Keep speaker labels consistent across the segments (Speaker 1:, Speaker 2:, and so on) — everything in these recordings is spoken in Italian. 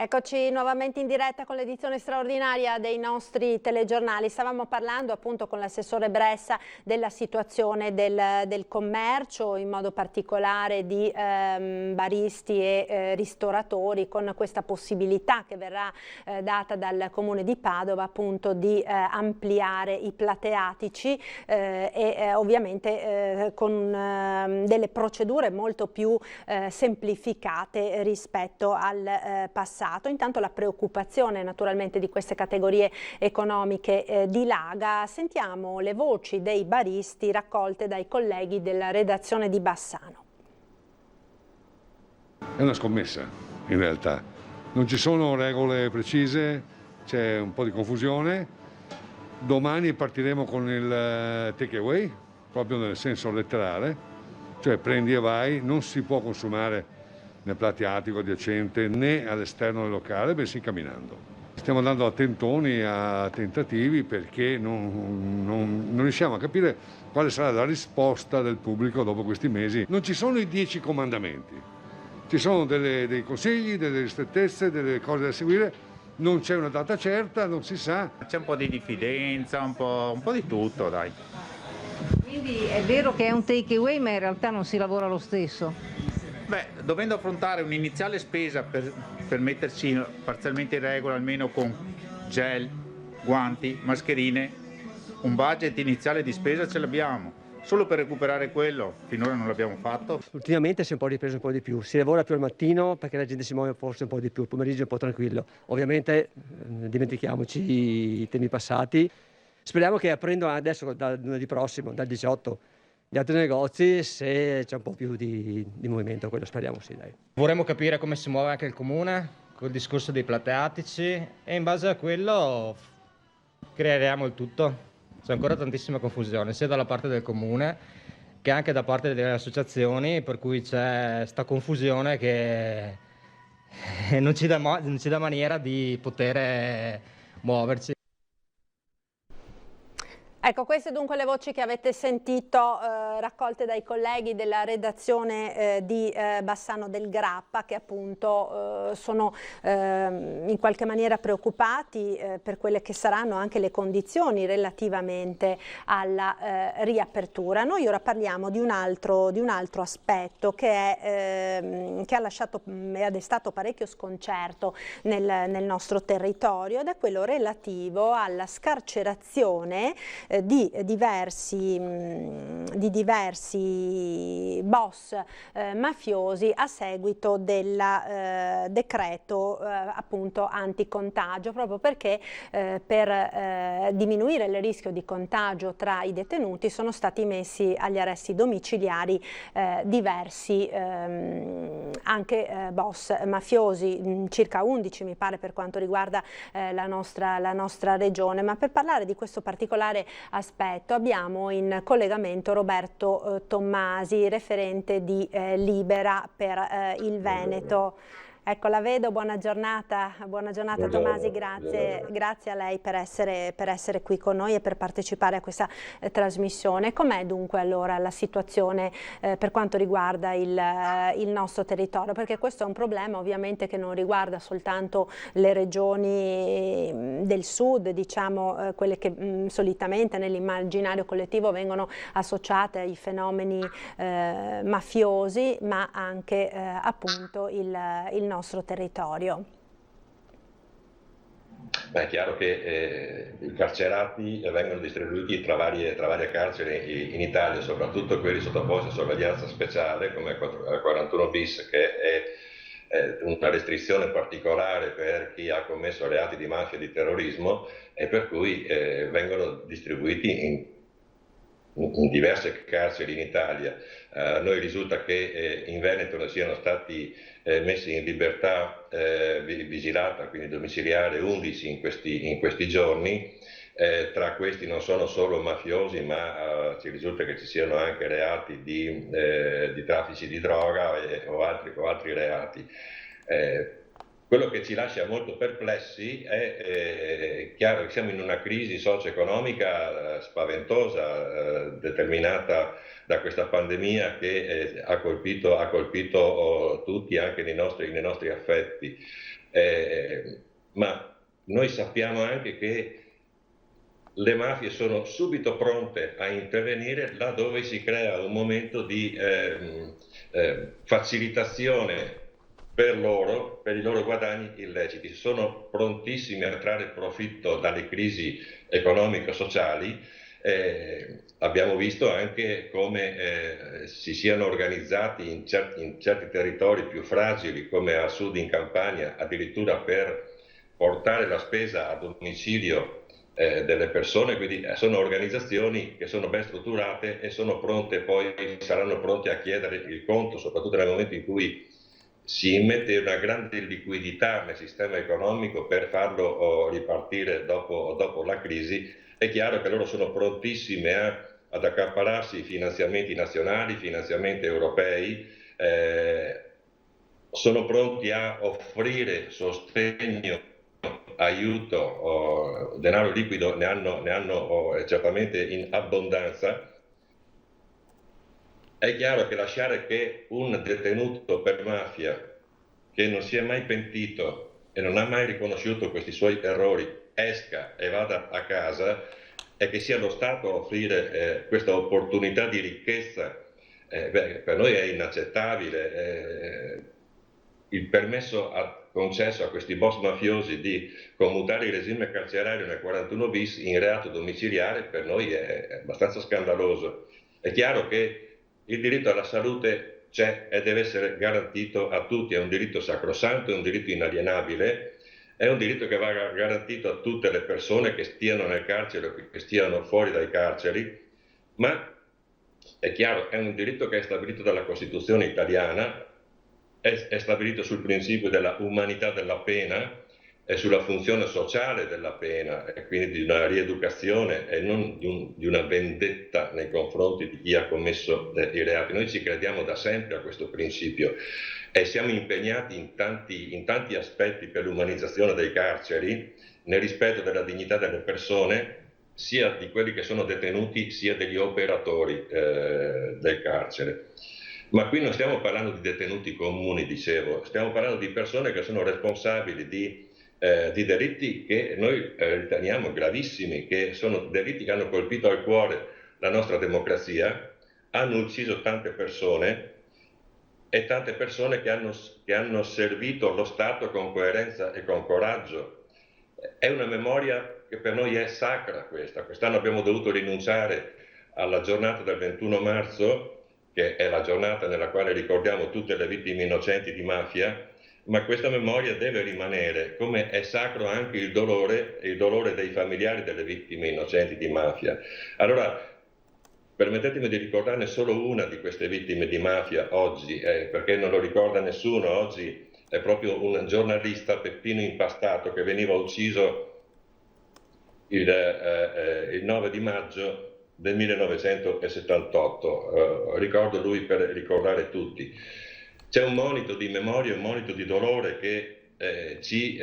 Speaker 1: Eccoci nuovamente in diretta con l'edizione straordinaria dei nostri telegiornali. Stavamo parlando appunto con l'assessore Bressa della situazione del commercio, in modo particolare di baristi e ristoratori, con questa possibilità che verrà data dal Comune di Padova appunto di ampliare i plateatici e ovviamente con delle procedure molto più semplificate rispetto al passato. Intanto la preoccupazione naturalmente di queste categorie economiche dilaga. Sentiamo le voci dei baristi raccolte dai colleghi della redazione di Bassano.
Speaker 2: È una scommessa in realtà, non ci sono regole precise, c'è un po' di confusione. Domani partiremo con il take away, proprio nel senso letterale, cioè prendi e vai, non si può consumare nel plateatico adiacente né all'esterno del locale, bensì camminando. Stiamo andando a tentoni, a tentativi, perché non riusciamo a capire quale sarà la risposta del pubblico dopo questi mesi. Non ci sono i 10 comandamenti, ci sono dei consigli, delle ristrettezze, delle cose da seguire, non c'è una data certa, non si sa.
Speaker 3: C'è un po' di diffidenza, un po' di tutto, dai.
Speaker 4: Quindi è vero che è un take away, ma in realtà non si lavora lo stesso?
Speaker 3: Beh, dovendo affrontare un'iniziale spesa per metterci parzialmente in regola, almeno con gel, guanti, mascherine, un budget iniziale di spesa ce l'abbiamo. Solo per recuperare quello, finora non l'abbiamo fatto.
Speaker 5: Ultimamente si è un po' ripreso un po' di più, si lavora più al mattino perché la gente si muove forse un po' di più, il pomeriggio è un po' tranquillo. Ovviamente dimentichiamoci i temi passati. Speriamo che aprendo adesso dal lunedì prossimo, dal 18, gli altri negozi, se c'è un po' più di movimento, quello speriamo sì, dai.
Speaker 6: Vorremmo capire come si muove anche il comune col discorso dei plateatici e in base a quello creeremo il tutto. C'è ancora tantissima confusione sia dalla parte del comune che anche da parte delle associazioni, per cui c'è sta confusione che non ci dà maniera di poter muoverci.
Speaker 1: Ecco, queste dunque le voci che avete sentito raccolte dai colleghi della redazione di Bassano del Grappa, che appunto sono in qualche maniera preoccupati per quelle che saranno anche le condizioni relativamente alla riapertura. Noi ora parliamo di un altro aspetto che ha lasciato e ha destato parecchio sconcerto nel nostro territorio, ed è quello relativo alla scarcerazione di diversi boss mafiosi a seguito del decreto appunto anticontagio, proprio perché per diminuire il rischio di contagio tra i detenuti sono stati messi agli arresti domiciliari diversi anche boss mafiosi, circa 11 mi pare per quanto riguarda la nostra regione. Ma per parlare di questo particolare aspetto abbiamo in collegamento Roberto Tommasi, referente di Libera per il Veneto. Ecco, la vedo, buona giornata Tommasi, grazie a lei per essere qui con noi e per partecipare a questa trasmissione. Com'è dunque allora la situazione per quanto riguarda il nostro territorio? Perché questo è un problema ovviamente che non riguarda soltanto le regioni del sud, diciamo quelle che solitamente nell'immaginario collettivo vengono associate ai fenomeni mafiosi, ma anche appunto il nostro territorio.
Speaker 7: Beh, è chiaro che i carcerati vengono distribuiti tra varie carceri in Italia, soprattutto quelli sottoposti a sorveglianza speciale come il 41 bis, che è una restrizione particolare per chi ha commesso reati di mafia e di terrorismo, e per cui vengono distribuiti in diverse carceri in Italia. Noi risulta che in Veneto ne siano stati messi in libertà vigilata, quindi domiciliare, 11 in questi giorni. Tra questi non sono solo mafiosi, ma ci risulta che ci siano anche reati di traffici di droga o altri reati. Quello che ci lascia molto perplessi è chiaro che siamo in una crisi socio-economica spaventosa, determinata da questa pandemia che ha colpito tutti, anche nei nostri affetti. ma noi sappiamo anche che le mafie sono subito pronte a intervenire laddove si crea un momento di facilitazione per i loro guadagni illeciti. Sono prontissimi a trarre profitto dalle crisi economico-sociali. Abbiamo visto anche come si siano organizzati in certi territori più fragili, come a sud in Campania, addirittura per portare la spesa a domicilio delle persone. Quindi sono organizzazioni che sono ben strutturate e sono pronte, poi saranno pronte a chiedere il conto, soprattutto nel momento in cui si immette una grande liquidità nel sistema economico per farlo ripartire dopo la crisi. È chiaro che loro sono prontissime ad accaparrarsi finanziamenti nazionali, finanziamenti europei, sono pronti a offrire sostegno, aiuto, denaro liquido ne hanno certamente in abbondanza. È chiaro che lasciare che un detenuto per mafia che non si è mai pentito e non ha mai riconosciuto questi suoi errori esca e vada a casa e che sia lo Stato a offrire questa opportunità di ricchezza, per noi è inaccettabile. Il permesso concesso a questi boss mafiosi di commutare il regime carcerario nel 41 bis in reato domiciliare per noi è abbastanza scandaloso. È chiaro che il diritto alla salute c'è e deve essere garantito a tutti, è un diritto sacrosanto, è un diritto inalienabile, è un diritto che va garantito a tutte le persone che stiano nel carcere o che stiano fuori dai carceri, ma è chiaro, è un diritto che è stabilito dalla Costituzione italiana, è stabilito sul principio della umanità della pena e sulla funzione sociale della pena, e quindi di una rieducazione e non di una vendetta nei confronti di chi ha commesso i reati. Noi ci crediamo da sempre a questo principio e siamo impegnati in tanti aspetti per l'umanizzazione dei carceri, nel rispetto della dignità delle persone, sia di quelli che sono detenuti sia degli operatori del carcere. Ma qui non stiamo parlando di detenuti comuni, dicevo, stiamo parlando di persone che sono responsabili di delitti che noi riteniamo gravissimi, che sono delitti che hanno colpito al cuore la nostra democrazia, hanno ucciso tante persone e tante persone che hanno servito lo Stato con coerenza e con coraggio. È una memoria che per noi è sacra questa. Quest'anno abbiamo dovuto rinunciare alla giornata del 21 marzo, che è la giornata nella quale ricordiamo tutte le vittime innocenti di mafia, ma questa memoria deve rimanere, come è sacro anche il dolore dei familiari delle vittime innocenti di mafia. Allora, permettetemi di ricordarne solo una di queste vittime di mafia oggi, perché non lo ricorda nessuno. Oggi è proprio un giornalista, Peppino Impastato, che veniva ucciso il 9 di maggio del 1978. Ricordo lui per ricordare tutti. C'è un monito di memoria, un monito di dolore che ci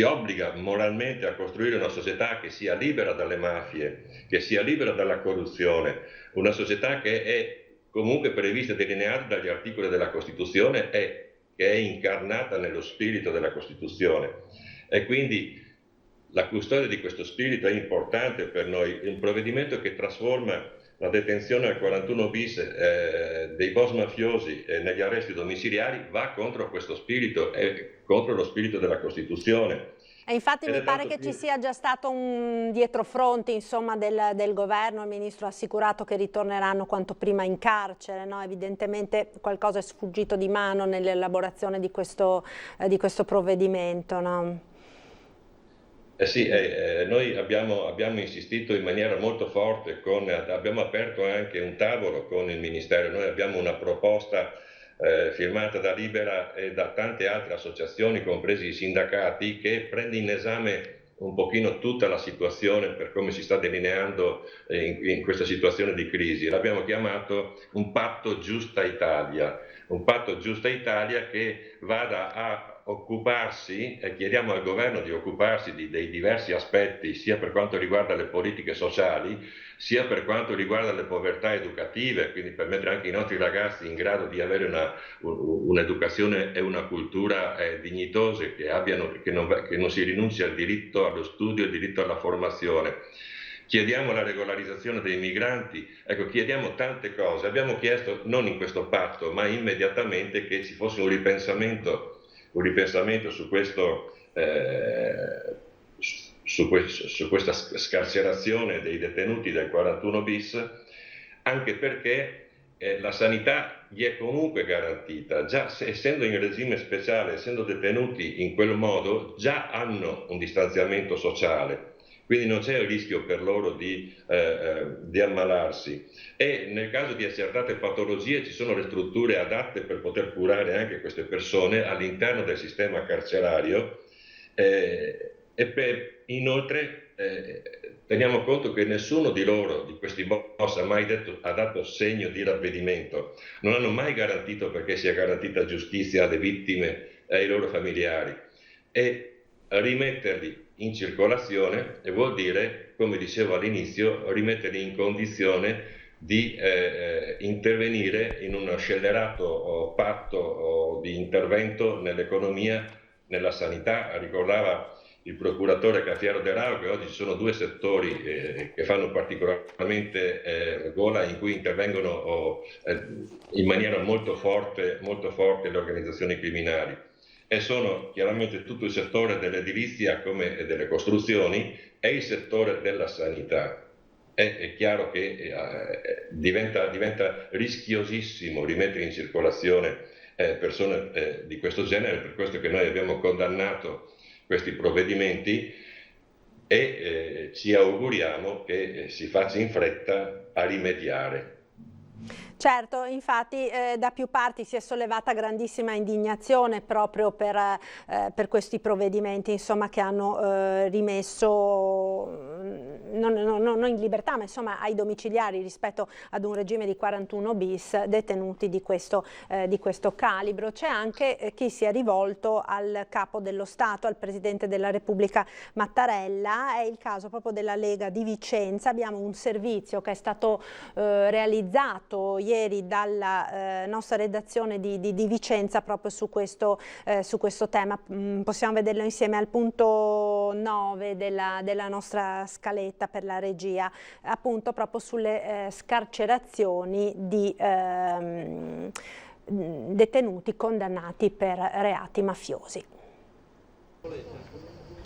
Speaker 7: obbliga moralmente a costruire una società che sia libera dalle mafie, che sia libera dalla corruzione, una società che è comunque prevista e delineata dagli articoli della Costituzione e che è incarnata nello spirito della Costituzione. E quindi la custodia di questo spirito è importante per noi. Un provvedimento che trasforma la detenzione al 41 bis dei boss mafiosi negli arresti domiciliari va contro questo spirito e contro lo spirito della Costituzione.
Speaker 1: E infatti mi pare che ci sia già stato un dietrofront, insomma, del governo. Il ministro ha assicurato che ritorneranno quanto prima in carcere, no? Evidentemente qualcosa è sfuggito di mano nell'elaborazione di questo provvedimento, no?
Speaker 7: Sì, noi abbiamo insistito in maniera molto forte, abbiamo aperto anche un tavolo con il Ministero. Noi abbiamo una proposta firmata da Libera e da tante altre associazioni, compresi i sindacati, che prende in esame un pochino tutta la situazione per come si sta delineando in questa situazione di crisi. L'abbiamo chiamato un patto Giusta Italia. un patto Giusta Italia che vada a occuparsi, e chiediamo al governo di occuparsi dei diversi aspetti, sia per quanto riguarda le politiche sociali, sia per quanto riguarda le povertà educative, quindi per mettere anche i nostri ragazzi in grado di avere un'educazione e una cultura dignitose, che non si rinunci al diritto allo studio e al diritto alla formazione. Chiediamo la regolarizzazione dei migranti, ecco, chiediamo tante cose. Abbiamo chiesto, non in questo patto, ma immediatamente, che ci fosse un ripensamento su questo, su questa scarcerazione dei detenuti del 41 bis, anche perché la sanità gli è comunque garantita, già essendo in regime speciale, essendo detenuti in quel modo, già hanno un distanziamento sociale. Quindi non c'è il rischio per loro di ammalarsi, e nel caso di accertate patologie ci sono le strutture adatte per poter curare anche queste persone all'interno del sistema carcerario, inoltre teniamo conto che nessuno di loro, di questi boss, ha dato segno di ravvedimento, non hanno mai garantito, perché sia garantita giustizia alle vittime e ai loro familiari, e rimetterli in circolazione vuol dire, come dicevo all'inizio, rimetterli in condizione di intervenire in uno scellerato patto di intervento nell'economia, nella sanità. Ricordava il procuratore Cafiero De Rao che oggi ci sono due settori che fanno particolarmente gola, in cui intervengono in maniera molto forte le organizzazioni criminali, e sono chiaramente tutto il settore dell'edilizia come delle costruzioni e il settore della sanità. È chiaro che diventa rischiosissimo rimettere in circolazione persone di questo genere, per questo che noi abbiamo condannato questi provvedimenti, e ci auguriamo che si faccia in fretta a rimediare.
Speaker 1: Certo, infatti da più parti si è sollevata grandissima indignazione proprio per questi provvedimenti, insomma, che hanno rimesso non in libertà, ma insomma ai domiciliari, rispetto ad un regime di 41 bis, detenuti di questo calibro. C'è anche chi si è rivolto al capo dello Stato, al Presidente della Repubblica Mattarella. È il caso proprio della Lega di Vicenza. Abbiamo un servizio che è stato realizzato ieri dalla nostra redazione di Vicenza proprio su questo tema. Possiamo vederlo insieme al punto 9 della nostra scaletta per la regia, appunto proprio sulle scarcerazioni di detenuti condannati per reati mafiosi.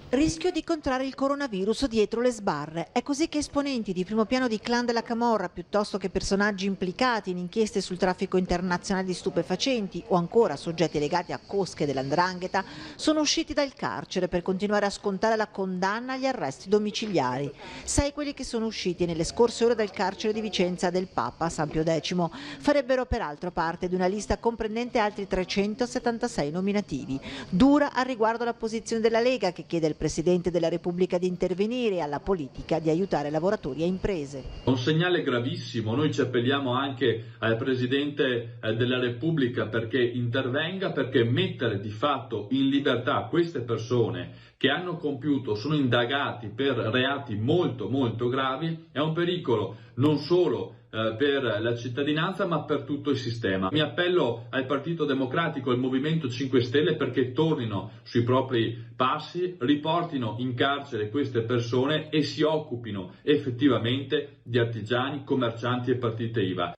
Speaker 8: Rischio di contrarre il coronavirus dietro le sbarre. È così che esponenti di primo piano di clan della Camorra, piuttosto che personaggi implicati in inchieste sul traffico internazionale di stupefacenti o ancora soggetti legati a cosche dell''ndrangheta, sono usciti dal carcere per continuare a scontare la condanna agli arresti domiciliari. 6 quelli che sono usciti nelle scorse ore dal carcere di Vicenza del Papa San Pio X. Farebbero peraltro parte di una lista comprendente altri 376 nominativi. Dura al riguardo la posizione della Lega, che chiede al Presidente della Repubblica di intervenire e alla politica di aiutare lavoratori e imprese.
Speaker 9: Un segnale gravissimo, noi ci appelliamo anche al Presidente della Repubblica perché intervenga, perché mettere di fatto in libertà queste persone che hanno compiuto, sono indagati per reati molto molto gravi, è un pericolo non solo per la cittadinanza ma per tutto il sistema. Mi appello al Partito Democratico e al Movimento 5 Stelle perché tornino sui propri passi, riportino in carcere queste persone e si occupino effettivamente di artigiani, commercianti e partite IVA.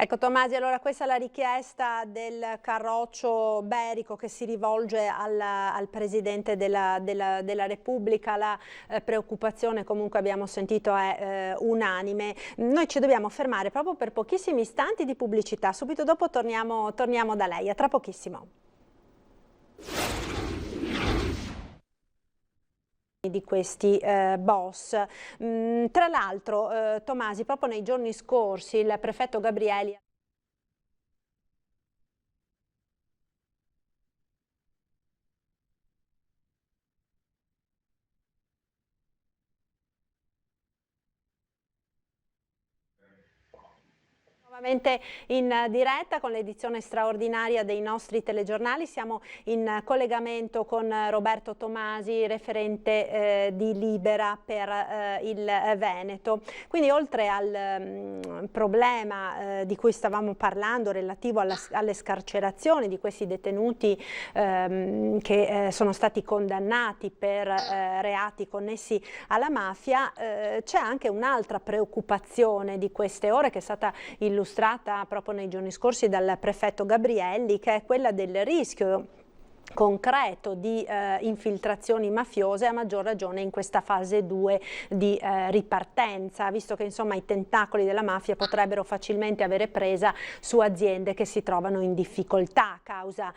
Speaker 1: Ecco Tomasi, allora questa è la richiesta del Carroccio Berico che si rivolge al Presidente della Repubblica. La preoccupazione, comunque abbiamo sentito, è unanime. Noi ci dobbiamo fermare proprio per pochissimi istanti di pubblicità, subito dopo torniamo da lei, a tra pochissimo. Di questi boss. Tra l'altro, Tomasi, proprio nei giorni scorsi il prefetto Gabrielli In diretta con l'edizione straordinaria dei nostri telegiornali, siamo in collegamento con Roberto Tomasi, referente di Libera per il Veneto. Quindi oltre al problema di cui stavamo parlando relativo alle scarcerazioni di questi detenuti che sono stati condannati per reati connessi alla mafia, c'è anche un'altra preoccupazione di queste ore che è stata illustrata proprio nei giorni scorsi dal prefetto Gabrielli, che è quella del rischio concreto di infiltrazioni mafiose, a maggior ragione in questa fase 2 di ripartenza, visto che insomma i tentacoli della mafia potrebbero facilmente avere presa su aziende che si trovano in difficoltà a causa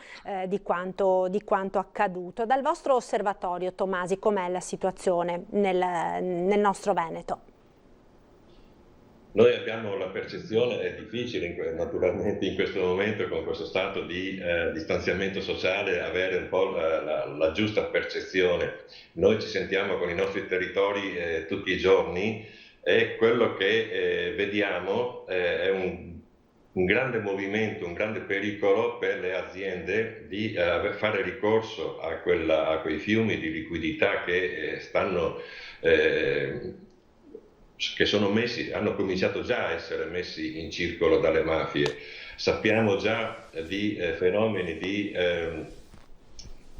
Speaker 1: di quanto accaduto. Dal vostro osservatorio, Tomasi, com'è la situazione nel nostro Veneto?
Speaker 7: Noi abbiamo la percezione, è difficile naturalmente in questo momento con questo stato di distanziamento sociale avere un po' la giusta percezione. Noi ci sentiamo con i nostri territori tutti i giorni e quello che vediamo è un grande movimento, un grande pericolo per le aziende di fare ricorso a quei fiumi di liquidità che hanno cominciato già a essere messi in circolo dalle mafie. Sappiamo già di fenomeni di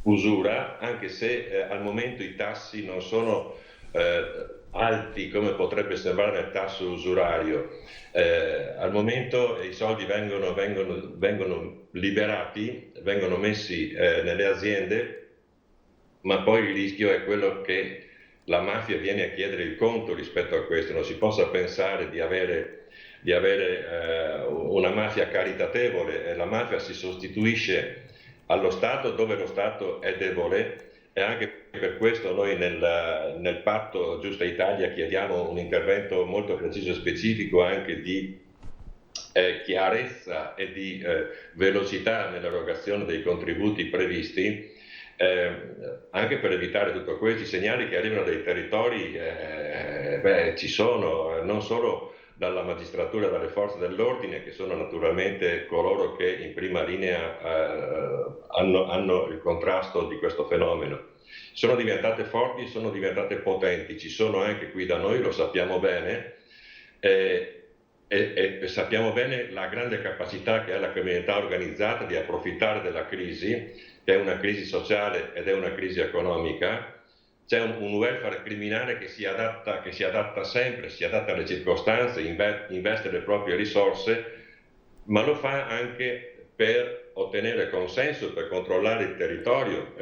Speaker 7: usura, anche se al momento i tassi non sono alti come potrebbe sembrare nel tasso usurario. Al momento i soldi vengono liberati, vengono messi nelle aziende, ma poi il rischio è quello che la mafia viene a chiedere il conto rispetto a questo. Non si possa pensare di avere una mafia caritatevole. La mafia si sostituisce allo Stato dove lo Stato è debole, e anche per questo noi nel patto Giusta Italia chiediamo un intervento molto preciso e specifico anche di chiarezza e di velocità nell'erogazione dei contributi previsti, anche per evitare tutti questi segnali che arrivano dai territori. Ci sono non solo dalla magistratura, dalle forze dell'ordine, che sono naturalmente coloro che in prima linea hanno il contrasto di questo fenomeno. Sono diventate forti, sono diventate potenti, ci sono anche qui da noi, lo sappiamo bene, e sappiamo bene la grande capacità che ha la criminalità organizzata di approfittare della crisi, che è una crisi sociale ed è una crisi economica. C'è un welfare criminale che si adatta sempre, si adatta alle circostanze, investe le proprie risorse, ma lo fa anche per ottenere consenso, per controllare il territorio.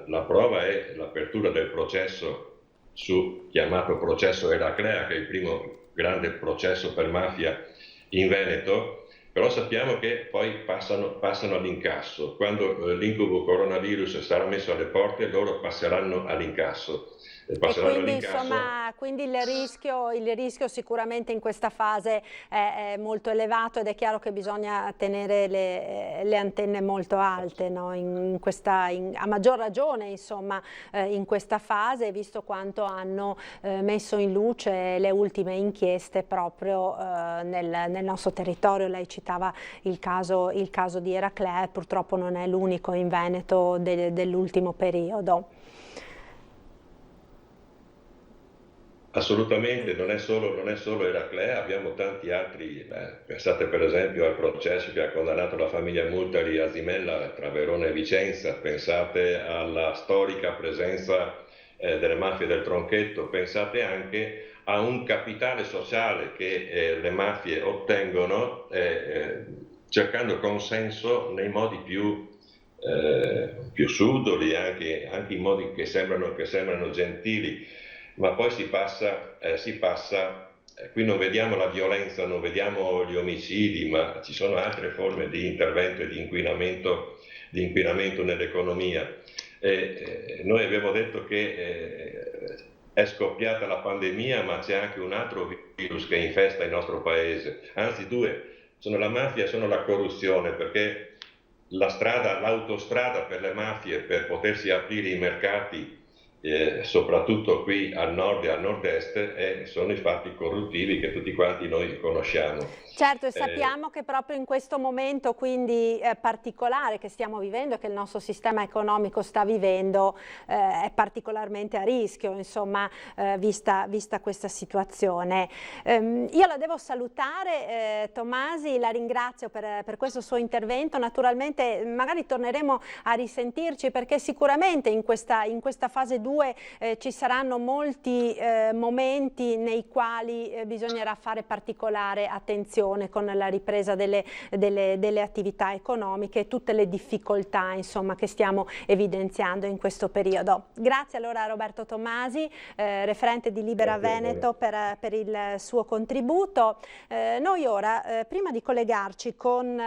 Speaker 7: La prova è l'apertura del processo chiamato processo Eraclea, che è il primo grande processo per mafia in Veneto. Però sappiamo che poi passano all'incasso. Quando l'incubo coronavirus sarà messo alle porte, loro passeranno all'incasso.
Speaker 1: Quindi il rischio sicuramente in questa fase è molto elevato, ed è chiaro che bisogna tenere le antenne molto alte, no? A maggior ragione insomma, in questa fase, visto quanto hanno messo in luce le ultime inchieste proprio nel nostro territorio. Lei citava il caso di Eraclea, purtroppo non è l'unico in Veneto dell'ultimo periodo.
Speaker 7: Assolutamente, non è solo Eraclea, abbiamo tanti altri. Pensate per esempio al processo che ha condannato la famiglia Multari a Simella tra Verona e Vicenza, pensate alla storica presenza delle mafie del Tronchetto, pensate anche a un capitale sociale che le mafie ottengono cercando consenso nei modi più subdoli, anche in modi che sembrano gentili. Ma poi si passa, qui non vediamo la violenza, non vediamo gli omicidi, ma ci sono altre forme di intervento e di inquinamento nell'economia. Noi abbiamo detto che è scoppiata la pandemia, ma c'è anche un altro virus che infesta il nostro paese, anzi due, sono la mafia e sono la corruzione, perché l'autostrada per le mafie per potersi aprire i mercati soprattutto qui al nord e al nord-est, sono i fatti corruttivi che tutti quanti noi conosciamo.
Speaker 1: Certo, e sappiamo che proprio in questo momento quindi particolare che stiamo vivendo, che il nostro sistema economico sta vivendo, è particolarmente a rischio, insomma, vista questa situazione. Io la devo salutare, Tommasi, la ringrazio per questo suo intervento. Naturalmente magari torneremo a risentirci, perché sicuramente in questa fase 2 ci saranno molti momenti nei quali bisognerà fare particolare attenzione con la ripresa delle attività economiche e tutte le difficoltà, insomma, che stiamo evidenziando in questo periodo. Grazie allora a Roberto Tommasi, referente di Libera Veneto, per il suo contributo. Noi ora, prima di collegarci con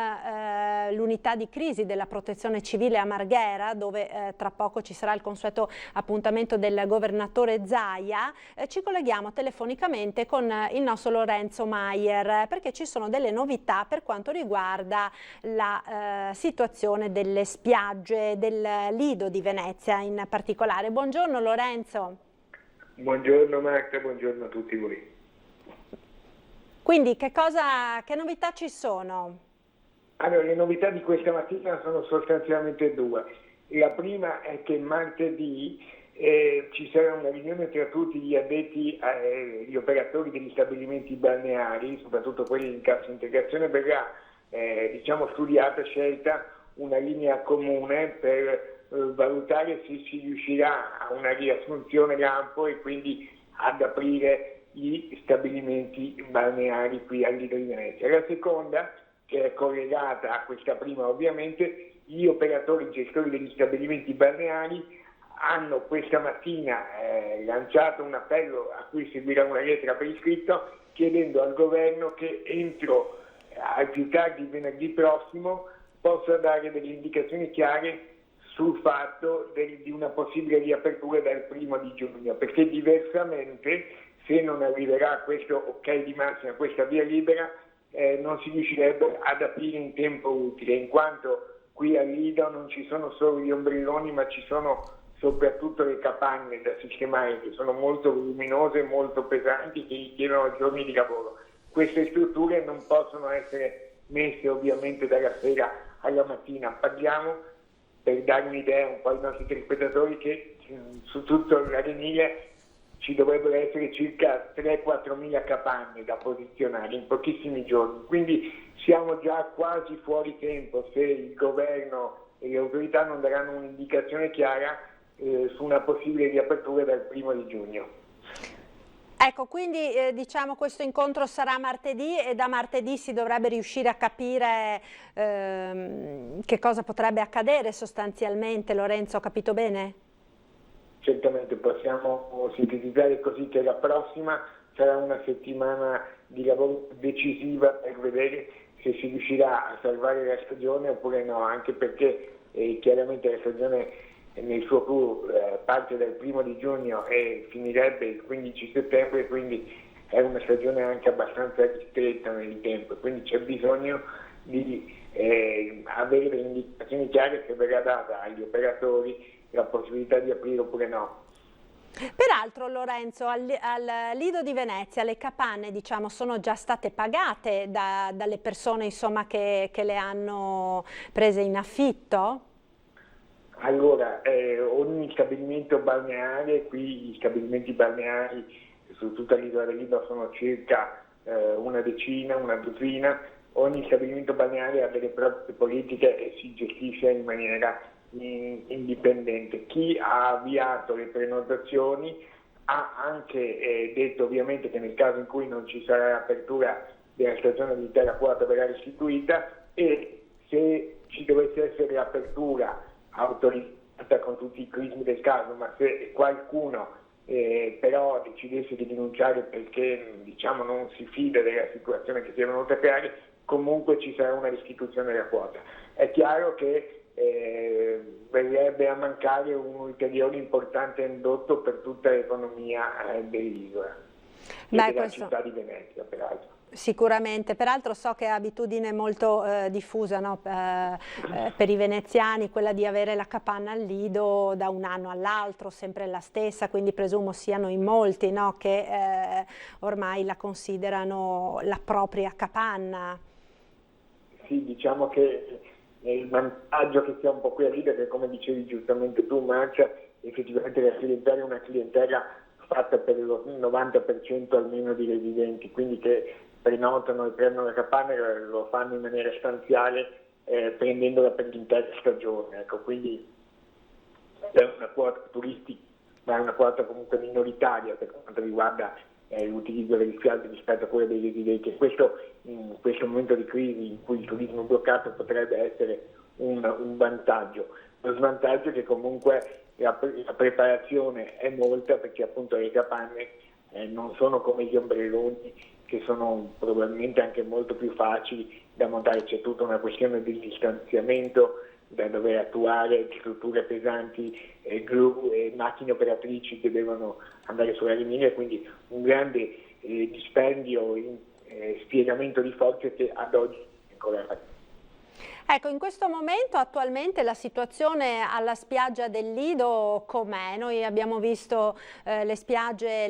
Speaker 1: l'unità di crisi della Protezione Civile a Marghera, dove tra poco ci sarà il consueto appuntamento del governatore Zaia, ci colleghiamo telefonicamente con il nostro Lorenzo Maier, perché ci sono delle novità per quanto riguarda la situazione delle spiagge del Lido di Venezia in particolare. Buongiorno Lorenzo.
Speaker 10: Buongiorno Marta, buongiorno a tutti voi.
Speaker 1: Quindi che novità ci sono?
Speaker 10: Allora, le novità di questa mattina sono sostanzialmente due. La prima è che martedì ci sarà una riunione tra tutti gli addetti, gli operatori degli stabilimenti balneari, soprattutto quelli in cassa integrazione. Verrà studiata, scelta una linea comune per valutare se si riuscirà a una riassunzione lampo e quindi ad aprire gli stabilimenti balneari qui al Lido di Venezia. La seconda, che è collegata a questa prima ovviamente, gli operatori gestori degli stabilimenti balneari hanno questa mattina lanciato un appello a cui seguirà una lettera per iscritto, chiedendo al governo che entro al più tardi venerdì prossimo possa dare delle indicazioni chiare sul fatto di una possibile riapertura dal 1° giugno, perché diversamente, se non arriverà questo ok di massima, questa via libera, non si riuscirebbe ad aprire in tempo utile, in quanto qui al Lido non ci sono solo gli ombrelloni, ma ci sono soprattutto le capanne da sistemare, che sono molto voluminose, molto pesanti, che richiedono giorni di lavoro. Queste strutture non possono essere messe ovviamente dalla sera alla mattina. Parliamo, per dare un'idea un po' ai nostri telespettatori, che su tutto l'Arenile ci dovrebbero essere circa 3-4 mila capanne da posizionare in pochissimi giorni, quindi siamo già quasi fuori tempo se il governo e le autorità non daranno un'indicazione chiara su una possibile riapertura dal 1° giugno.
Speaker 1: Ecco, quindi diciamo questo incontro sarà martedì e da martedì si dovrebbe riuscire a capire che cosa potrebbe accadere sostanzialmente. Lorenzo, ho capito bene?
Speaker 10: Certamente possiamo sintetizzare così che la prossima sarà una settimana di lavoro decisiva per vedere se si riuscirà a salvare la stagione oppure no, anche perché chiaramente la stagione nel suo clou parte dal 1° giugno e finirebbe il 15 settembre, quindi è una stagione anche abbastanza ristretta nel tempo, quindi c'è bisogno di avere delle indicazioni chiare che verrà data agli operatori la possibilità di aprire oppure no.
Speaker 1: Peraltro Lorenzo, al Lido di Venezia le capanne sono già state pagate dalle persone insomma, che le hanno prese in affitto?
Speaker 10: Allora, ogni stabilimento balneare, qui gli stabilimenti balneari su tutta l'isola del Lido sono circa una decina, una dozzina, ogni stabilimento balneare ha delle proprie politiche e si gestisce in maniera indipendente. Chi ha avviato le prenotazioni ha anche detto ovviamente che nel caso in cui non ci sarà apertura della stagione di terra quota verrà restituita, e se ci dovesse essere l'apertura autorizzata con tutti i crismi del caso, ma se qualcuno però decidesse di rinunciare perché non si fida della situazione che si è venuta a creare, comunque ci sarà una restituzione della quota. È chiaro che verrebbe a mancare un ulteriore importante indotto per tutta l'economia dell'isola e della città di Venezia, peraltro.
Speaker 1: Sicuramente, peraltro so che è abitudine molto diffusa, no? Per i veneziani quella di avere la capanna al lido da un anno all'altro, sempre la stessa, quindi presumo siano in molti, no? Che ormai la considerano la propria capanna.
Speaker 10: Sì, diciamo che il vantaggio che sia un po' qui a Lido, che come dicevi giustamente tu, Marcia, effettivamente la clientela è una clientela fatta per il 90% almeno di residenti, quindi che prenotano e prendono la capanna, lo fanno in maniera stanziale prendendola per l'intera stagione, ecco, quindi è una quota turistica, ma è una quota comunque minoritaria per quanto riguarda l'utilizzo delle spiagge rispetto a quelle dei residenti, e questo in questo momento di crisi in cui il turismo è bloccato potrebbe essere un vantaggio. Lo svantaggio è che comunque la preparazione è molta, perché appunto le capanne non sono come gli ombrelloni, che sono probabilmente anche molto più facili da montare. C'è tutta una questione di distanziamento da dover attuare, strutture pesanti, gru e macchine operatrici che devono andare sulla linea, quindi un grande dispendio in spiegamento di forze che ad oggi è ancora.
Speaker 1: Ecco, in questo momento attualmente la situazione alla spiaggia del Lido com'è? Noi abbiamo visto le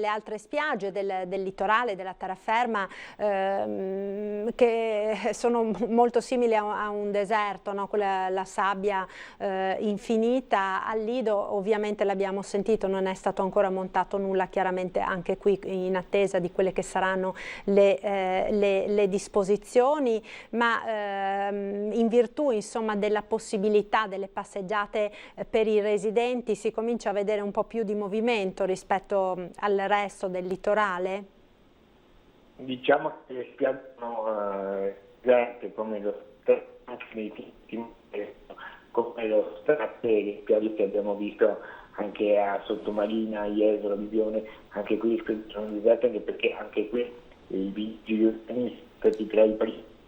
Speaker 1: altre spiagge del litorale, della terraferma, che sono molto simili a un deserto, no? La sabbia infinita. Al Lido ovviamente l'abbiamo sentito, non è stato ancora montato nulla, chiaramente anche qui in attesa di quelle che saranno le disposizioni, ma in virtù insomma della possibilità delle passeggiate per i residenti si comincia a vedere un po' più di movimento rispetto al resto del litorale?
Speaker 10: Diciamo che le spiagge sono come lo Stratteri, le spiagge che abbiamo visto anche a Sottomarina, Jesolo, Bibione, anche qui sono deserte, anche perché anche qui i vigili urbani,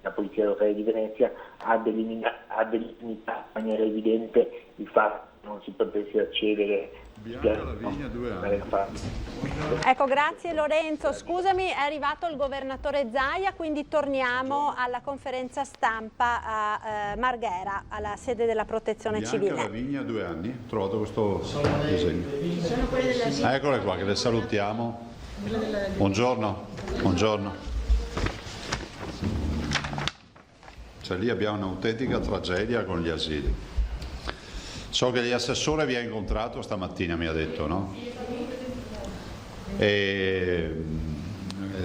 Speaker 10: la Polizia Locale di Venezia ha delimitato in maniera evidente il fatto che non si potesse accedere.
Speaker 11: Bianca Lavigna, 2 anni.
Speaker 1: Ecco, grazie Lorenzo. Scusami, è arrivato il governatore Zaia, quindi torniamo alla conferenza stampa a Marghera, alla sede della Protezione Civile.
Speaker 11: Bianca Lavigna, 2 anni. Ho trovato questo disegno. Eccole qua, che le salutiamo. Buongiorno. Buongiorno. Cioè, lì abbiamo un'autentica tragedia con gli asili. So che l'assessore vi ha incontrato stamattina, mi ha detto, no? E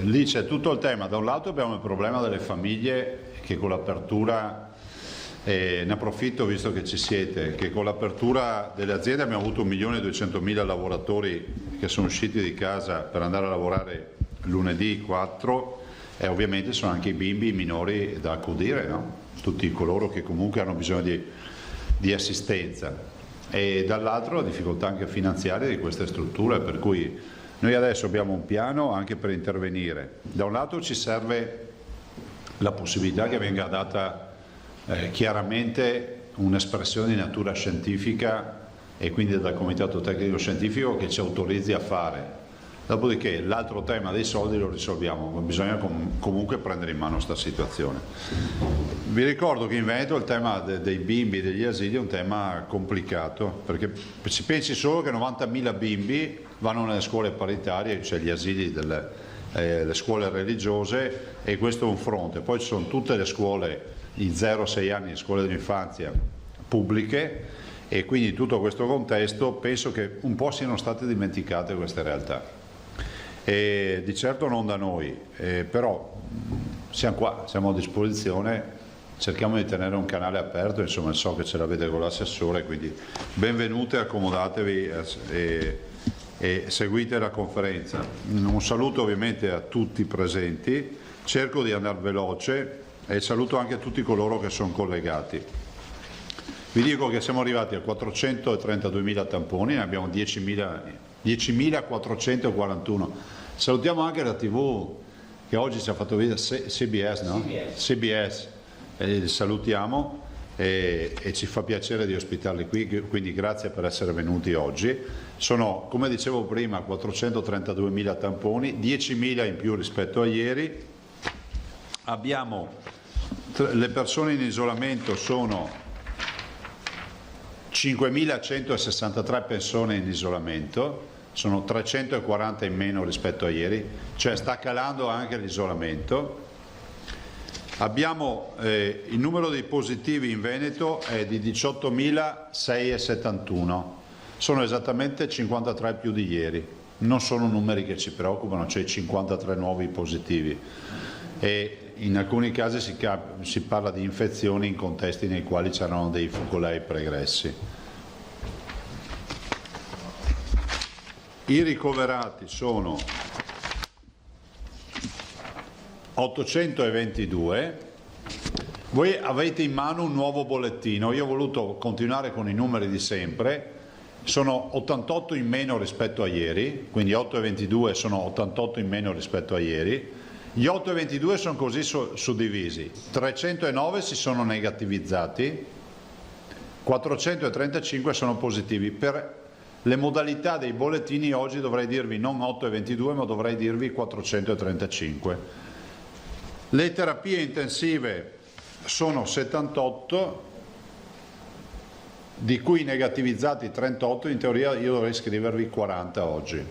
Speaker 11: lì c'è tutto il tema. Da un lato abbiamo il problema delle famiglie che con l'apertura, ne approfitto visto che ci siete, che con l'apertura delle aziende abbiamo avuto 1.200.000 lavoratori che sono usciti di casa per andare a lavorare lunedì 4. E ovviamente sono anche i bimbi, i minori da accudire, no? Tutti coloro che comunque hanno bisogno di assistenza, e dall'altro la difficoltà anche finanziaria di queste strutture, per cui noi adesso abbiamo un piano anche per intervenire. Da un lato ci serve la possibilità che venga data chiaramente un'espressione di natura scientifica, e quindi dal Comitato Tecnico Scientifico che ci autorizzi a fare. Dopodiché l'altro tema dei soldi lo risolviamo, ma bisogna comunque prendere in mano questa situazione. Vi ricordo che in Veneto il tema dei bimbi e degli asili è un tema complicato, perché si pensi solo che 90.000 bimbi vanno nelle scuole paritarie, cioè gli asili le scuole religiose, e questo è un fronte. Poi ci sono tutte le scuole di 0-6 anni, le scuole dell'infanzia pubbliche, e quindi in tutto questo contesto penso che un po' siano state dimenticate queste realtà. E di certo non da noi, però siamo qua, siamo a disposizione, cerchiamo di tenere un canale aperto, insomma so che ce l'avete con l'assessore, quindi benvenute, accomodatevi e seguite la conferenza. Un saluto ovviamente a tutti i presenti, cerco di andare veloce e saluto anche tutti coloro che sono collegati. Vi dico che siamo arrivati a 432.000 tamponi, ne abbiamo 10.441. Salutiamo anche la TV che oggi ci ha fatto vedere, CBS, no? CBS. Salutiamo e ci fa piacere di ospitarli qui, quindi grazie per essere venuti oggi. Sono, come dicevo prima, 432.000 tamponi, 10.000 in più rispetto a ieri, abbiamo le persone in isolamento sono 5.163 persone in isolamento, sono 340 in meno rispetto a ieri, cioè sta calando anche l'isolamento. Abbiamo il numero dei positivi in Veneto è di 18.671, sono esattamente 53 più di ieri. Non sono numeri che ci preoccupano, cioè 53 nuovi positivi, e in alcuni casi si parla di infezioni in contesti nei quali c'erano dei focolai pregressi. I ricoverati sono 822. Voi avete in mano un nuovo bollettino, io ho voluto continuare con i numeri di sempre, sono 88 in meno rispetto a ieri, quindi 8 e 22 sono 88 in meno rispetto a ieri. Gli 8 e 22 sono così suddivisi: 309 si sono negativizzati, 435 sono positivi. Per le modalità dei bollettini oggi dovrei dirvi non 8 e 22 ma dovrei dirvi 435. Le terapie intensive sono 78, di cui negativizzati 38, in teoria io dovrei scrivervi 40 oggi.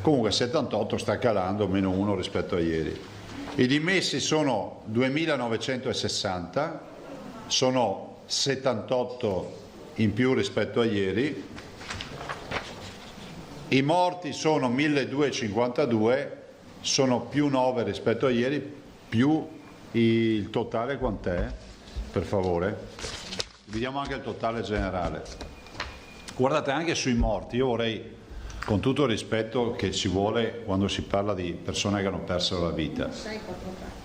Speaker 11: Comunque 78 sta calando, meno 1 rispetto a ieri. I dimessi sono 2.960, sono 78 in più rispetto a ieri. I morti sono 1.252, sono più 9 rispetto a ieri, più il totale quant'è? Per favore. Vediamo anche il totale generale. Guardate, anche sui morti, io vorrei, con tutto il rispetto che ci vuole quando si parla di persone che hanno perso la vita,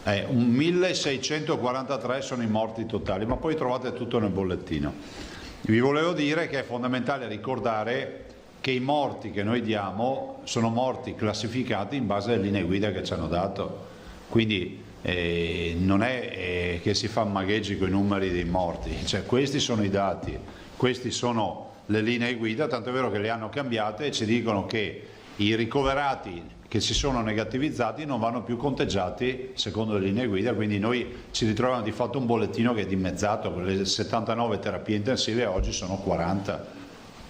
Speaker 11: 1.643 sono i morti totali, ma poi trovate tutto nel bollettino. Vi volevo dire che è fondamentale ricordare che i morti che noi diamo sono morti classificati in base alle linee guida che ci hanno dato, quindi non è che si fa magheggi con i numeri dei morti, cioè questi sono i dati, questi sono le linee guida, tanto è vero che le hanno cambiate e ci dicono che i ricoverati che si sono negativizzati non vanno più conteggiati secondo le linee guida, quindi noi ci ritroviamo di fatto un bollettino che è dimezzato, le 79 terapie intensive oggi sono 40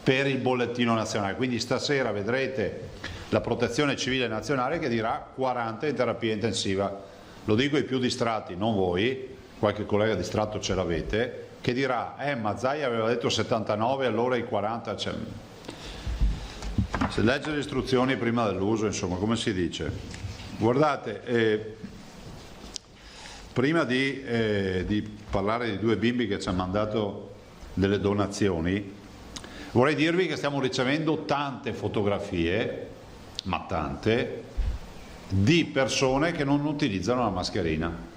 Speaker 11: per il bollettino nazionale, quindi stasera vedrete la Protezione Civile Nazionale che dirà 40 in terapia intensiva. Lo dico ai più distratti, non voi, qualche collega distratto ce l'avete, che dirà, ma Zaia aveva detto 79, allora i 40, cioè, se legge le istruzioni prima dell'uso, insomma, come si dice. Guardate, prima di parlare di due bimbi che ci hanno mandato delle donazioni, vorrei dirvi che stiamo ricevendo tante fotografie, ma tante, di persone che non utilizzano la mascherina.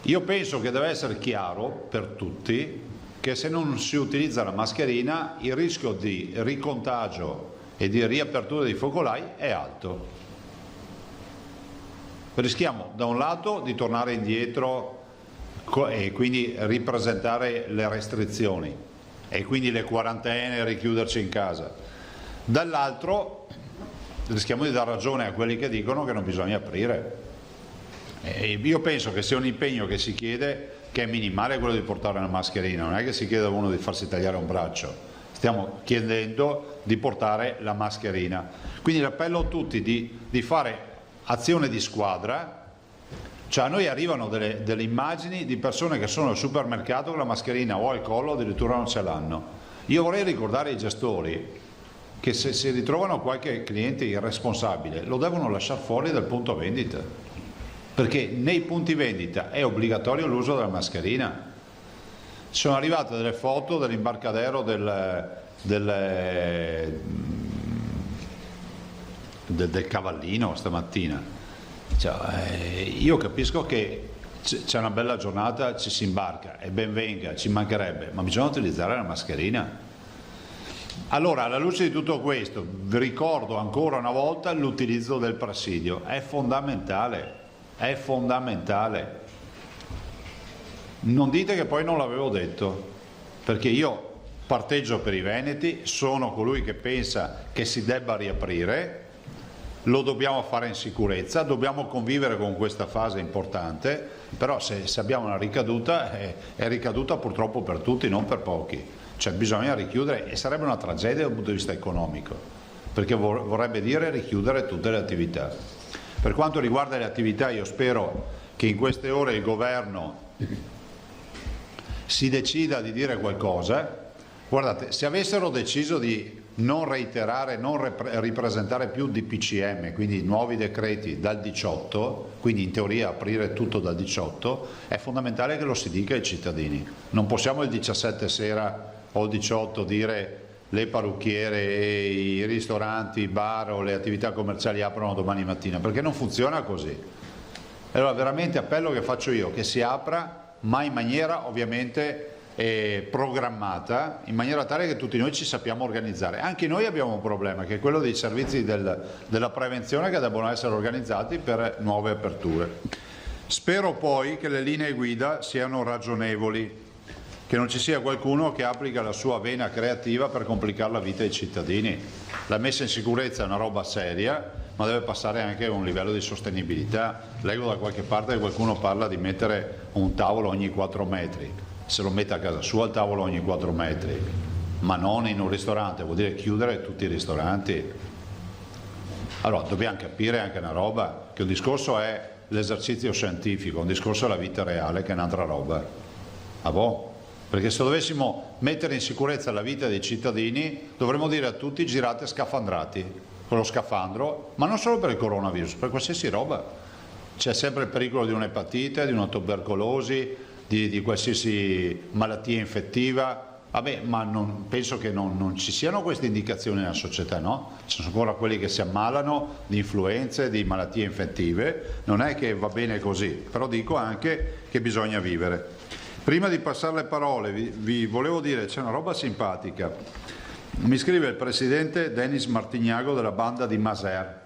Speaker 11: Io penso che deve essere chiaro per tutti che se non si utilizza la mascherina il rischio di ricontagio e di riapertura dei focolai è alto. Rischiamo da un lato di tornare indietro e quindi ripresentare le restrizioni e quindi le quarantene e richiuderci in casa. Dall'altro rischiamo di dar ragione a quelli che dicono che non bisogna aprire. E io penso che sia un impegno che si chiede, che è minimale, quello di portare una mascherina, non è che si chiede a uno di farsi tagliare un braccio, stiamo chiedendo di portare la mascherina. Quindi l'appello a tutti di fare azione di squadra, cioè a noi arrivano delle immagini di persone che sono al supermercato con la mascherina o al collo, addirittura non ce l'hanno. Io vorrei ricordare ai gestori che se si ritrovano qualche cliente irresponsabile lo devono lasciare fuori dal punto vendita, perché nei punti vendita è obbligatorio l'uso della mascherina. Sono arrivate delle foto dell'imbarcadero del Cavallino stamattina, cioè, io capisco che c'è una bella giornata, ci si imbarca e ben venga, ci mancherebbe, ma bisogna utilizzare la mascherina. Allora, alla luce di tutto questo, vi ricordo ancora una volta l'utilizzo del presidio, è fondamentale, è fondamentale. Non dite che poi non l'avevo detto, perché io parteggio per i veneti, sono colui che pensa che si debba riaprire, lo dobbiamo fare in sicurezza, dobbiamo convivere con questa fase importante, però se abbiamo una ricaduta è ricaduta purtroppo per tutti, non per pochi, cioè bisogna richiudere, e sarebbe una tragedia dal punto di vista economico, perché vorrebbe dire richiudere tutte le attività. Per quanto riguarda le attività, io spero che in queste ore il governo si decida di dire qualcosa. Guardate, se avessero deciso di non reiterare, non ripresentare più DPCM, quindi nuovi decreti dal 18, quindi in teoria aprire tutto dal 18, è fondamentale che lo si dica ai cittadini. Non possiamo il 17 sera o il 18 dire le parrucchiere e i ristoranti, i bar o le attività commerciali aprono domani mattina, perché non funziona così. Allora veramente appello che faccio io, che si apra, ma in maniera ovviamente programmata, in maniera tale che tutti noi ci sappiamo organizzare. Anche noi abbiamo un problema, che è quello dei servizi della prevenzione, che devono essere organizzati per nuove aperture. Spero poi che le linee guida siano ragionevoli, che non ci sia qualcuno che applica la sua vena creativa per complicare la vita ai cittadini. La messa in sicurezza è una roba seria, ma deve passare anche a un livello di sostenibilità. Leggo da qualche parte che qualcuno parla di mettere un tavolo ogni 4 metri. Se lo mette a casa sua il tavolo ogni 4 metri, ma non in un ristorante, vuol dire chiudere tutti i ristoranti. Allora dobbiamo capire anche una roba, che un discorso è l'esercizio scientifico, un discorso è la vita reale, che è un'altra roba. Ah boh? Perché se dovessimo mettere in sicurezza la vita dei cittadini, dovremmo dire a tutti: girate scafandrati con lo scafandro, ma non solo per il coronavirus, per qualsiasi roba. C'è sempre il pericolo di un'epatite, di una tubercolosi, di qualsiasi malattia infettiva. Vabbè, ma penso che non ci siano queste indicazioni nella società, no? Ci sono ancora quelli che si ammalano di influenze, di malattie infettive, non è che va bene così, però dico anche che bisogna vivere. Prima di passare le parole vi volevo dire, c'è una roba simpatica. Mi scrive il presidente Denis Martignago della banda di Maser.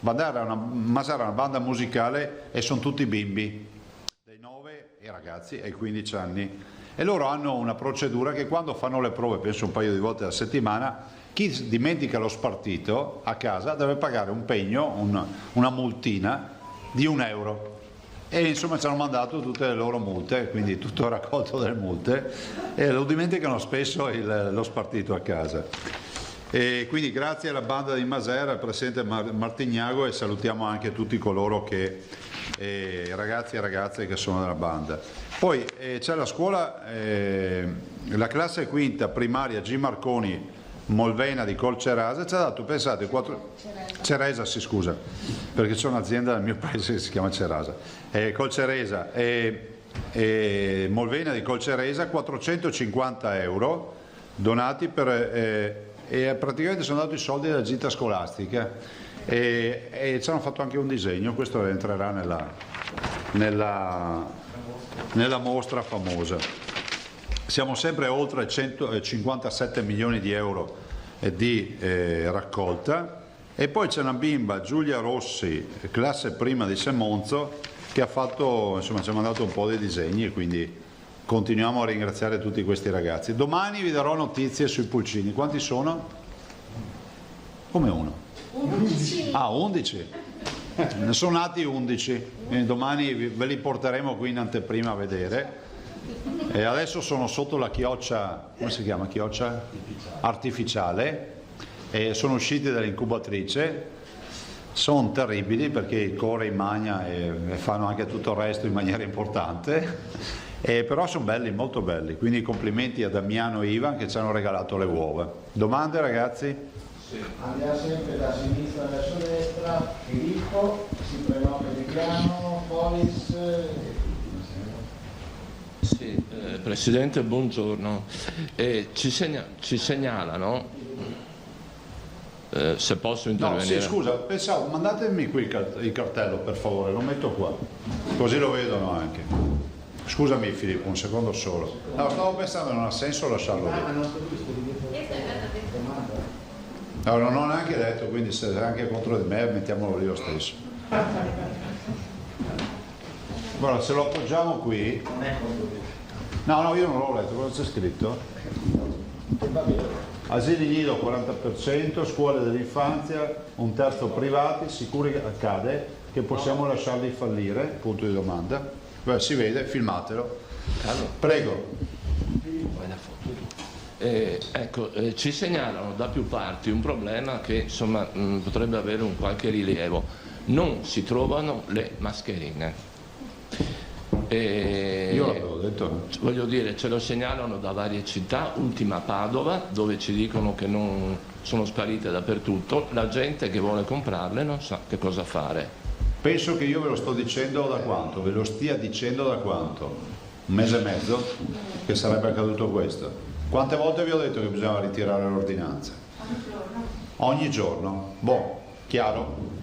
Speaker 11: Maser è una banda musicale e sono tutti bimbi, dai 9 i ragazzi ai 15 anni. E loro hanno una procedura che quando fanno le prove, penso un paio di volte alla settimana, chi dimentica lo spartito a casa deve pagare un pegno, una multina di €1. E insomma ci hanno mandato tutte le loro multe, quindi tutto il raccolto delle multe, e lo dimenticano spesso lo spartito a casa. E quindi grazie alla banda di Maser, al presidente Martignago, e salutiamo anche tutti coloro che, ragazzi e ragazze che sono della banda. Poi c'è la scuola, la classe quinta primaria G. Marconi Molvena di Colcerasa ci ha dato, pensate, Ceresa, sì, scusa, perché c'è un'azienda nel mio paese che si chiama Cerasa, Colceresa e Molvena di Colceresa, €450 donati e praticamente sono dati i soldi della gita scolastica e ci hanno fatto anche un disegno, questo entrerà nella mostra famosa. Siamo sempre oltre 157 milioni di euro di raccolta. E poi c'è una bimba, Giulia Rossi, classe prima di Semonzo, che ha fatto, insomma, ci ha mandato un po' di disegni, e quindi continuiamo a ringraziare tutti questi ragazzi. Domani vi darò notizie sui pulcini. Quanti sono? Come uno? 11. Ah, 11. Ne sono nati 11. E domani ve li porteremo qui in anteprima a vedere. E adesso sono sotto la chioccia, come si chiama? Chioccia artificiale, e sono usciti dall'incubatrice. Sono terribili perché il core in magna e fanno anche tutto il resto in maniera importante, però sono belli, molto belli. Quindi complimenti a Damiano e Ivan che ci hanno regalato le uova. Domande, ragazzi?
Speaker 12: Sì. Andiamo sempre da sinistra verso destra. Filippo, si prenota di piano, Polis.
Speaker 13: Sì, Presidente, buongiorno. Ci segnalano, se posso intervenire.
Speaker 11: No, sì, scusa, pensavo, mandatemi qui il cartello per favore, lo metto qua, così lo vedono anche. Scusami Filippo, un secondo solo. No, stavo pensando, non ha senso lasciarlo lì. No, non ho neanche detto, quindi se è anche contro di me mettiamolo lì lo stesso. Guarda, se lo appoggiamo qui. No, io non l'ho letto, cosa c'è scritto? asili nido 40%, scuole dell'infanzia, un terzo privati, sicuri che accade che possiamo lasciarli fallire? Punto di domanda. Beh, si vede, filmatelo. Prego.
Speaker 13: Ci segnalano da più parti un problema che insomma potrebbe avere un qualche rilievo. Non si trovano le mascherine.
Speaker 11: Io l'avevo detto.
Speaker 13: Voglio dire, ce lo segnalano da varie città, ultima Padova, dove ci dicono che non sono sparite dappertutto. La gente che vuole comprarle non sa che cosa fare.
Speaker 11: Penso che io ve lo sto dicendo da quanto? Ve lo stia dicendo da quanto? Un mese e mezzo che sarebbe accaduto questo. Quante volte vi ho detto che bisognava ritirare l'ordinanza? Ogni giorno. Boh, chiaro?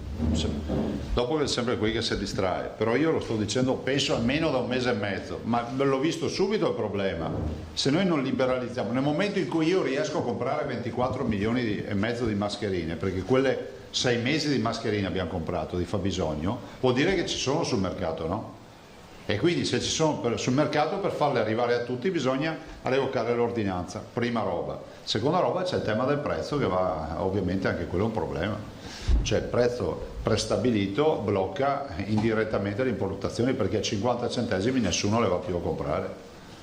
Speaker 11: Dopo è sempre qui che si distrae, però io lo sto dicendo penso almeno da un mese e mezzo, ma l'ho visto subito il problema. Se noi non liberalizziamo, nel momento in cui io riesco a comprare 24 milioni e mezzo di mascherine, perché quelle 6 mesi di mascherine abbiamo comprato di fabbisogno, vuol dire che ci sono sul mercato, no? E quindi se ci sono sul mercato, per farle arrivare a tutti bisogna revocare l'ordinanza, prima roba. Seconda roba c'è il tema del prezzo che va, ovviamente anche quello è un problema. Cioè il prezzo prestabilito blocca indirettamente le importazioni perché a 50 centesimi nessuno le va più a comprare.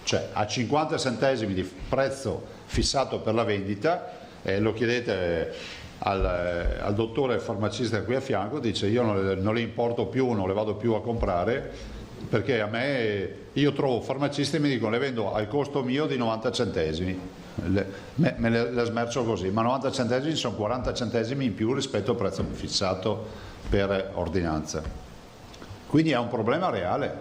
Speaker 11: Cioè a 50 centesimi di prezzo fissato per la vendita, lo chiedete al dottore farmacista qui a fianco, dice io non le importo più, non le vado più a comprare perché a me, io trovo farmacisti e mi dicono le vendo al costo mio di 90 centesimi, me le smercio così, ma 90 centesimi sono 40 centesimi in più rispetto al prezzo fissato per ordinanza. Quindi è un problema reale.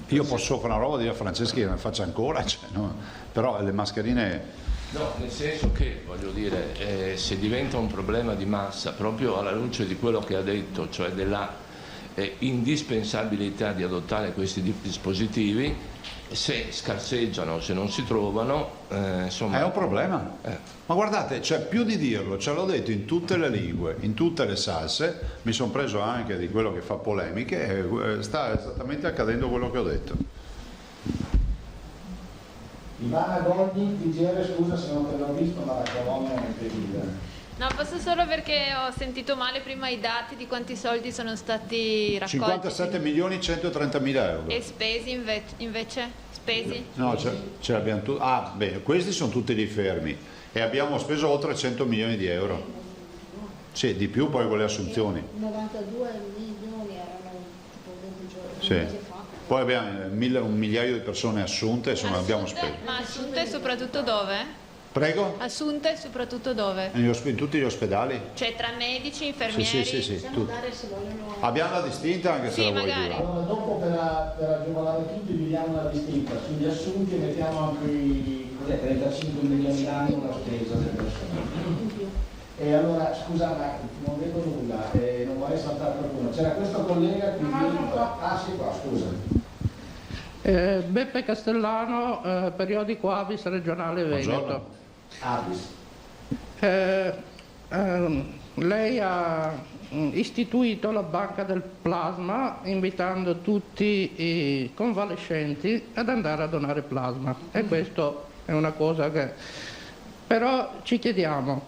Speaker 11: Io posso fare una roba dire a Franceschi che ne faccia ancora, cioè, no? Però le mascherine...
Speaker 13: No, nel senso che, voglio dire, se diventa un problema di massa, proprio alla luce di quello che ha detto, cioè della indispensabilità di adottare questi dispositivi, se scarseggiano, se non si trovano, insomma...
Speaker 11: È un problema. Ma guardate, cioè, più di dirlo, ce l'ho detto in tutte le lingue, in tutte le salse, mi sono preso anche di quello che fa polemiche e sta esattamente accadendo quello che ho detto.
Speaker 12: Ivana Goldi, TGR, scusa se non te l'ho visto, ma la colonna è impedita.
Speaker 14: No, posso solo perché ho sentito male prima i dati di quanti soldi sono stati raccolti.
Speaker 11: 57 milioni 130 mila euro.
Speaker 14: E spesi invece? Spesi?
Speaker 11: No, ce l'abbiamo tutti. Ah, bene, questi sono tutti lì fermi e abbiamo speso oltre 100 milioni di euro. Sì, di più poi con le assunzioni.
Speaker 15: 92 milioni erano tipo 20 giorni.
Speaker 11: Sì. Poi abbiamo 1 migliaio di persone assunte, insomma abbiamo speso.
Speaker 14: Ma assunte soprattutto dove?
Speaker 11: Prego?
Speaker 14: Assunte soprattutto dove?
Speaker 11: In tutti gli ospedali?
Speaker 14: Cioè tra medici, infermieri?
Speaker 11: Sì, tutti. Abbiamo la distinta anche se la vuoi dire.
Speaker 12: Allora dopo per agevolare tutti dividiamo la distinta, sugli assunti mettiamo anche i 35 milioni l'anno la spesa delle persone. E allora scusa ma non vedo nulla, non vorrei saltare qualcuno. C'era questo collega qui. Ah sì qua, scusa.
Speaker 16: Beppe Castellano, periodico Avis regionale Veneto. Lei ha istituito la banca del plasma invitando tutti i convalescenti ad andare a donare plasma e questo è una cosa che però ci chiediamo,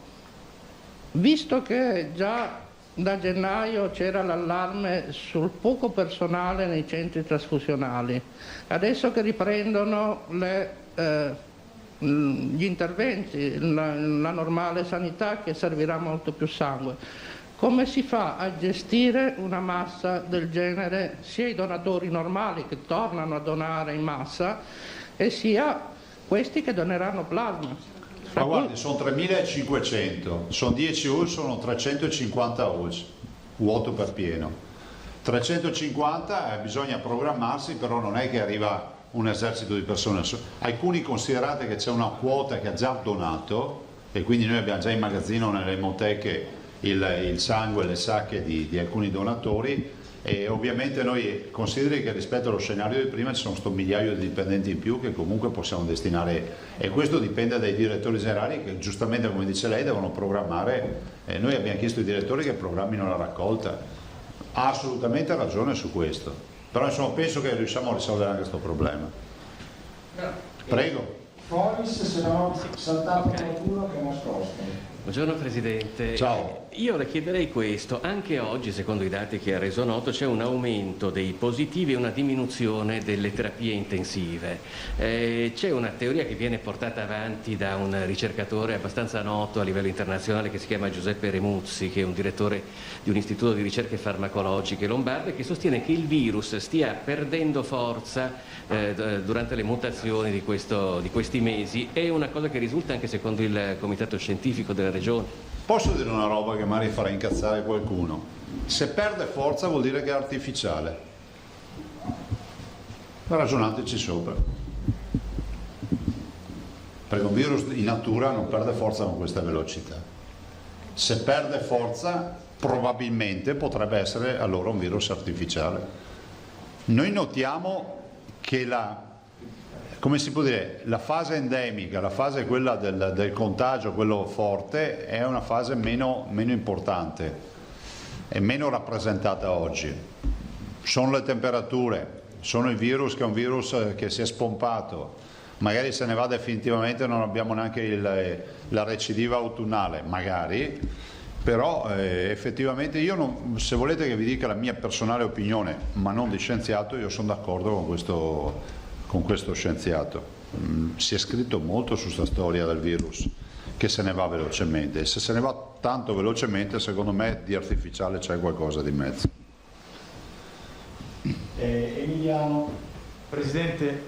Speaker 16: visto che già da gennaio c'era l'allarme sul poco personale nei centri trasfusionali, adesso che riprendono gli interventi, la normale sanità che servirà molto più sangue, come si fa a gestire una massa del genere, sia i donatori normali che tornano a donare in massa e sia questi che doneranno plasma?
Speaker 11: Ma guardi, sono 3.500, sono 10 ULS, sono 350 ULS, vuoto per pieno. 350 bisogna programmarsi, però non è che arriva un esercito di persone. Alcuni considerate che c'è una quota che ha già donato e quindi noi abbiamo già in magazzino nelle emoteche il sangue, le sacche di alcuni donatori e ovviamente noi consideri che rispetto allo scenario di prima ci sono sto migliaio di dipendenti in più che comunque possiamo destinare e questo dipende dai direttori generali che giustamente come dice lei devono programmare, noi abbiamo chiesto ai direttori che programmino la raccolta, ha assolutamente ragione su questo, però insomma penso che riusciamo a risolvere anche questo problema. Prego.
Speaker 12: Foris, se no saltato qualcuno che è nascosto.
Speaker 17: Buongiorno Presidente.
Speaker 11: Ciao.
Speaker 17: Io le chiederei questo. Anche oggi, secondo i dati che ha reso noto, c'è un aumento dei positivi e una diminuzione delle terapie intensive. C'è una teoria che viene portata avanti da un ricercatore abbastanza noto a livello internazionale che si chiama Giuseppe Remuzzi, che è un direttore di un istituto di ricerche farmacologiche lombarde, che sostiene che il virus stia perdendo forza durante le mutazioni di questi mesi. È una cosa che risulta anche secondo il comitato scientifico della regione.
Speaker 11: Posso dire una roba che magari farà incazzare qualcuno? Se perde forza vuol dire che è artificiale. Ragionateci sopra. Perché un virus in natura non perde forza con questa velocità. Se perde forza, probabilmente potrebbe essere allora un virus artificiale. Noi notiamo che come si può dire, la fase endemica, la fase quella del contagio, quello forte, è una fase meno importante, è meno rappresentata oggi. Sono le temperature, sono il virus che è un virus che si è spompato, magari se ne va definitivamente, non abbiamo neanche la recidiva autunnale, magari, però effettivamente io, se volete che vi dica la mia personale opinione, ma non di scienziato, io sono d'accordo con questo scienziato. Si è scritto molto su questa storia del virus, che se ne va velocemente, e se se ne va tanto velocemente, secondo me di artificiale c'è qualcosa di mezzo.
Speaker 12: Emiliano.
Speaker 18: Presidente,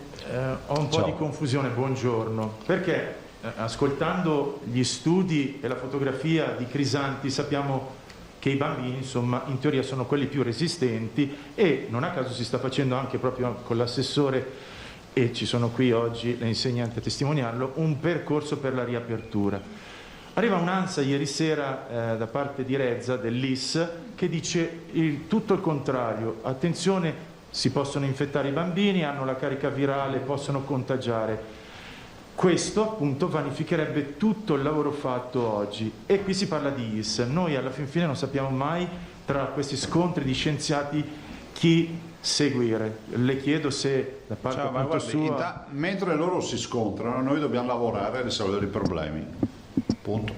Speaker 18: ho un po' di confusione, buongiorno, perché ascoltando gli studi e la fotografia di Crisanti sappiamo che i bambini, insomma, in teoria sono quelli più resistenti, e non a caso si sta facendo anche proprio con l'assessore, e ci sono qui oggi le insegnanti a testimoniarlo, un percorso per la riapertura. Arriva un'ansia ieri sera da parte di Rezza dell'IS che dice tutto il contrario: attenzione, si possono infettare i bambini, hanno la carica virale, possono contagiare. Questo appunto vanificherebbe tutto il lavoro fatto oggi, e qui si parla di IS. Noi alla fin fine non sappiamo mai, tra questi scontri di scienziati, chi seguire. Le chiedo se da parte sua...
Speaker 11: mentre loro si scontrano, noi dobbiamo lavorare a risolvere i problemi, punto.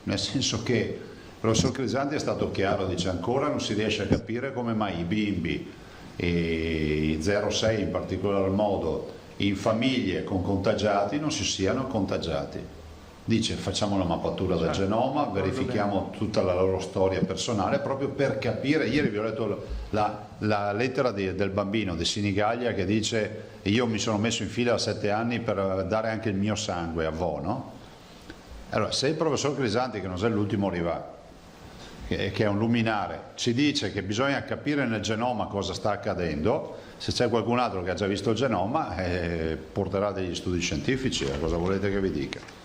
Speaker 11: Nel senso che il professor Crisanti è stato chiaro, dice ancora non si riesce a capire come mai i bimbi e i 0-6 in particolar modo in famiglie con contagiati non si siano contagiati. Dice facciamo la mappatura del genoma, verifichiamo tutta la loro storia personale proprio per capire. Ieri vi ho letto la lettera del bambino di Sinigaglia che dice io mi sono messo in fila a 7 anni per dare anche il mio sangue a Vo, no? Allora se il professor Crisanti, che non è l'ultimo arrivato, che è un luminare, ci dice che bisogna capire nel genoma cosa sta accadendo, se c'è qualcun altro che ha già visto il genoma porterà degli studi scientifici, cosa volete che vi dica?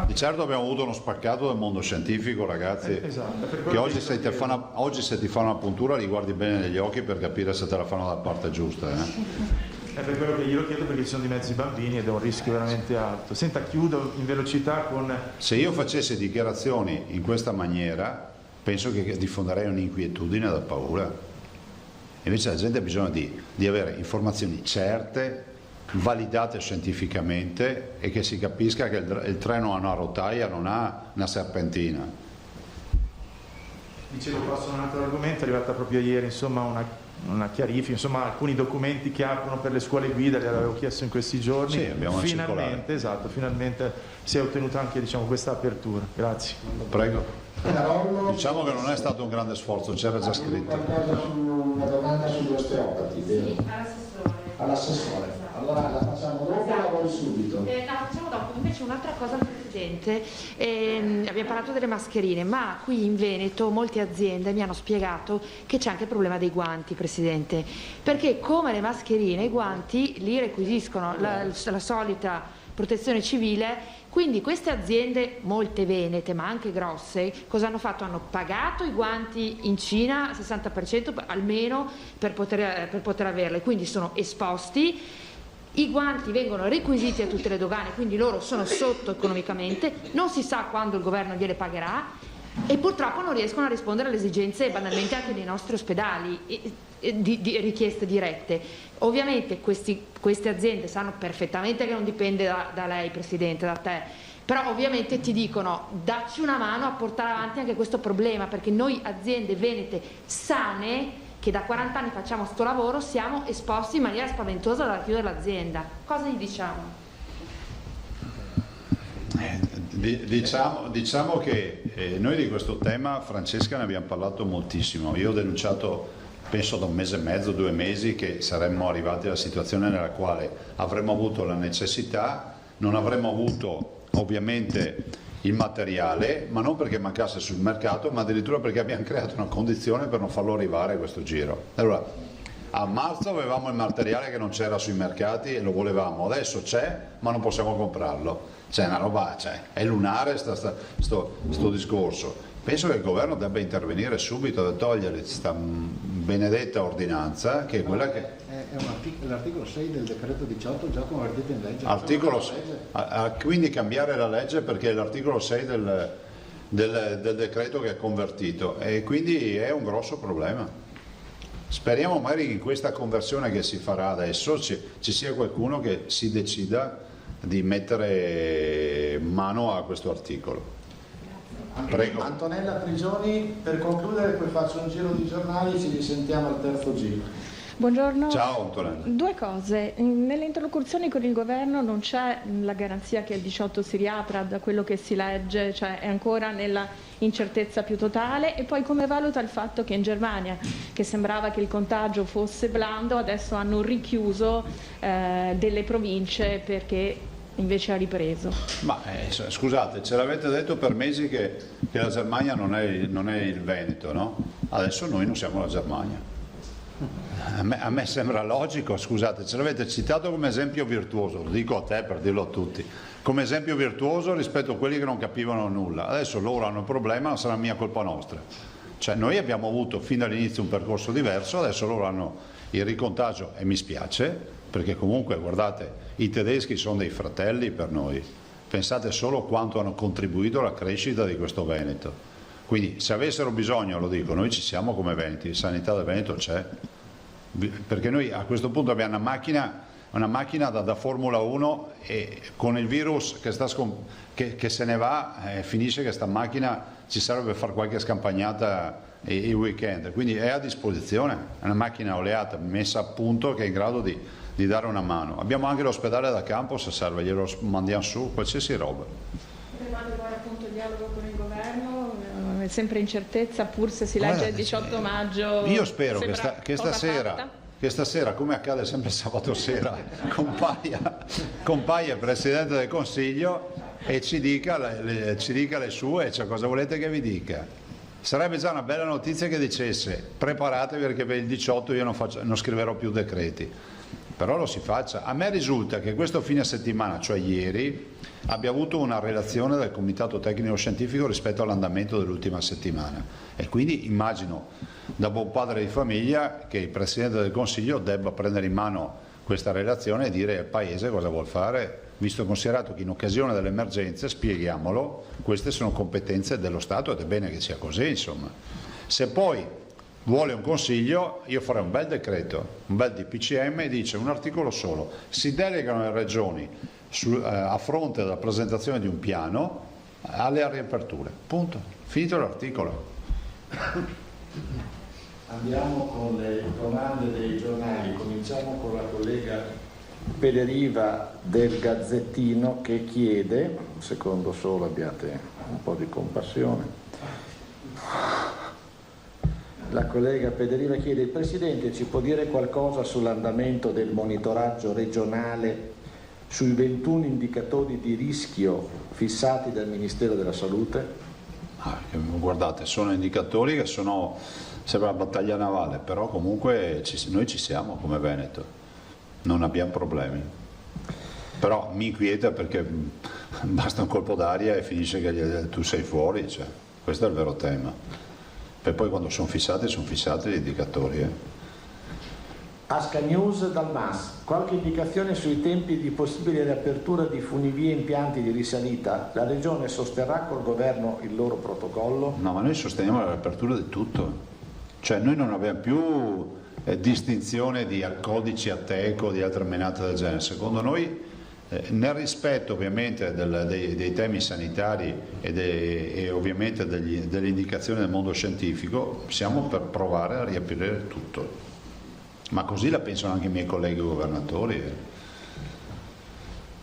Speaker 11: Di certo abbiamo avuto uno spaccato del mondo scientifico, ragazzi, che oggi se ti fanno una puntura li guardi bene negli occhi per capire se te la fanno dalla parte giusta.
Speaker 18: È per quello che glielo chiedo, perché ci sono di mezzo i bambini ed è un rischio veramente alto. Senta, chiudo in velocità con...
Speaker 11: Se io facessi dichiarazioni in questa maniera, penso che diffonderei un'inquietudine da paura. Invece la gente ha bisogno di avere informazioni certe, validate scientificamente, e che si capisca che il treno ha una rotaia, non ha una serpentina.
Speaker 18: Dicevo, passo a un altro argomento, è arrivata proprio ieri insomma una chiarifica, insomma alcuni documenti che aprono per le scuole guida, li avevo chiesto in questi giorni.
Speaker 11: Sì, abbiamo
Speaker 18: finalmente, esatto, finalmente si è ottenuta anche questa apertura. Grazie.
Speaker 11: Prego. Diciamo che non è stato un grande sforzo, c'era già scritto.
Speaker 12: Una domanda sugli osteopati, vero? All'assessore. Allora la facciamo dopo o la vuoi subito?
Speaker 19: No, facciamo dopo. Invece un'altra cosa, Presidente, abbiamo parlato delle mascherine, ma qui in Veneto molte aziende mi hanno spiegato che c'è anche il problema dei guanti, Presidente, perché come le mascherine, i guanti li requisiscono la solita protezione civile. Quindi queste aziende, molte venete ma anche grosse, cosa hanno fatto? Hanno pagato i guanti in Cina 60% almeno per poter averle, quindi sono esposti. I guanti vengono requisiti a tutte le dogane, quindi loro sono sotto economicamente, non si sa quando il governo gliele pagherà, e purtroppo non riescono a rispondere alle esigenze banalmente anche dei nostri ospedali. di richieste dirette. Ovviamente queste aziende sanno perfettamente che non dipende da lei, Presidente, da te, però ovviamente ti dicono dacci una mano a portare avanti anche questo problema, perché noi aziende venete sane che da 40 anni facciamo sto lavoro siamo esposti in maniera spaventosa da chiudere l'azienda. Cosa gli diciamo?
Speaker 11: Diciamo che noi di questo tema, Francesca, ne abbiamo parlato moltissimo. Io ho denunciato, penso da 1 mese e mezzo, 2 mesi, che saremmo arrivati alla situazione nella quale avremmo avuto la necessità, non avremmo avuto ovviamente il materiale, ma non perché mancasse sul mercato, ma addirittura perché abbiamo creato una condizione per non farlo arrivare questo giro. Allora, a marzo avevamo il materiale che non c'era sui mercati e lo volevamo, adesso c'è ma non possiamo comprarlo. C'è una roba, è lunare sto discorso. Penso che il governo debba intervenire subito da togliere questa benedetta ordinanza, che è quella che...
Speaker 12: È l'articolo 6 del decreto 18 già convertito in legge.
Speaker 11: Quindi cambiare la legge, perché è l'articolo 6 del decreto che è convertito, e quindi è un grosso problema. Speriamo magari che in questa conversione che si farà adesso ci sia qualcuno che si decida di mettere mano a questo articolo. Prego.
Speaker 12: Antonella Prigioni, per concludere poi faccio un giro di giornali, ci risentiamo al terzo giro.
Speaker 20: Buongiorno.
Speaker 11: Ciao Antonella. 2
Speaker 20: cose. Nelle interlocuzioni con il governo non c'è la garanzia che il 18 si riapra, da quello che si legge, cioè è ancora nella incertezza più totale, e poi come valuta il fatto che in Germania, che sembrava che il contagio fosse blando, adesso hanno richiuso delle province perché invece ha ripreso.
Speaker 11: Ma scusate, ce l'avete detto per mesi che la Germania non è il Veneto, no? Adesso noi non siamo la Germania. A me sembra logico, scusate, ce l'avete citato come esempio virtuoso, lo dico a te per dirlo a tutti, come esempio virtuoso rispetto a quelli che non capivano nulla. Adesso loro hanno un problema, non sarà mia colpa nostra. Cioè noi abbiamo avuto fin dall'inizio un percorso diverso, adesso loro hanno il ricontagio e mi spiace, perché comunque guardate, i tedeschi sono dei fratelli per noi, pensate solo quanto hanno contribuito alla crescita di questo Veneto. Quindi se avessero bisogno, lo dico, noi ci siamo come Veneti, sanità del Veneto c'è, perché noi a questo punto abbiamo una macchina da Formula 1 e con il virus che se ne va, finisce che sta macchina ci serve per fare qualche scampagnata il weekend, quindi è a disposizione, è una macchina oleata messa a punto che è in grado di dare una mano. Abbiamo anche l'ospedale da campo se serve, glielo mandiamo su, qualsiasi roba.
Speaker 20: Rimane poi appunto il dialogo con il governo, è sempre incertezza, pur se si legge il 18 maggio.
Speaker 11: Io spero che stasera, come accade sempre sabato sera, compaia il Presidente del Consiglio e ci dica le sue, cioè cosa volete che vi dica. Sarebbe già una bella notizia che dicesse preparatevi perché per il 18 io non scriverò più decreti. Però lo si faccia. A me risulta che questo fine settimana, cioè ieri, abbia avuto una relazione del Comitato Tecnico Scientifico rispetto all'andamento dell'ultima settimana e quindi immagino da buon padre di famiglia che il Presidente del Consiglio debba prendere in mano questa relazione e dire al Paese cosa vuol fare, visto e considerato che in occasione delle emergenze, spieghiamolo, queste sono competenze dello Stato ed è bene che sia così, insomma. Se poi vuole un consiglio, io farei un bel decreto, un bel DPCM e dice un articolo solo, si delegano le regioni a fronte della presentazione di un piano alle riaperture, punto, finito l'articolo.
Speaker 12: Andiamo con le domande dei giornali, cominciamo con la collega Pederiva del Gazzettino che chiede, un secondo solo, abbiate un po' di compassione. La collega Pederiva chiede: il Presidente ci può dire qualcosa sull'andamento del monitoraggio regionale sui 21 indicatori di rischio fissati dal Ministero della Salute?
Speaker 11: Guardate, sono indicatori che sembra una battaglia navale, però comunque noi ci siamo come Veneto, non abbiamo problemi. Però mi inquieta perché basta un colpo d'aria e finisce che tu sei fuori, cioè, questo è il vero tema. E poi quando sono fissati gli indicatori.
Speaker 12: Asca News dal MAS, qualche indicazione sui tempi di possibile riapertura di funivie e impianti di risalita? La Regione sosterrà col governo il loro protocollo?
Speaker 11: No, ma noi sosteniamo la riapertura di tutto, cioè noi non abbiamo più distinzione di codici Ateco o di altre menate del genere. Secondo noi, nel rispetto ovviamente dei temi sanitari e ovviamente delle indicazioni del mondo scientifico, siamo per provare a riaprire tutto. Ma così la pensano anche i miei colleghi governatori.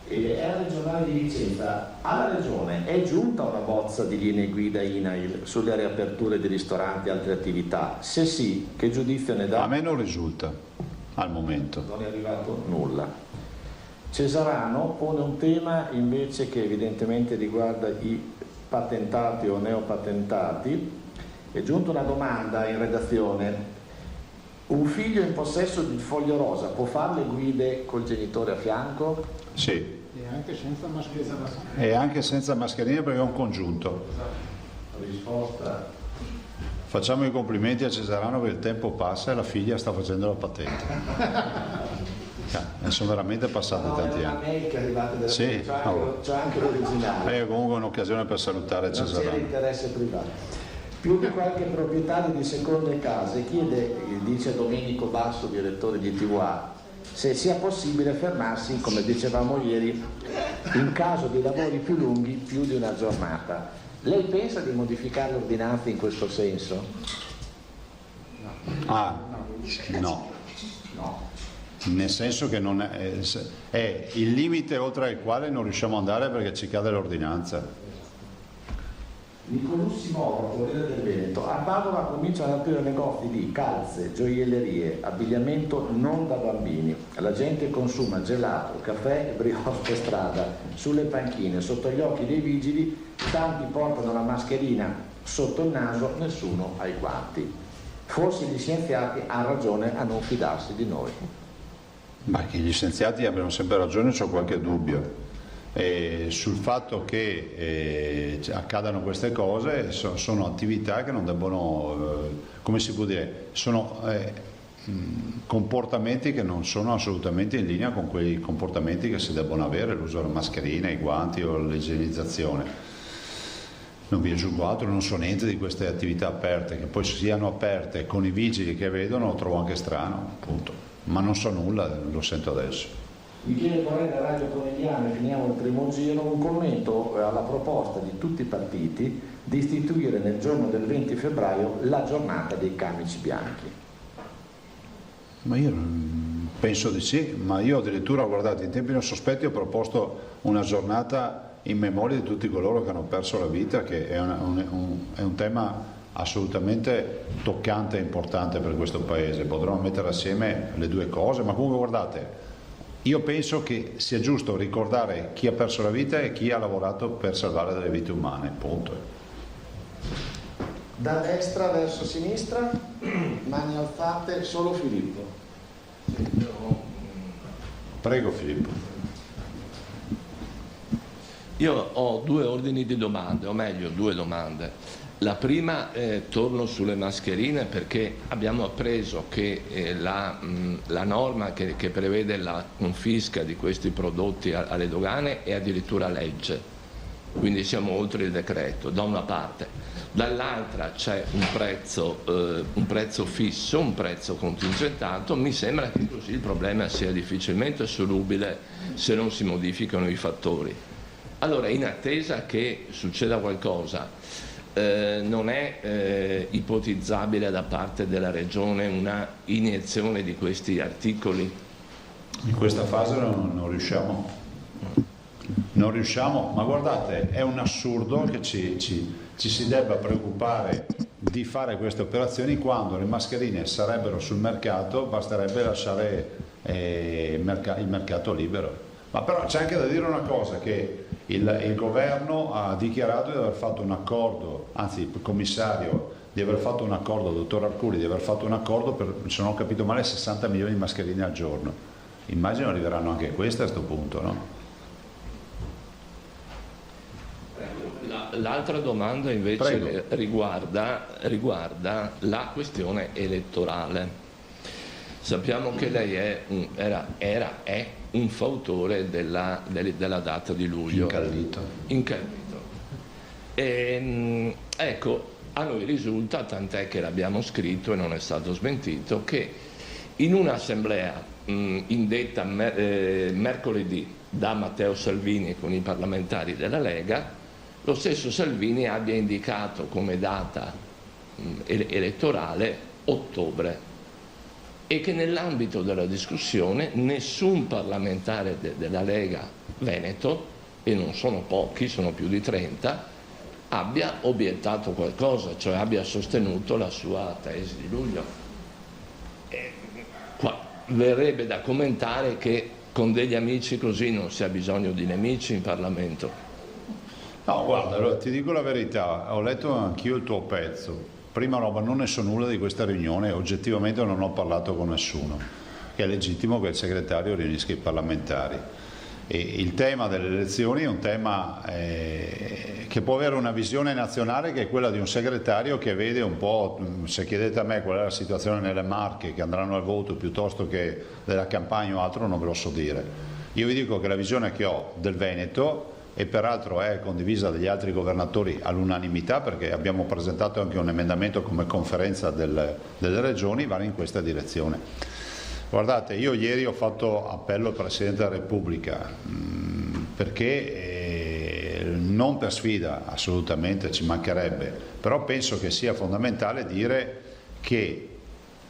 Speaker 21: E alla regionale di Vicenza, alla regione è giunta una bozza di linee guida INAIL sulle riaperture di ristoranti e altre attività? Se sì, che giudizio ne dà?
Speaker 11: A me non risulta al momento.
Speaker 21: Non è arrivato nulla. Cesarano pone un tema invece che evidentemente riguarda i patentati o neopatentati. È giunta una domanda in redazione: un figlio in possesso di foglio rosa può fare le guide col genitore a fianco?
Speaker 11: Sì.
Speaker 12: E anche senza mascherina.
Speaker 11: E anche senza mascherina, perché è un congiunto.
Speaker 21: Risposta.
Speaker 11: Facciamo i complimenti a Cesarano che il tempo passa e la figlia sta facendo la patente. Sono veramente passati tanti anni.
Speaker 21: Che è arrivata della
Speaker 11: sì,
Speaker 21: c'è anche l'originale.
Speaker 11: È comunque un'occasione per salutare Cesarano.
Speaker 21: Non c'era interesse privato. Più di qualche proprietario di seconde case chiede, dice Domenico Basso, direttore di TVA, se sia possibile fermarsi, come dicevamo ieri, in caso di lavori più lunghi, più di una giornata. Lei pensa di modificare l'ordinanza in questo senso?
Speaker 11: No. Nel senso che non è il limite oltre il quale non riusciamo ad andare perché ci cade l'ordinanza.
Speaker 21: Nicolussi Moro, Corriere del Veneto. A Padova cominciano ad aprire negozi di calze, gioiellerie, abbigliamento non da bambini. La gente consuma gelato, caffè e brioche per strada, sulle panchine, sotto gli occhi dei vigili. Tanti portano la mascherina sotto il naso, nessuno ha i guanti. Forse gli scienziati hanno ragione a non fidarsi di noi.
Speaker 11: Ma che gli scienziati abbiano sempre ragione, c'ho qualche dubbio. Sul fatto che accadano queste cose sono attività che non debbono, come si può dire, sono comportamenti che non sono assolutamente in linea con quei comportamenti che si debbono avere, l'uso della mascherina, i guanti o l'igienizzazione. Non vi aggiungo altro, non so niente di queste attività aperte, che poi siano aperte con i vigili che vedono lo trovo anche strano, appunto. Ma non so nulla, lo sento adesso.
Speaker 21: Michele Correda, Radio Conegliano, finiamo il primo giro, un commento alla proposta di tutti i partiti di istituire nel giorno del 20 febbraio la giornata dei camici bianchi.
Speaker 11: Ma io penso di sì, ma io addirittura, guardate, in tempi non sospetti ho proposto una giornata in memoria di tutti coloro che hanno perso la vita, che è un tema assolutamente toccante e importante per questo Paese. Potremmo mettere assieme le due cose, ma comunque guardate, io penso che sia giusto ricordare chi ha perso la vita e chi ha lavorato per salvare delle vite umane, punto.
Speaker 21: Da destra verso sinistra, mani alzate, solo Filippo.
Speaker 11: Prego Filippo.
Speaker 13: Io ho due ordini di domande, o meglio due domande. La prima, torno sulle mascherine, perché abbiamo appreso che la norma che prevede la confisca di questi prodotti alle dogane è addirittura legge, quindi siamo oltre il decreto, da una parte. Dall'altra c'è un prezzo fisso, un prezzo contingentato. Mi sembra che così il problema sia difficilmente solubile se non si modificano i fattori. Allora, in attesa che succeda qualcosa, non è ipotizzabile da parte della Regione una iniezione di questi articoli?
Speaker 11: In questa fase non riusciamo. Non riusciamo, ma guardate, è un assurdo che ci si debba preoccupare di fare queste operazioni quando le mascherine sarebbero sul mercato, basterebbe lasciare il mercato libero. Ma però c'è anche da dire una cosa, che il governo ha dichiarato di aver fatto un accordo, anzi il commissario di aver fatto un accordo, il dottor Arcuri, di aver fatto un accordo per, se non ho capito male, 60 milioni di mascherine al giorno. Immagino arriveranno anche queste a questo punto, no?
Speaker 13: L'altra domanda invece riguarda la questione elettorale. Sappiamo che lei è un fautore della data di luglio. Incallito. Ecco, a noi risulta, tant'è che l'abbiamo scritto e non è stato smentito, che In un'assemblea indetta mercoledì da Matteo Salvini con i parlamentari della Lega, lo stesso Salvini abbia indicato come data elettorale ottobre, e che nell'ambito della discussione nessun parlamentare della Lega Veneto, e non sono pochi, sono più di 30, abbia obiettato qualcosa, cioè abbia sostenuto la sua tesi di luglio. Qua verrebbe da commentare che con degli amici così non si ha bisogno di nemici in Parlamento.
Speaker 11: No, guarda, allora, ti dico la verità, ho letto anch'io il tuo pezzo. Prima roba, non ne so nulla di questa riunione, oggettivamente non ho parlato con nessuno, che è legittimo che il segretario riunisca i parlamentari. E il tema delle elezioni è un tema che può avere una visione nazionale, che è quella di un segretario che vede un po', se chiedete a me qual è la situazione nelle Marche che andranno al voto piuttosto che della Campania o altro, non ve lo so dire. Io vi dico che la visione che ho del Veneto, e peraltro è condivisa dagli altri governatori all'unanimità, perché abbiamo presentato anche un emendamento come conferenza delle regioni, va in questa direzione. Guardate, io ieri ho fatto appello al Presidente della Repubblica perché non per sfida, assolutamente, ci mancherebbe, però penso che sia fondamentale dire che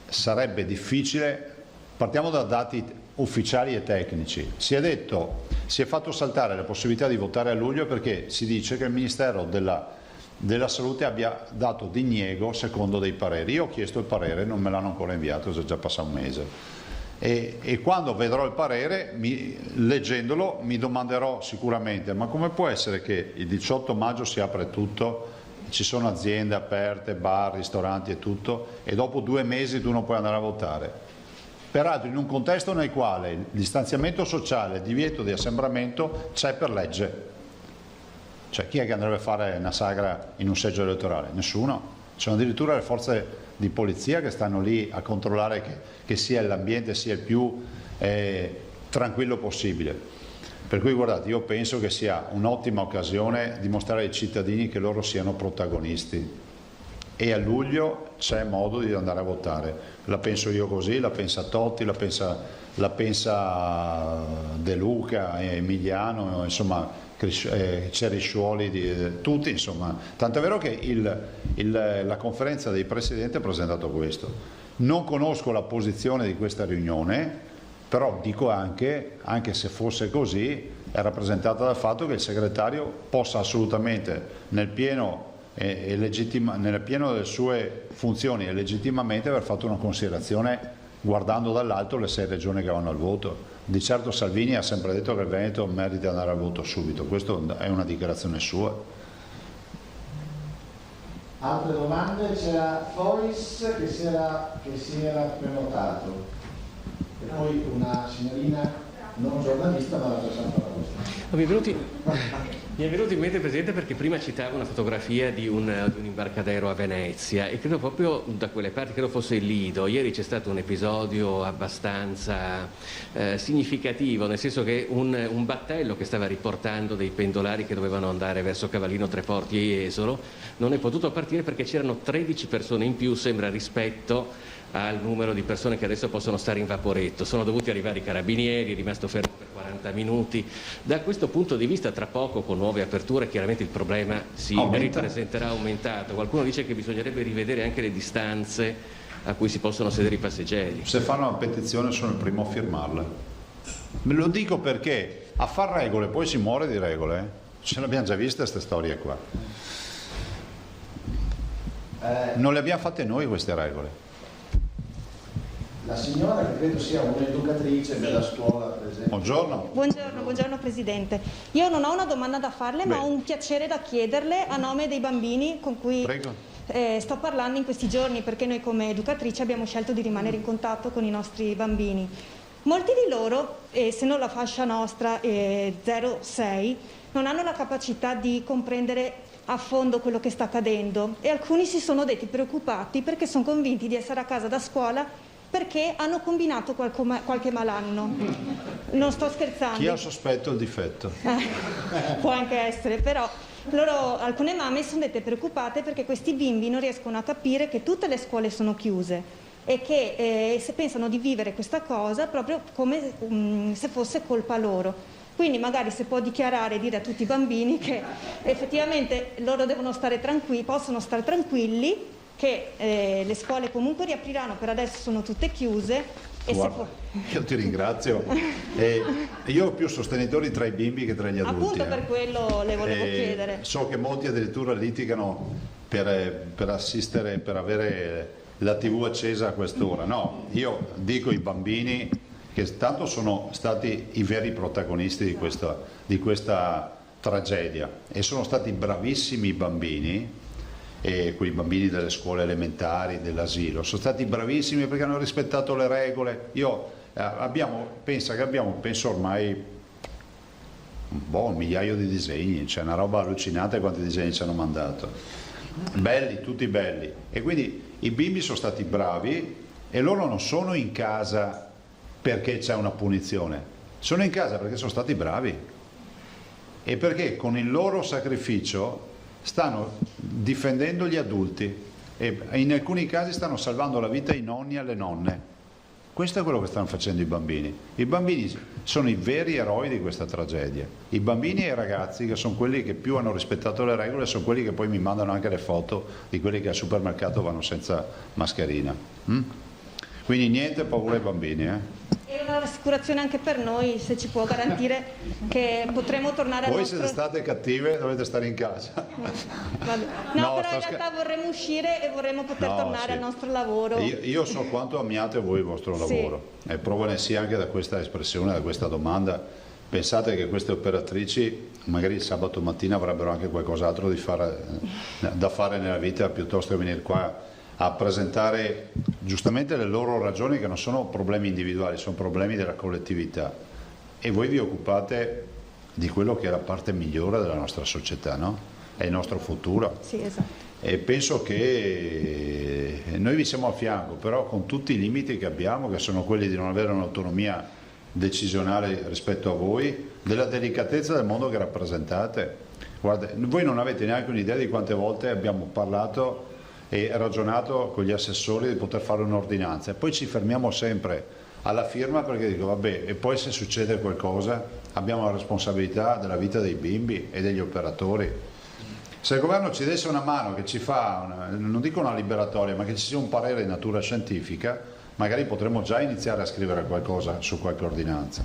Speaker 11: sarebbe difficile, partiamo da dati ufficiali e tecnici, si è fatto saltare la possibilità di votare a luglio perché si dice che il Ministero della Salute abbia dato diniego secondo dei pareri. Io ho chiesto il parere, non me l'hanno ancora inviato, è già passato un mese. E quando vedrò il parere, leggendolo, mi domanderò sicuramente: ma come può essere che il 18 maggio si apre tutto, ci sono aziende aperte, bar, ristoranti e tutto, e dopo 2 mesi tu non puoi andare a votare? Peraltro in un contesto nel quale il distanziamento sociale, il divieto di assembramento c'è per legge. Cioè, chi è che andrebbe a fare una sagra in un seggio elettorale? Nessuno. Ci sono addirittura le forze di polizia che stanno lì a controllare che sia l'ambiente sia il più tranquillo possibile. Per cui guardate, io penso che sia un'ottima occasione di mostrare ai cittadini che loro siano protagonisti, e a luglio c'è modo di andare a votare. La penso io così, la pensa Totti, la pensa De Luca, Emiliano, insomma Cerisciuoli, tutti, insomma. Tant'è vero che la conferenza dei presidenti ha presentato questo. Non conosco la posizione di questa riunione, però dico anche se fosse così, è rappresentata dal fatto che il segretario possa assolutamente nel pieno delle sue funzioni e legittimamente aver fatto una considerazione guardando dall'alto le 6 regioni che vanno al voto. Di certo Salvini ha sempre detto che il Veneto merita andare al voto subito, questa è una dichiarazione sua.
Speaker 12: Altre domande? C'era Foris che si era prenotato, e poi una signorina non giornalista ma la facciamo la vostra.
Speaker 17: Mi è venuto in mente, Presidente, perché prima citava una fotografia di un imbarcadero a Venezia, e credo proprio da quelle parti, credo fosse il Lido. Ieri c'è stato un episodio abbastanza significativo, nel senso che un battello che stava riportando dei pendolari che dovevano andare verso Cavallino, Treporti e Jesolo non è potuto partire perché c'erano 13 persone in più, sembra, rispetto al numero di persone che adesso possono stare in vaporetto. Sono dovuti arrivare i carabinieri, è rimasto fermo per 40 minuti. Da questo punto di vista, tra poco, con nuove aperture, chiaramente il problema si ripresenterà aumentato. Qualcuno dice che bisognerebbe rivedere anche le distanze a cui si possono sedere i passeggeri.
Speaker 11: Se fanno una petizione sono il primo a firmarla. Me lo dico perché a far regole poi si muore di regole. Ce l'abbiamo già viste queste storie qua. Non le abbiamo fatte noi queste regole.
Speaker 12: La signora, che credo sia un'educatrice della scuola, per esempio.
Speaker 11: Buongiorno.
Speaker 2: Buongiorno Presidente. Io non ho una domanda da farle, ma ho un piacere da chiederle a nome dei bambini con cui sto parlando in questi giorni, perché noi come educatrici abbiamo scelto di rimanere in contatto con i nostri bambini. Molti di loro, se non la fascia nostra 0-6, non hanno la capacità di comprendere a fondo quello che sta accadendo, e alcuni si sono detti preoccupati perché sono convinti di essere a casa da scuola perché hanno combinato qualche malanno. Non sto scherzando.
Speaker 11: Chi ha sospetto il difetto?
Speaker 2: Può anche essere, però alcune mamme sono dette preoccupate perché questi bimbi non riescono a capire che tutte le scuole sono chiuse. e che se pensano di vivere questa cosa proprio come se fosse colpa loro. Quindi magari si può dichiarare e dire a tutti i bambini che effettivamente loro devono stare tranquilli, possono stare tranquilli, che le scuole comunque riapriranno, per adesso sono tutte chiuse.
Speaker 11: Guarda, io ti ringrazio. Io ho più sostenitori tra i bimbi che tra gli adulti.
Speaker 2: Appunto per quello le volevo chiedere.
Speaker 11: So che molti addirittura litigano per assistere, per avere la TV accesa a quest'ora. No, io dico ai bambini che tanto sono stati i veri protagonisti di questa tragedia e sono stati bravissimi i bambini, quei bambini delle scuole elementari, dell'asilo, sono stati bravissimi perché hanno rispettato le regole. Penso ormai un migliaio di disegni, c'è una roba allucinante quanti disegni ci hanno mandato, belli, tutti belli, e quindi i bimbi sono stati bravi e loro non sono in casa perché c'è una punizione, sono in casa perché sono stati bravi e perché con il loro sacrificio stanno difendendo gli adulti e in alcuni casi stanno salvando la vita ai nonni e alle nonne. Questo è quello che stanno facendo i bambini. I bambini sono i veri eroi di questa tragedia. I bambini e i ragazzi, che sono quelli che più hanno rispettato le regole, sono quelli che poi mi mandano anche le foto di quelli che al supermercato vanno senza mascherina. Quindi niente paura ai bambini.
Speaker 2: È una rassicurazione anche per noi, se ci può garantire che potremo tornare
Speaker 11: Voi
Speaker 2: al nostro...
Speaker 11: siete state cattive, dovete stare in casa.
Speaker 2: No, però in realtà vorremmo uscire e vorremmo poter tornare al nostro lavoro.
Speaker 11: Io so quanto amiate voi il vostro lavoro e prova ne sia anche da questa espressione, da questa domanda. Pensate che queste operatrici magari il sabato mattina avrebbero anche qualcos'altro da fare nella vita piuttosto che venire qua a presentare giustamente le loro ragioni, che non sono problemi individuali, sono problemi della collettività, e voi vi occupate di quello che è la parte migliore della nostra società, no? È il nostro futuro.
Speaker 2: Sì, esatto.
Speaker 11: E penso che noi vi siamo a fianco, però con tutti i limiti che abbiamo, che sono quelli di non avere un'autonomia decisionale rispetto a voi, della delicatezza del mondo che rappresentate. Guarda, voi non avete neanche un'idea di quante volte abbiamo parlato e ragionato con gli assessori di poter fare un'ordinanza e poi ci fermiamo sempre alla firma perché dico vabbè, e poi se succede qualcosa abbiamo la responsabilità della vita dei bimbi e degli operatori. Se il governo ci desse una mano, che ci fa, non dico una liberatoria, ma che ci sia un parere di natura scientifica, magari potremmo già iniziare a scrivere qualcosa su qualche ordinanza.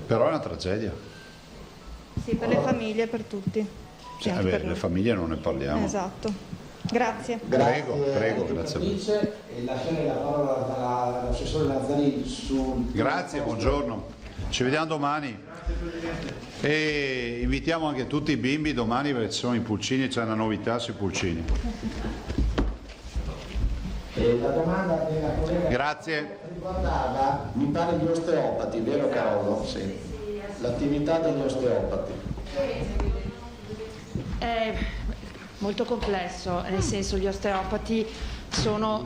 Speaker 11: Però è una tragedia.
Speaker 2: Sì, per le famiglie e per tutti.
Speaker 11: Le famiglie non ne parliamo.
Speaker 2: Esatto. Grazie.
Speaker 11: Prego, grazie a voi.
Speaker 12: E lasciare la parola all'assessore Lazzarini sul...
Speaker 11: Grazie, buongiorno. Ci vediamo domani. E invitiamo anche tutti i bimbi domani perché ci sono i pulcini, c'è una novità sui pulcini.
Speaker 12: La domanda della collega riguardava, mi pare, gli osteopati, vero Carolo? Sì. L'attività degli osteopati.
Speaker 19: È molto complesso, nel senso gli osteopati sono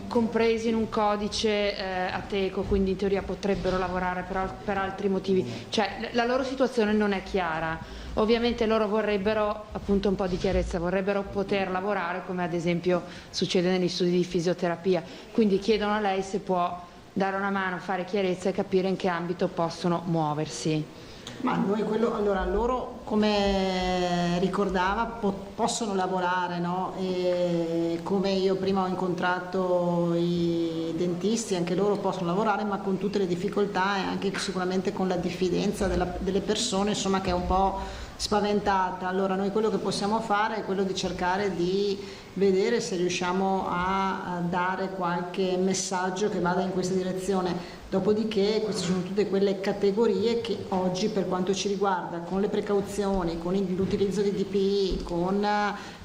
Speaker 19: compresi in un codice ateco, quindi in teoria potrebbero lavorare per altri motivi, cioè la loro situazione non è chiara. Ovviamente loro vorrebbero appunto un po' di chiarezza, vorrebbero poter lavorare come ad esempio succede negli studi di fisioterapia, quindi chiedono a lei se può dare una mano, fare chiarezza e capire in che ambito possono muoversi.
Speaker 4: Ma noi allora loro, come ricordava, possono lavorare, no? E come io prima ho incontrato i dentisti, anche loro possono lavorare, ma con tutte le difficoltà e anche sicuramente con la diffidenza delle persone, insomma, che è un po' spaventata. Allora noi quello che possiamo fare è quello di cercare di vedere se riusciamo a dare qualche messaggio che vada in questa direzione. Dopodiché queste sono tutte quelle categorie che oggi, per quanto ci riguarda, con le precauzioni, con l'utilizzo di DPI, con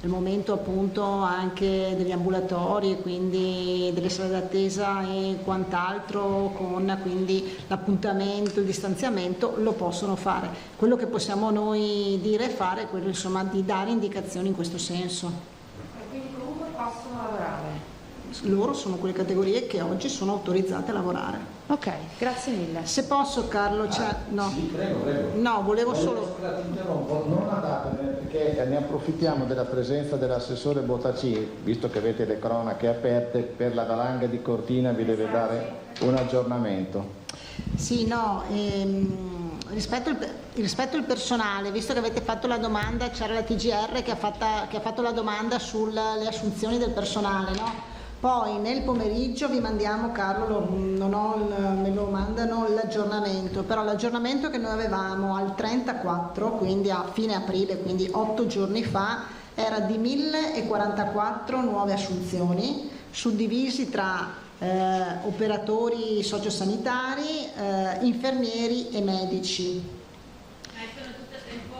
Speaker 4: il momento appunto anche degli ambulatori e quindi delle sale d'attesa e quant'altro, con quindi l'appuntamento, il distanziamento, lo possono fare. Quello che possiamo noi dire e fare è quello, insomma, di dare indicazioni in questo senso.
Speaker 19: Quindi comunque possono lavorare?
Speaker 4: loro sono quelle categorie che oggi sono autorizzate a lavorare.
Speaker 19: Ok, grazie mille.
Speaker 4: Se posso Carlo, no.
Speaker 21: Sì, prego.
Speaker 4: No, volevo solo...
Speaker 21: Ti interrompo, non andatevene perché ne approfittiamo della presenza dell'assessore Bottacci, visto che avete le cronache aperte, per la valanga di Cortina vi deve dare un aggiornamento.
Speaker 4: Sì, no, rispetto al personale, visto che avete fatto la domanda, c'era la TGR che ha fatto la domanda sulle assunzioni del personale, no? Poi nel pomeriggio vi mandiamo, Carlo, me lo mandano l'aggiornamento, però l'aggiornamento che noi avevamo al 34, quindi a fine aprile, quindi 8 giorni fa, era di 1044 nuove assunzioni, suddivisi tra operatori sociosanitari, infermieri e medici.
Speaker 14: Ma sono tutte a tempo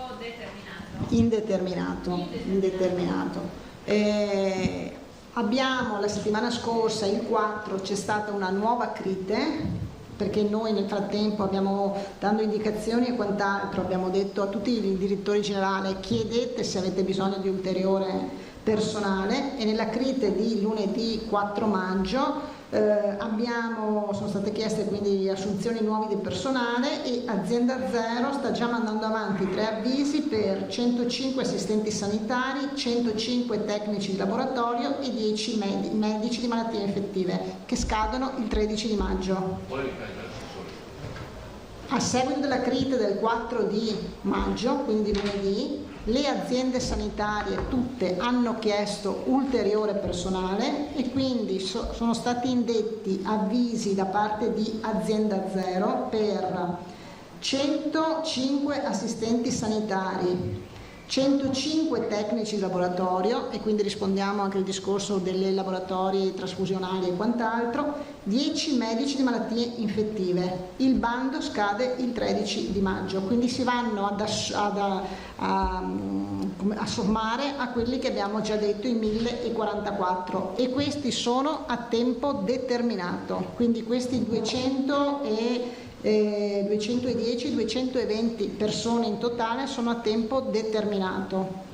Speaker 4: Indeterminato. Abbiamo la settimana scorsa, il 4, c'è stata una nuova crite, perché noi nel frattempo abbiamo, dando indicazioni e quant'altro, abbiamo detto a tutti i direttori generali: chiedete se avete bisogno di ulteriore personale, e nella crite di lunedì 4 maggio sono state chieste quindi assunzioni nuove di personale, e Azienda Zero sta già mandando avanti 3 avvisi per 105 assistenti sanitari, 105 tecnici di laboratorio e 10 medici di malattie infettive che scadono il 13 di maggio. A seguito della crite del 4 di maggio, quindi lunedì, le aziende sanitarie tutte hanno chiesto ulteriore personale e quindi sono stati indetti avvisi da parte di Azienda Zero per 105 assistenti sanitari, 105 tecnici di laboratorio, e quindi rispondiamo anche al discorso dei laboratori trasfusionali e quant'altro, 10 medici di malattie infettive. Il bando scade il 13 di maggio, quindi si vanno a sommare a quelli che abbiamo già detto, i 1044, e questi sono a tempo determinato, quindi questi 210-220 persone in totale sono a tempo determinato.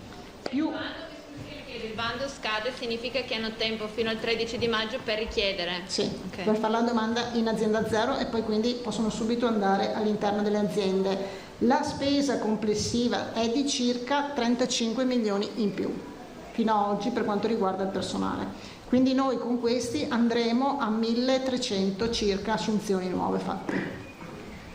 Speaker 14: Il bando scade significa che hanno tempo fino al 13 di maggio per richiedere?
Speaker 4: Sì, per fare la domanda in Azienda Zero, e poi quindi possono subito andare all'interno delle aziende. La spesa complessiva è di circa 35 milioni in più fino ad oggi per quanto riguarda il personale. Quindi noi con questi andremo a 1300 circa assunzioni nuove fatte.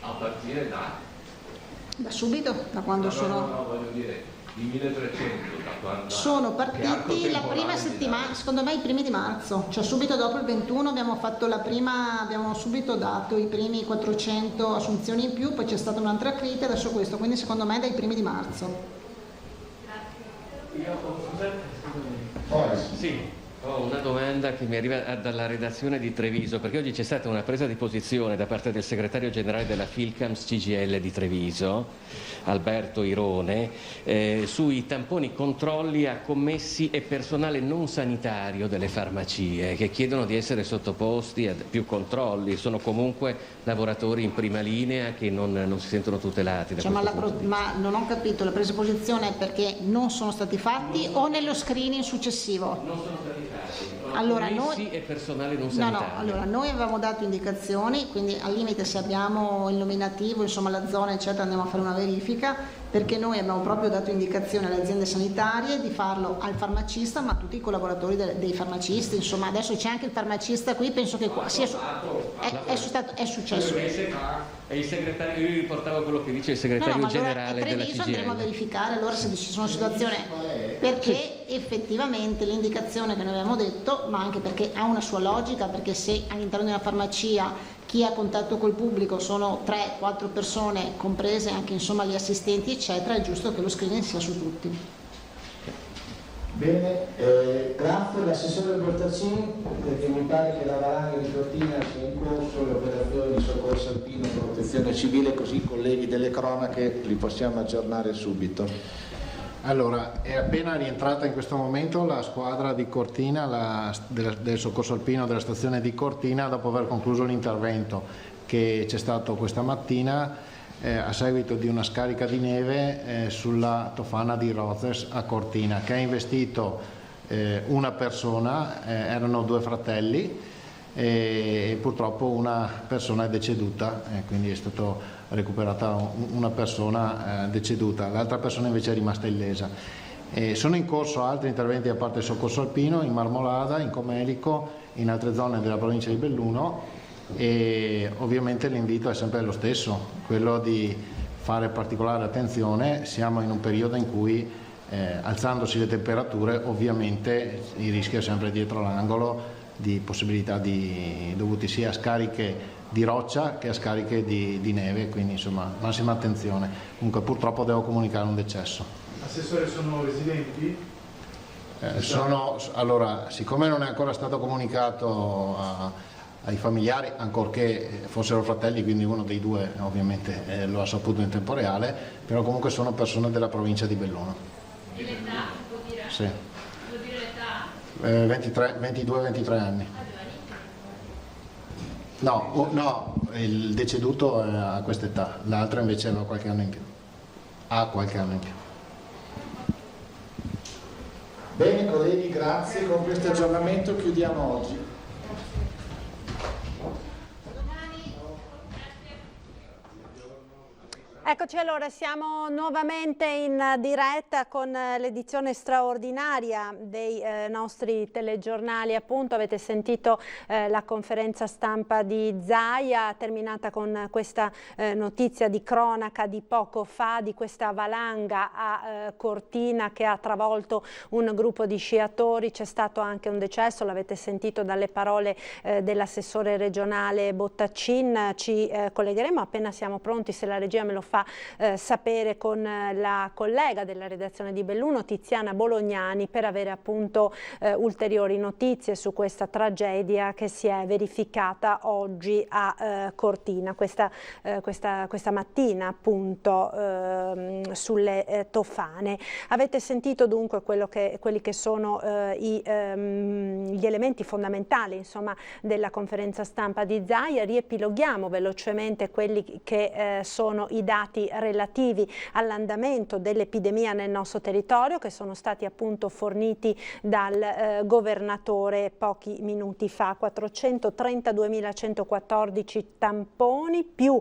Speaker 13: A partire
Speaker 4: da subito, da quando
Speaker 13: No, voglio dire, i 1300 da quando
Speaker 4: sono partiti la prima settimana, secondo me i primi di marzo, cioè subito dopo il 21 abbiamo subito dato i primi 400 assunzioni in più, poi c'è stata un'altra crisi, adesso questo, quindi secondo me dai primi di marzo.
Speaker 17: Sì. Ho una domanda che mi arriva dalla redazione di Treviso, perché oggi c'è stata una presa di posizione da parte del segretario generale della Filcams CGIL di Treviso, Alberto Irone, sui tamponi controlli a commessi e personale non sanitario delle farmacie, che chiedono di essere sottoposti a più controlli. Sono comunque lavoratori in prima linea che non si sentono tutelati.
Speaker 4: Ma non ho capito, la presa di posizione è perché non sono stati fatti o nello screening successivo?
Speaker 17: Non sono stati fatti.
Speaker 4: Allora,
Speaker 17: e personale non sanitario.
Speaker 4: Allora noi avevamo dato indicazioni, quindi al limite se abbiamo il nominativo, insomma la zona eccetera, andiamo a fare una verifica, perché noi abbiamo proprio dato indicazione alle aziende sanitarie di farlo al farmacista, ma a tutti i collaboratori dei farmacisti, insomma adesso c'è anche il farmacista qui, penso che qua sia è successo.
Speaker 17: E il segretario, io riportavo quello che dice il segretario generale della CGIL.
Speaker 4: Andremo a verificare allora se ci sono situazioni, perché effettivamente l'indicazione che noi abbiamo detto, ma anche perché ha una sua logica, perché se all'interno di una farmacia chi ha contatto col pubblico sono 3-4 persone, comprese anche insomma gli assistenti eccetera, è giusto che lo screening sia su tutti.
Speaker 21: Bene, grazie all'assessore Bortaccini, perché mi pare che la valanga di Cortina sia in corso, le operazioni di soccorso alpino e protezione civile, così i colleghi delle cronache li possiamo aggiornare subito.
Speaker 12: Allora, è appena rientrata in questo momento la squadra di Cortina, del soccorso alpino della stazione di Cortina, dopo aver concluso l'intervento che c'è stato questa mattina a seguito di una scarica di neve sulla Tofana di Rozes a Cortina, che ha investito una persona, erano 2 fratelli e purtroppo una persona è deceduta, quindi è stata recuperata una persona deceduta, l'altra persona invece è rimasta illesa. Sono in corso altri interventi da parte del Soccorso Alpino in Marmolada, in Comelico, in altre zone della provincia di Belluno, e ovviamente l'invito è sempre lo stesso, quello di fare particolare attenzione. Siamo in un periodo in cui alzandosi le temperature ovviamente il rischio è sempre dietro l'angolo di possibilità dovuti sia a scariche di roccia che a scariche di neve, quindi insomma massima attenzione. Comunque purtroppo devo comunicare un decesso.
Speaker 18: Assessore, sono residenti?
Speaker 12: Allora, siccome non è ancora stato comunicato ai familiari, ancorché fossero fratelli, quindi uno dei 2 ovviamente lo ha saputo in tempo reale, però comunque sono persone della provincia di Belluno.
Speaker 14: E l'età, può dire?
Speaker 12: Sì.
Speaker 14: Può dire l'età?
Speaker 12: 22-23 anni. No, il deceduto ha questa età, l'altro invece aveva qualche anno in più. Ha qualche anno in più.
Speaker 21: Bene colleghi, grazie, con questo aggiornamento chiudiamo oggi.
Speaker 1: Eccoci, allora siamo nuovamente in diretta con l'edizione straordinaria dei nostri telegiornali. Appunto avete sentito la conferenza stampa di Zaia, terminata con questa notizia di cronaca di poco fa, di questa valanga a Cortina che ha travolto un gruppo di sciatori. C'è stato anche un decesso, l'avete sentito dalle parole dell'assessore regionale Bottaccin. Ci collegheremo appena siamo pronti, se la regia me lo fa sapere, con la collega della redazione di Belluno, Tiziana Bolognani, per avere appunto ulteriori notizie su questa tragedia che si è verificata oggi a Cortina, questa mattina appunto sulle Tofane. Avete sentito dunque quelli che sono gli elementi fondamentali, insomma, della conferenza stampa di Zaia. Riepiloghiamo velocemente quelli che sono i dati relativi all'andamento dell'epidemia nel nostro territorio, che sono stati appunto forniti dal governatore pochi minuti fa. 432.114 tamponi più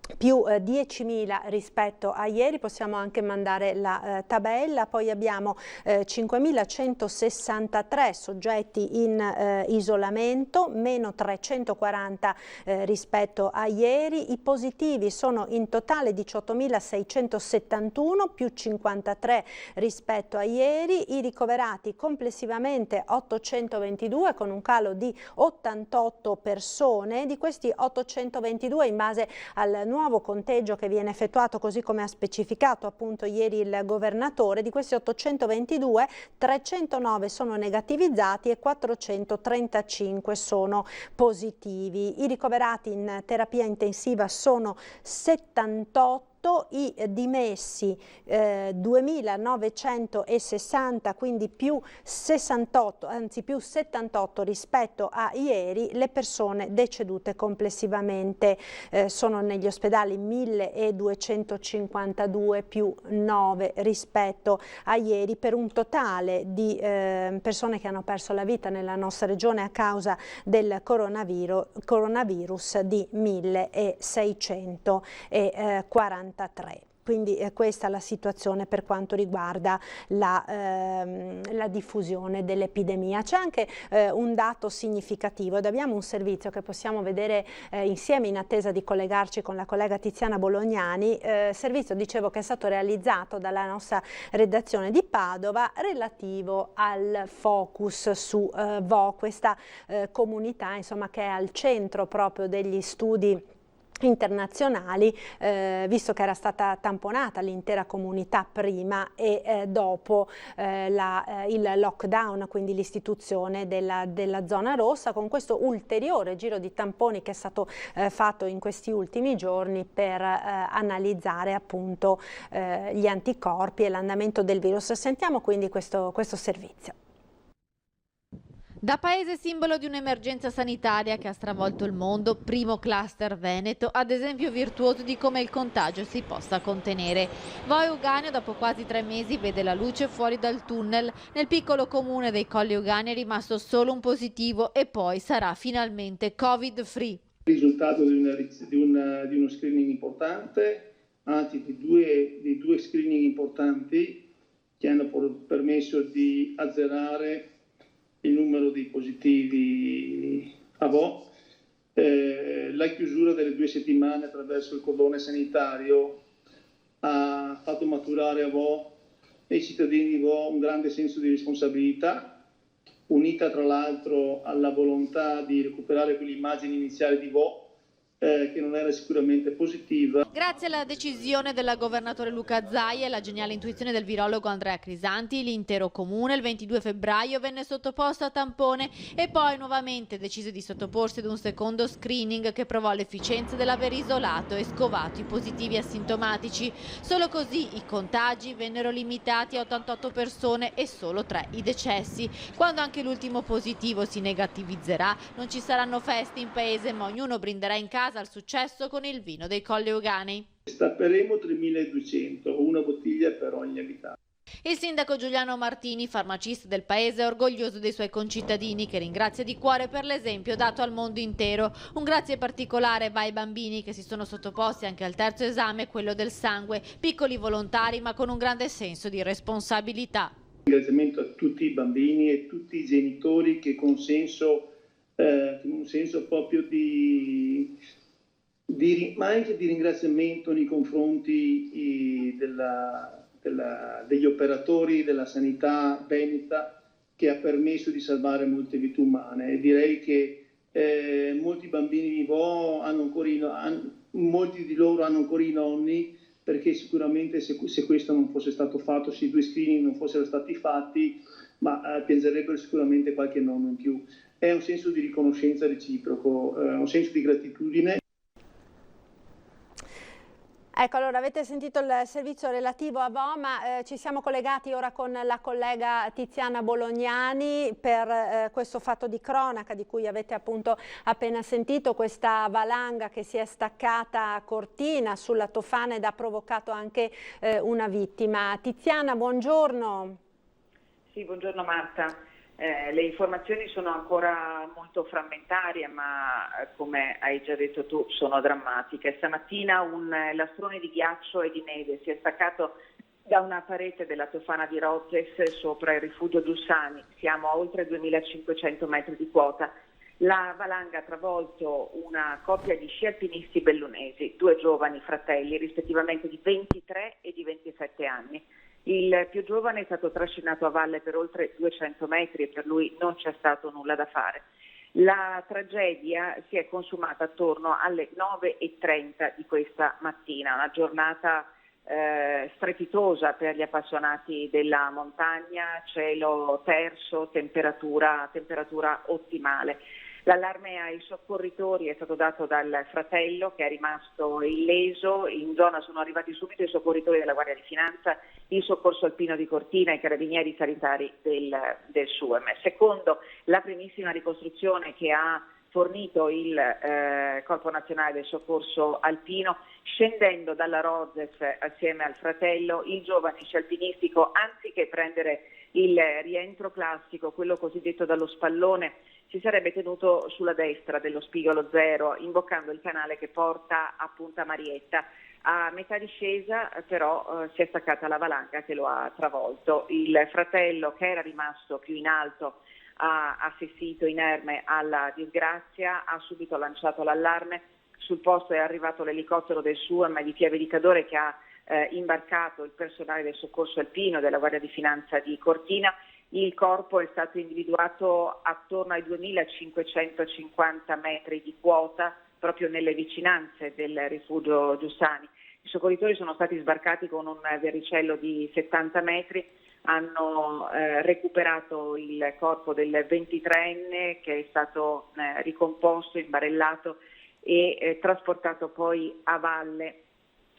Speaker 1: 10.000 rispetto a ieri. Possiamo anche mandare la tabella. Poi abbiamo 5.163 soggetti in isolamento, meno 340 rispetto a ieri. I positivi sono in totale 18.671, più 53 rispetto a ieri. I ricoverati complessivamente 822, con un calo di 88 persone. Di questi 822, in base al nuovo conteggio che viene effettuato, così come ha specificato appunto ieri il governatore, di questi 822 309 sono negativizzati e 435 sono positivi. I ricoverati in terapia intensiva sono 78. I dimessi 2.960, quindi più 68, anzi più 78 rispetto a ieri. Le persone decedute complessivamente sono negli ospedali 1.252, più 9 rispetto a ieri, per un totale di persone che hanno perso la vita nella nostra regione a causa del coronavirus di 1.643. Quindi questa è la situazione per quanto riguarda la diffusione dell'epidemia. C'è anche un dato significativo, ed abbiamo un servizio che possiamo vedere insieme in attesa di collegarci con la collega Tiziana Bolognani, servizio, dicevo, che è stato realizzato dalla nostra redazione di Padova, relativo al focus su Vo, questa comunità, insomma, che è al centro proprio degli studi internazionali, visto che era stata tamponata l'intera comunità prima e dopo il lockdown, quindi l'istituzione della zona rossa, con questo ulteriore giro di tamponi che è stato fatto in questi ultimi giorni per analizzare appunto gli anticorpi e l'andamento del virus. Sentiamo quindi questo servizio.
Speaker 3: Da paese simbolo di un'emergenza sanitaria che ha stravolto il mondo, primo cluster veneto, ad esempio virtuoso di come il contagio si possa contenere. Vo Euganeo dopo quasi 3 mesi vede la luce fuori dal tunnel. Nel piccolo comune dei Colli Euganei è rimasto solo un positivo e poi sarà finalmente Covid free.
Speaker 22: Il risultato di uno screening importante, anzi di due screening importanti che hanno permesso di azzerare il numero di positivi a Vo. La chiusura delle 2 settimane attraverso il cordone sanitario ha fatto maturare a Vo e ai cittadini di Vo un grande senso di responsabilità, unita tra l'altro alla volontà di recuperare quell'immagine iniziale di Vo che non era sicuramente positiva.
Speaker 3: Grazie alla decisione del governatore Luca Zaia e alla geniale intuizione del virologo Andrea Crisanti, l'intero comune il 22 febbraio venne sottoposto a tampone e poi nuovamente decise di sottoporsi ad un secondo screening che provò l'efficienza dell'aver isolato e scovato i positivi asintomatici. Solo così i contagi vennero limitati a 88 persone e solo 3 i decessi. Quando anche l'ultimo positivo si negativizzerà, non ci saranno feste in paese, ma ognuno brinderà in casa al successo con il vino dei Colli Euganei.
Speaker 22: Stapperemo 3.200, una bottiglia per ogni abitante.
Speaker 3: Il sindaco Giuliano Martini, farmacista del paese, è orgoglioso dei suoi concittadini che ringrazia di cuore per l'esempio dato al mondo intero. Un grazie particolare va ai bambini che si sono sottoposti anche al terzo esame, quello del sangue, piccoli volontari ma con un grande senso di responsabilità.
Speaker 22: Un ringraziamento a tutti i bambini e tutti i genitori che con un senso proprio ma anche di ringraziamento nei confronti degli operatori della sanità veneta che ha permesso di salvare molte vite umane. E direi che molti bambini di Vo molti di loro hanno ancora i nonni, perché sicuramente se questo non fosse stato fatto, se i 2 screening non fossero stati fatti, piangerebbero sicuramente qualche nonno in più. È un senso di riconoscenza reciproco, un senso di gratitudine.
Speaker 1: Ecco, allora avete sentito il servizio relativo a Vo, ma ci siamo collegati ora con la collega Tiziana Bolognani per questo fatto di cronaca di cui avete appunto appena sentito, questa valanga che si è staccata a Cortina sulla Tofana ed ha provocato anche una vittima. Tiziana, buongiorno.
Speaker 23: Sì, buongiorno Marta. Le informazioni sono ancora molto frammentarie, ma come hai già detto tu sono drammatiche. Stamattina un lastrone di ghiaccio e di neve si è staccato da una parete della Tofana di Rozes sopra il rifugio Giussani. Siamo a oltre 2500 metri di quota. La valanga ha travolto una coppia di sci alpinisti bellunesi, 2 giovani fratelli rispettivamente di 23 e di 27 anni. Il più giovane è stato trascinato a valle per oltre 200 metri e per lui non c'è stato nulla da fare. La tragedia si è consumata attorno alle 9:30 di questa mattina, una giornata strepitosa per gli appassionati della montagna, cielo terso, temperatura ottimale. L'allarme ai soccorritori è stato dato dal fratello che è rimasto illeso. In zona sono arrivati subito i soccorritori della Guardia di Finanza, il Soccorso Alpino di Cortina e i carabinieri sanitari del SUEM. Secondo la primissima ricostruzione che ha fornito il Corpo Nazionale del Soccorso Alpino, scendendo dalla Rozes assieme al fratello, il giovane sci alpinistico, anziché prendere il rientro classico, quello cosiddetto dallo spallone, si sarebbe tenuto sulla destra dello Spigolo Zero, imboccando il canale che porta a Punta Marietta. A metà discesa però si è staccata la valanga che lo ha travolto. Il fratello, che era rimasto più in alto, ha assistito inerme alla disgrazia, ha subito lanciato l'allarme. Sul posto è arrivato l'elicottero del SUEM di Pieve di Cadore che ha imbarcato il personale del Soccorso Alpino della Guardia di Finanza di Cortina. Il corpo è stato individuato attorno ai 2550 metri di quota, proprio nelle vicinanze del rifugio Giussani. I soccorritori sono stati sbarcati con un verricello di 70 metri, hanno recuperato il corpo del 23enne che è stato ricomposto, imbarellato e trasportato poi a valle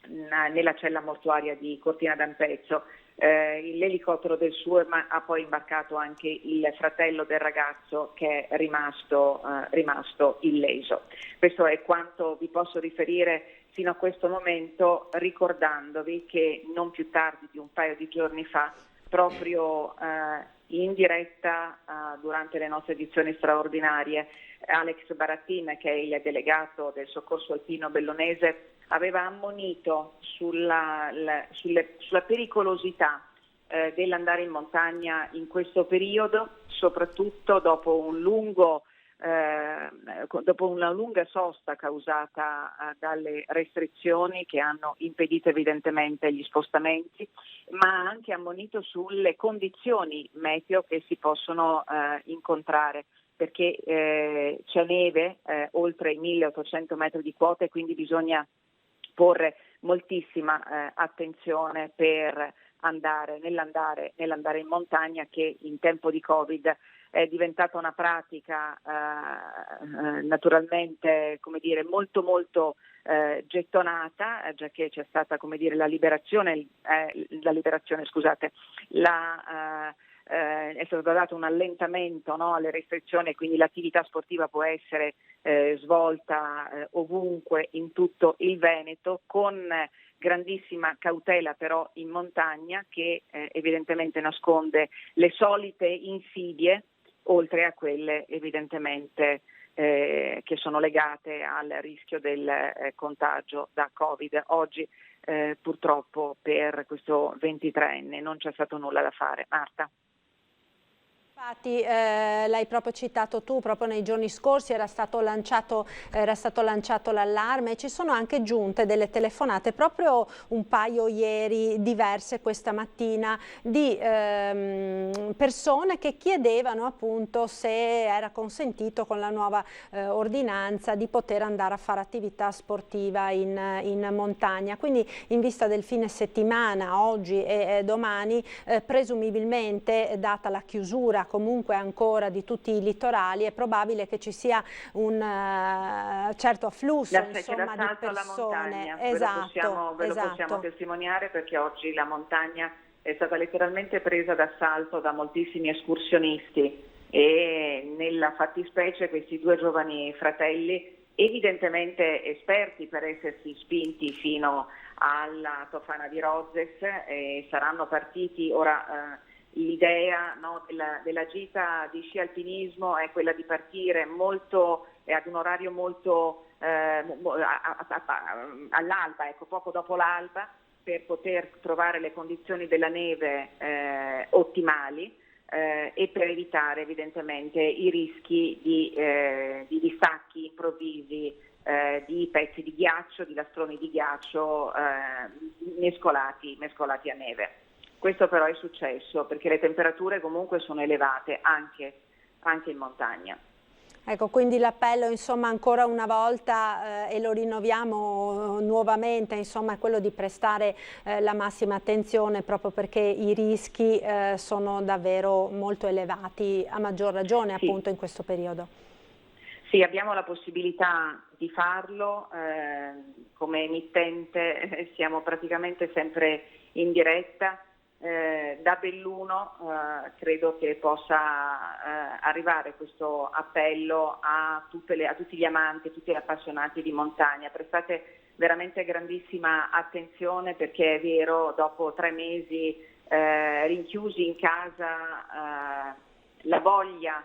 Speaker 23: nella cella mortuaria di Cortina d'Ampezzo. l'elicottero del SURM ha poi imbarcato anche il fratello del ragazzo che è rimasto illeso. Questo è quanto vi posso riferire fino a questo momento, ricordandovi che non più tardi di un paio di giorni fa, proprio in diretta durante le nostre edizioni straordinarie, Alex Baratin, che è il delegato del soccorso alpino bellunese, aveva ammonito sulla pericolosità dell'andare in montagna in questo periodo, soprattutto dopo una lunga sosta causata dalle restrizioni che hanno impedito evidentemente gli spostamenti, ma ha anche ammonito sulle condizioni meteo che si possono incontrare, perché c'è neve oltre i 1800 metri di quota e quindi bisogna porre moltissima attenzione per nell'andare in montagna, che in tempo di Covid è diventata una pratica naturalmente, come dire, molto molto gettonata, già che c'è stata, come dire, è stato dato un allentamento, no, alle restrizioni, e quindi l'attività sportiva può essere svolta ovunque in tutto il Veneto, con grandissima cautela però in montagna, che evidentemente nasconde le solite insidie, oltre a quelle evidentemente che sono legate al rischio del contagio da Covid. Oggi purtroppo per questo 23enne non c'è stato nulla da fare. Marta.
Speaker 1: Infatti l'hai proprio citato tu, proprio nei giorni scorsi era stato lanciato l'allarme, e ci sono anche giunte delle telefonate, proprio un paio ieri, diverse questa mattina, di persone che chiedevano appunto se era consentito con la nuova ordinanza di poter andare a fare attività sportiva in montagna. Quindi in vista del fine settimana, oggi e domani, presumibilmente, data la chiusura comunque ancora di tutti i litorali, è probabile che ci sia un certo afflusso, insomma, di persone.
Speaker 23: Esatto, ve lo possiamo testimoniare, perché oggi la montagna è stata letteralmente presa d'assalto da moltissimi escursionisti, e nella fattispecie questi due giovani fratelli, evidentemente esperti per essersi spinti fino alla Tofana di Rozes, saranno partiti ora. L'idea, no, della gita di sci alpinismo è quella di partire ad un orario molto all'alba, ecco, poco dopo l'alba, per poter trovare le condizioni della neve ottimali e per evitare evidentemente i rischi di distacchi improvvisi di pezzi di ghiaccio, di lastroni di ghiaccio mescolati a neve. Questo però è successo perché le temperature comunque sono elevate anche in montagna.
Speaker 1: Ecco, quindi l'appello, insomma, ancora una volta, e lo rinnoviamo nuovamente, insomma, è quello di prestare la massima attenzione, proprio perché i rischi sono davvero molto elevati, a maggior ragione appunto in questo periodo.
Speaker 23: Sì, abbiamo la possibilità di farlo, come emittente siamo praticamente sempre in diretta. Da Belluno credo che possa arrivare questo appello a tutti gli amanti, a tutti gli appassionati di montagna. Prestate veramente grandissima attenzione, perché è vero, dopo 3 mesi rinchiusi in casa, la voglia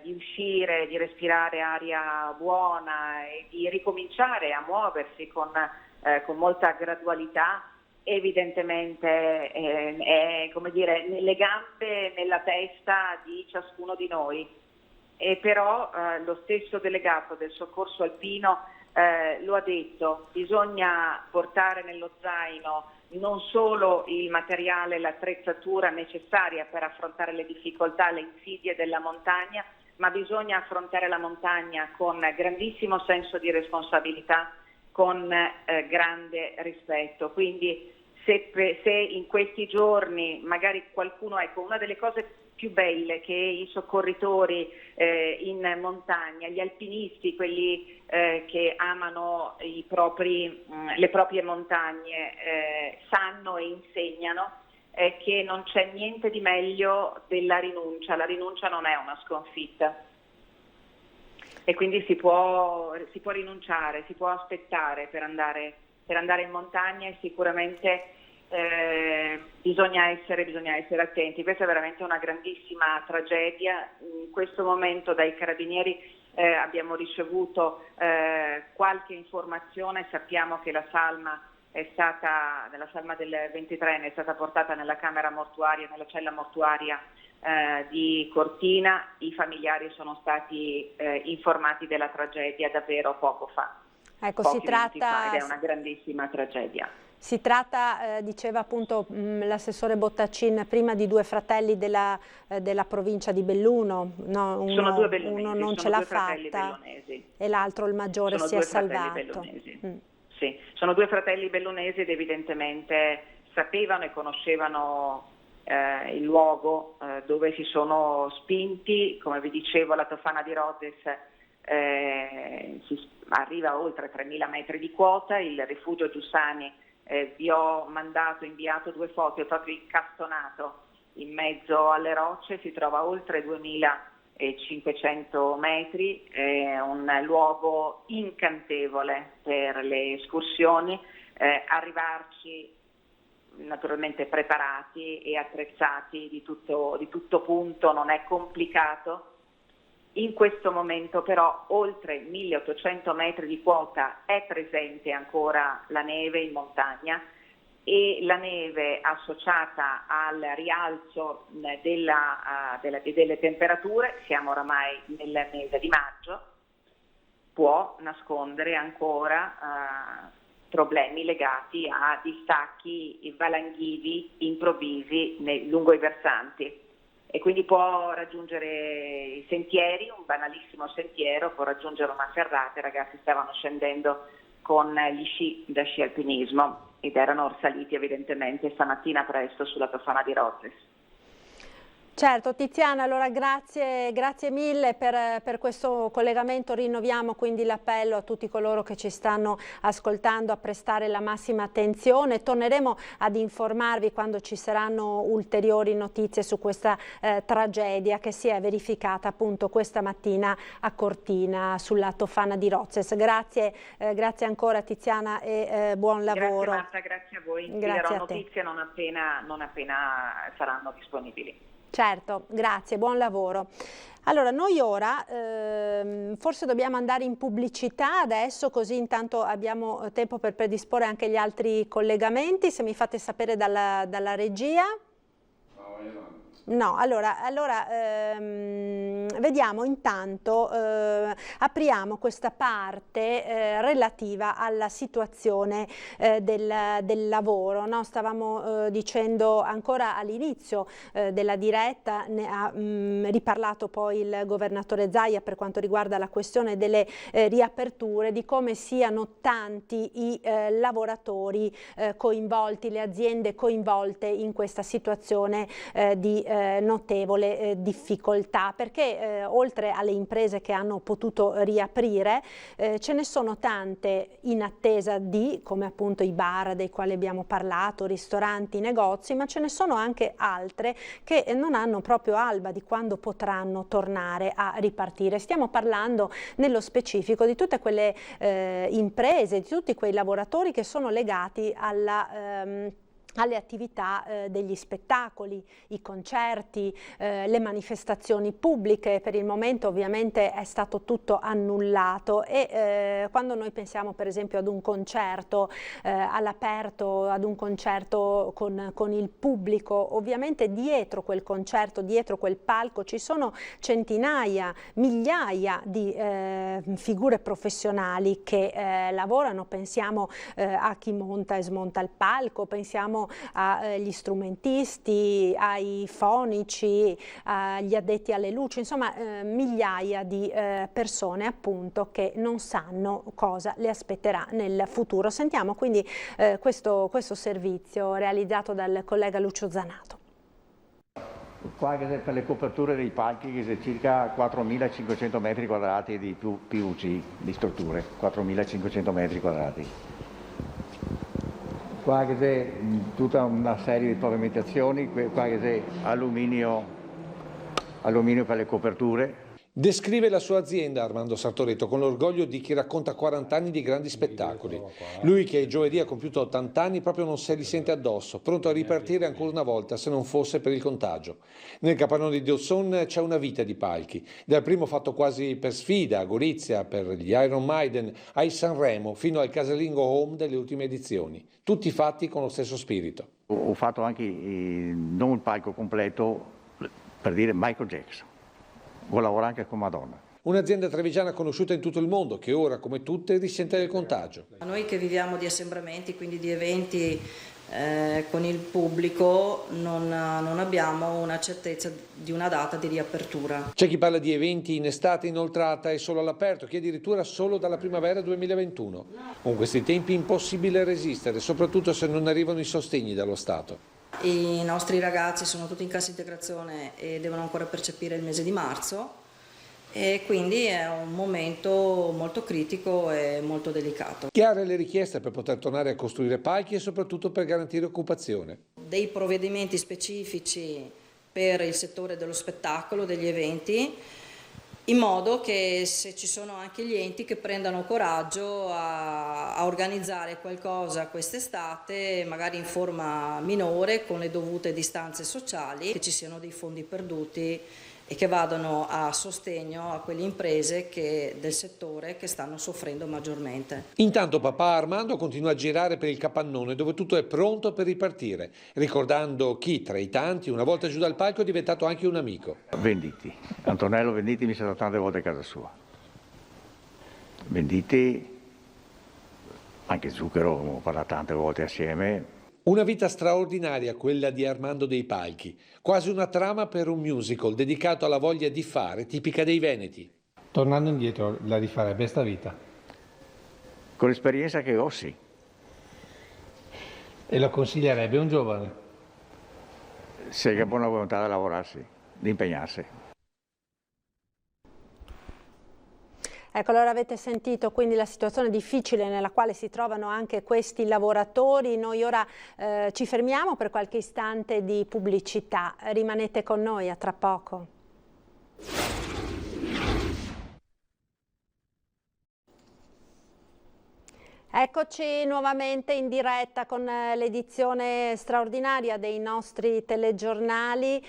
Speaker 23: di uscire, di respirare aria buona e di ricominciare a muoversi con molta gradualità, evidentemente è, come dire, nelle gambe, nella testa di ciascuno di noi. E però lo stesso delegato del soccorso alpino lo ha detto: bisogna portare nello zaino non solo il materiale, l'attrezzatura necessaria per affrontare le difficoltà, le insidie della montagna, ma bisogna affrontare la montagna con grandissimo senso di responsabilità, con grande rispetto. Quindi se in questi giorni magari qualcuno, ecco, una delle cose più belle che i soccorritori in montagna, gli alpinisti, quelli che amano le proprie montagne, sanno e insegnano, è che non c'è niente di meglio della rinuncia. La rinuncia non è una sconfitta e quindi si può rinunciare, si può aspettare per andare in montagna, e sicuramente bisogna essere attenti. Questa è veramente una grandissima tragedia. In questo momento dai carabinieri abbiamo ricevuto qualche informazione, sappiamo che la salma nella salma del 23enne è stata portata nella camera mortuaria, nella cella mortuaria di Cortina. I familiari sono stati informati della tragedia davvero poco fa.
Speaker 1: Ecco,
Speaker 23: pochi minuti fa, ed è una grandissima tragedia.
Speaker 1: Si tratta, diceva appunto l'assessore Bottacin, prima di 2 fratelli della provincia di Belluno. No,
Speaker 23: sono 2 bellunesi,
Speaker 1: uno non
Speaker 23: sono
Speaker 1: ce l'ha
Speaker 23: 2 fratelli
Speaker 1: fatta
Speaker 23: bellunesi.
Speaker 1: E l'altro, il maggiore,
Speaker 23: sono
Speaker 1: si è salvato.
Speaker 23: Sì, sono 2 fratelli bellunesi ed evidentemente sapevano e conoscevano il luogo dove si sono spinti. Come vi dicevo, la Tofana di Rozes si arriva a oltre 3.000 metri di quota. Il rifugio Giussani, vi ho inviato 2 foto, è proprio incastonato in mezzo alle rocce, si trova a oltre 2.500 metri, è un luogo incantevole per le escursioni. Arrivarci naturalmente preparati e attrezzati di tutto punto non è complicato. In questo momento però oltre 1.800 metri di quota è presente ancora la neve in montagna, e la neve associata al rialzo delle temperature, siamo oramai nel mese di maggio, può nascondere ancora problemi legati a distacchi valanghivi improvvisi lungo i versanti. E quindi può raggiungere i sentieri, un banalissimo sentiero, può raggiungere una ferrata. I ragazzi stavano scendendo con gli sci da sci alpinismo ed erano saliti evidentemente stamattina presto sulla Tofana di Rozes.
Speaker 1: Certo, Tiziana, allora grazie mille per questo collegamento. Rinnoviamo quindi l'appello a tutti coloro che ci stanno ascoltando a prestare la massima attenzione. Torneremo ad informarvi quando ci saranno ulteriori notizie su questa tragedia che si è verificata appunto questa mattina a Cortina sulla Tofana di Rozes. Grazie ancora Tiziana e buon lavoro.
Speaker 23: Grazie Marta, grazie a voi. Vi darò notizie non appena saranno disponibili.
Speaker 1: Certo, grazie, buon lavoro. Allora, noi ora forse dobbiamo andare in pubblicità adesso, così intanto abbiamo tempo per predisporre anche gli altri collegamenti, se mi fate sapere dalla regia. No, allora vediamo intanto, apriamo questa parte relativa alla situazione del lavoro, no? Stavamo dicendo ancora all'inizio della diretta, ne ha riparlato poi il governatore Zaia per quanto riguarda la questione delle riaperture, di come siano tanti i lavoratori coinvolti, le aziende coinvolte in questa situazione di notevole difficoltà, perché oltre alle imprese che hanno potuto riaprire ce ne sono tante in attesa come appunto i bar dei quali abbiamo parlato, ristoranti, negozi, ma ce ne sono anche altre che non hanno proprio alba di quando potranno tornare a ripartire. Stiamo parlando nello specifico di tutte quelle imprese, di tutti quei lavoratori che sono legati alle attività degli spettacoli, i concerti, le manifestazioni pubbliche. Per il momento ovviamente è stato tutto annullato, e quando noi pensiamo per esempio ad un concerto all'aperto, ad un concerto con il pubblico, ovviamente dietro quel concerto, dietro quel palco ci sono centinaia, migliaia di figure professionali che lavorano. Pensiamo a chi monta e smonta il palco, pensiamo agli strumentisti, ai fonici, agli addetti alle luci, insomma migliaia di persone appunto che non sanno cosa le aspetterà nel futuro. Sentiamo quindi questo servizio realizzato dal collega Lucio Zanato.
Speaker 5: Qua per le coperture dei palchi che c'è circa 4.500 metri quadrati di PVC, di strutture, 4.500 metri quadrati. Qua che c'è tutta una serie di pavimentazioni, qua che c'è alluminio per le coperture.
Speaker 6: Descrive la sua azienda Armando Sartoretto con l'orgoglio di chi racconta 40 anni di grandi spettacoli. Lui che giovedì ha compiuto 80 anni proprio non se li sente addosso, pronto a ripartire ancora una volta se non fosse per il contagio. Nel capannone di Ozzon c'è una vita di palchi, dal primo fatto quasi per sfida a Gorizia, per gli Iron Maiden, ai Sanremo, fino al casalingo home delle ultime edizioni. Tutti fatti con lo stesso spirito.
Speaker 5: Ho fatto anche non il palco completo, per dire Michael Jackson. Vuoi lavorare anche con Madonna.
Speaker 6: Un'azienda trevigiana conosciuta in tutto il mondo che ora, come tutte, risente del contagio.
Speaker 8: Noi che viviamo di assembramenti, quindi di eventi con il pubblico, non abbiamo una certezza di una data di riapertura.
Speaker 6: C'è chi parla di eventi in estate inoltrata e solo all'aperto, chi addirittura solo dalla primavera 2021. Con questi tempi è impossibile resistere, soprattutto se non arrivano i sostegni dallo Stato.
Speaker 8: I nostri ragazzi sono tutti in cassa integrazione e devono ancora percepire il mese di marzo e quindi è un momento molto critico e molto delicato.
Speaker 6: Chiare le richieste per poter tornare a costruire palchi e soprattutto per garantire occupazione.
Speaker 8: Dei provvedimenti specifici per il settore dello spettacolo, degli eventi, in modo che se ci sono anche gli enti che prendano coraggio a organizzare qualcosa quest'estate, magari in forma minore, con le dovute distanze sociali, che ci siano dei fondi perduti e che vadano a sostegno a quelle imprese del settore che stanno soffrendo maggiormente.
Speaker 6: Intanto papà Armando continua a girare per il capannone dove tutto è pronto per ripartire, ricordando chi tra i tanti una volta giù dal palco è diventato anche un amico.
Speaker 5: Venditti, Antonello Venditti mi è stato tante volte a casa sua. Venditti, anche Zucchero, abbiamo parlato tante volte assieme.
Speaker 6: Una vita straordinaria quella di Armando dei Palchi, quasi una trama per un musical dedicato alla voglia di fare tipica dei veneti.
Speaker 9: Tornando indietro, la rifarebbe sta vita?
Speaker 5: Con l'esperienza che ho, sì.
Speaker 9: E lo consiglierebbe un giovane?
Speaker 5: Se ha buona volontà di lavorarsi, di impegnarsi.
Speaker 1: Ecco, allora avete sentito quindi la situazione difficile nella quale si trovano anche questi lavoratori. Noi ora ci fermiamo per qualche istante di pubblicità. Rimanete con noi, a tra poco. Eccoci nuovamente in diretta con l'edizione straordinaria dei nostri telegiornali.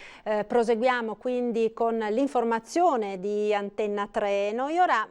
Speaker 1: Proseguiamo quindi con l'informazione di Antenna 3. Noi ora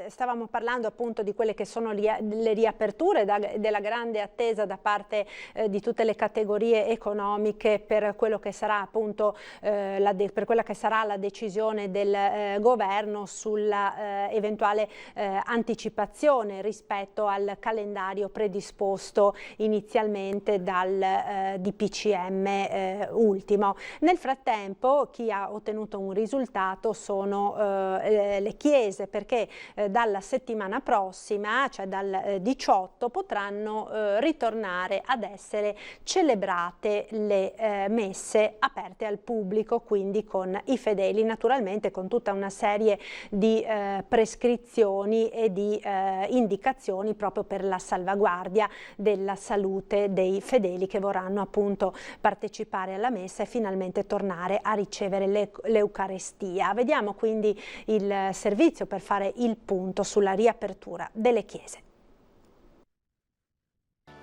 Speaker 1: stavamo parlando appunto di quelle che sono le riaperture, della grande attesa da parte di tutte le categorie economiche per quello che sarà appunto per quella che sarà la decisione del governo sulla eventuale anticipazione rispetto al calendario predisposto inizialmente dal DPCM ultimo. Nel frattempo chi ha ottenuto un risultato sono le chiese, perché dalla settimana prossima, cioè dal 18, potranno ritornare ad essere celebrate le messe aperte al pubblico, quindi con i fedeli, naturalmente con tutta una serie di prescrizioni e di indicazioni proprio per la salvaguardia della salute dei fedeli che vorranno appunto partecipare alla messa e finalmente tornare a ricevere l'Eucarestia. Vediamo quindi il servizio per fare il punto sulla riapertura delle chiese.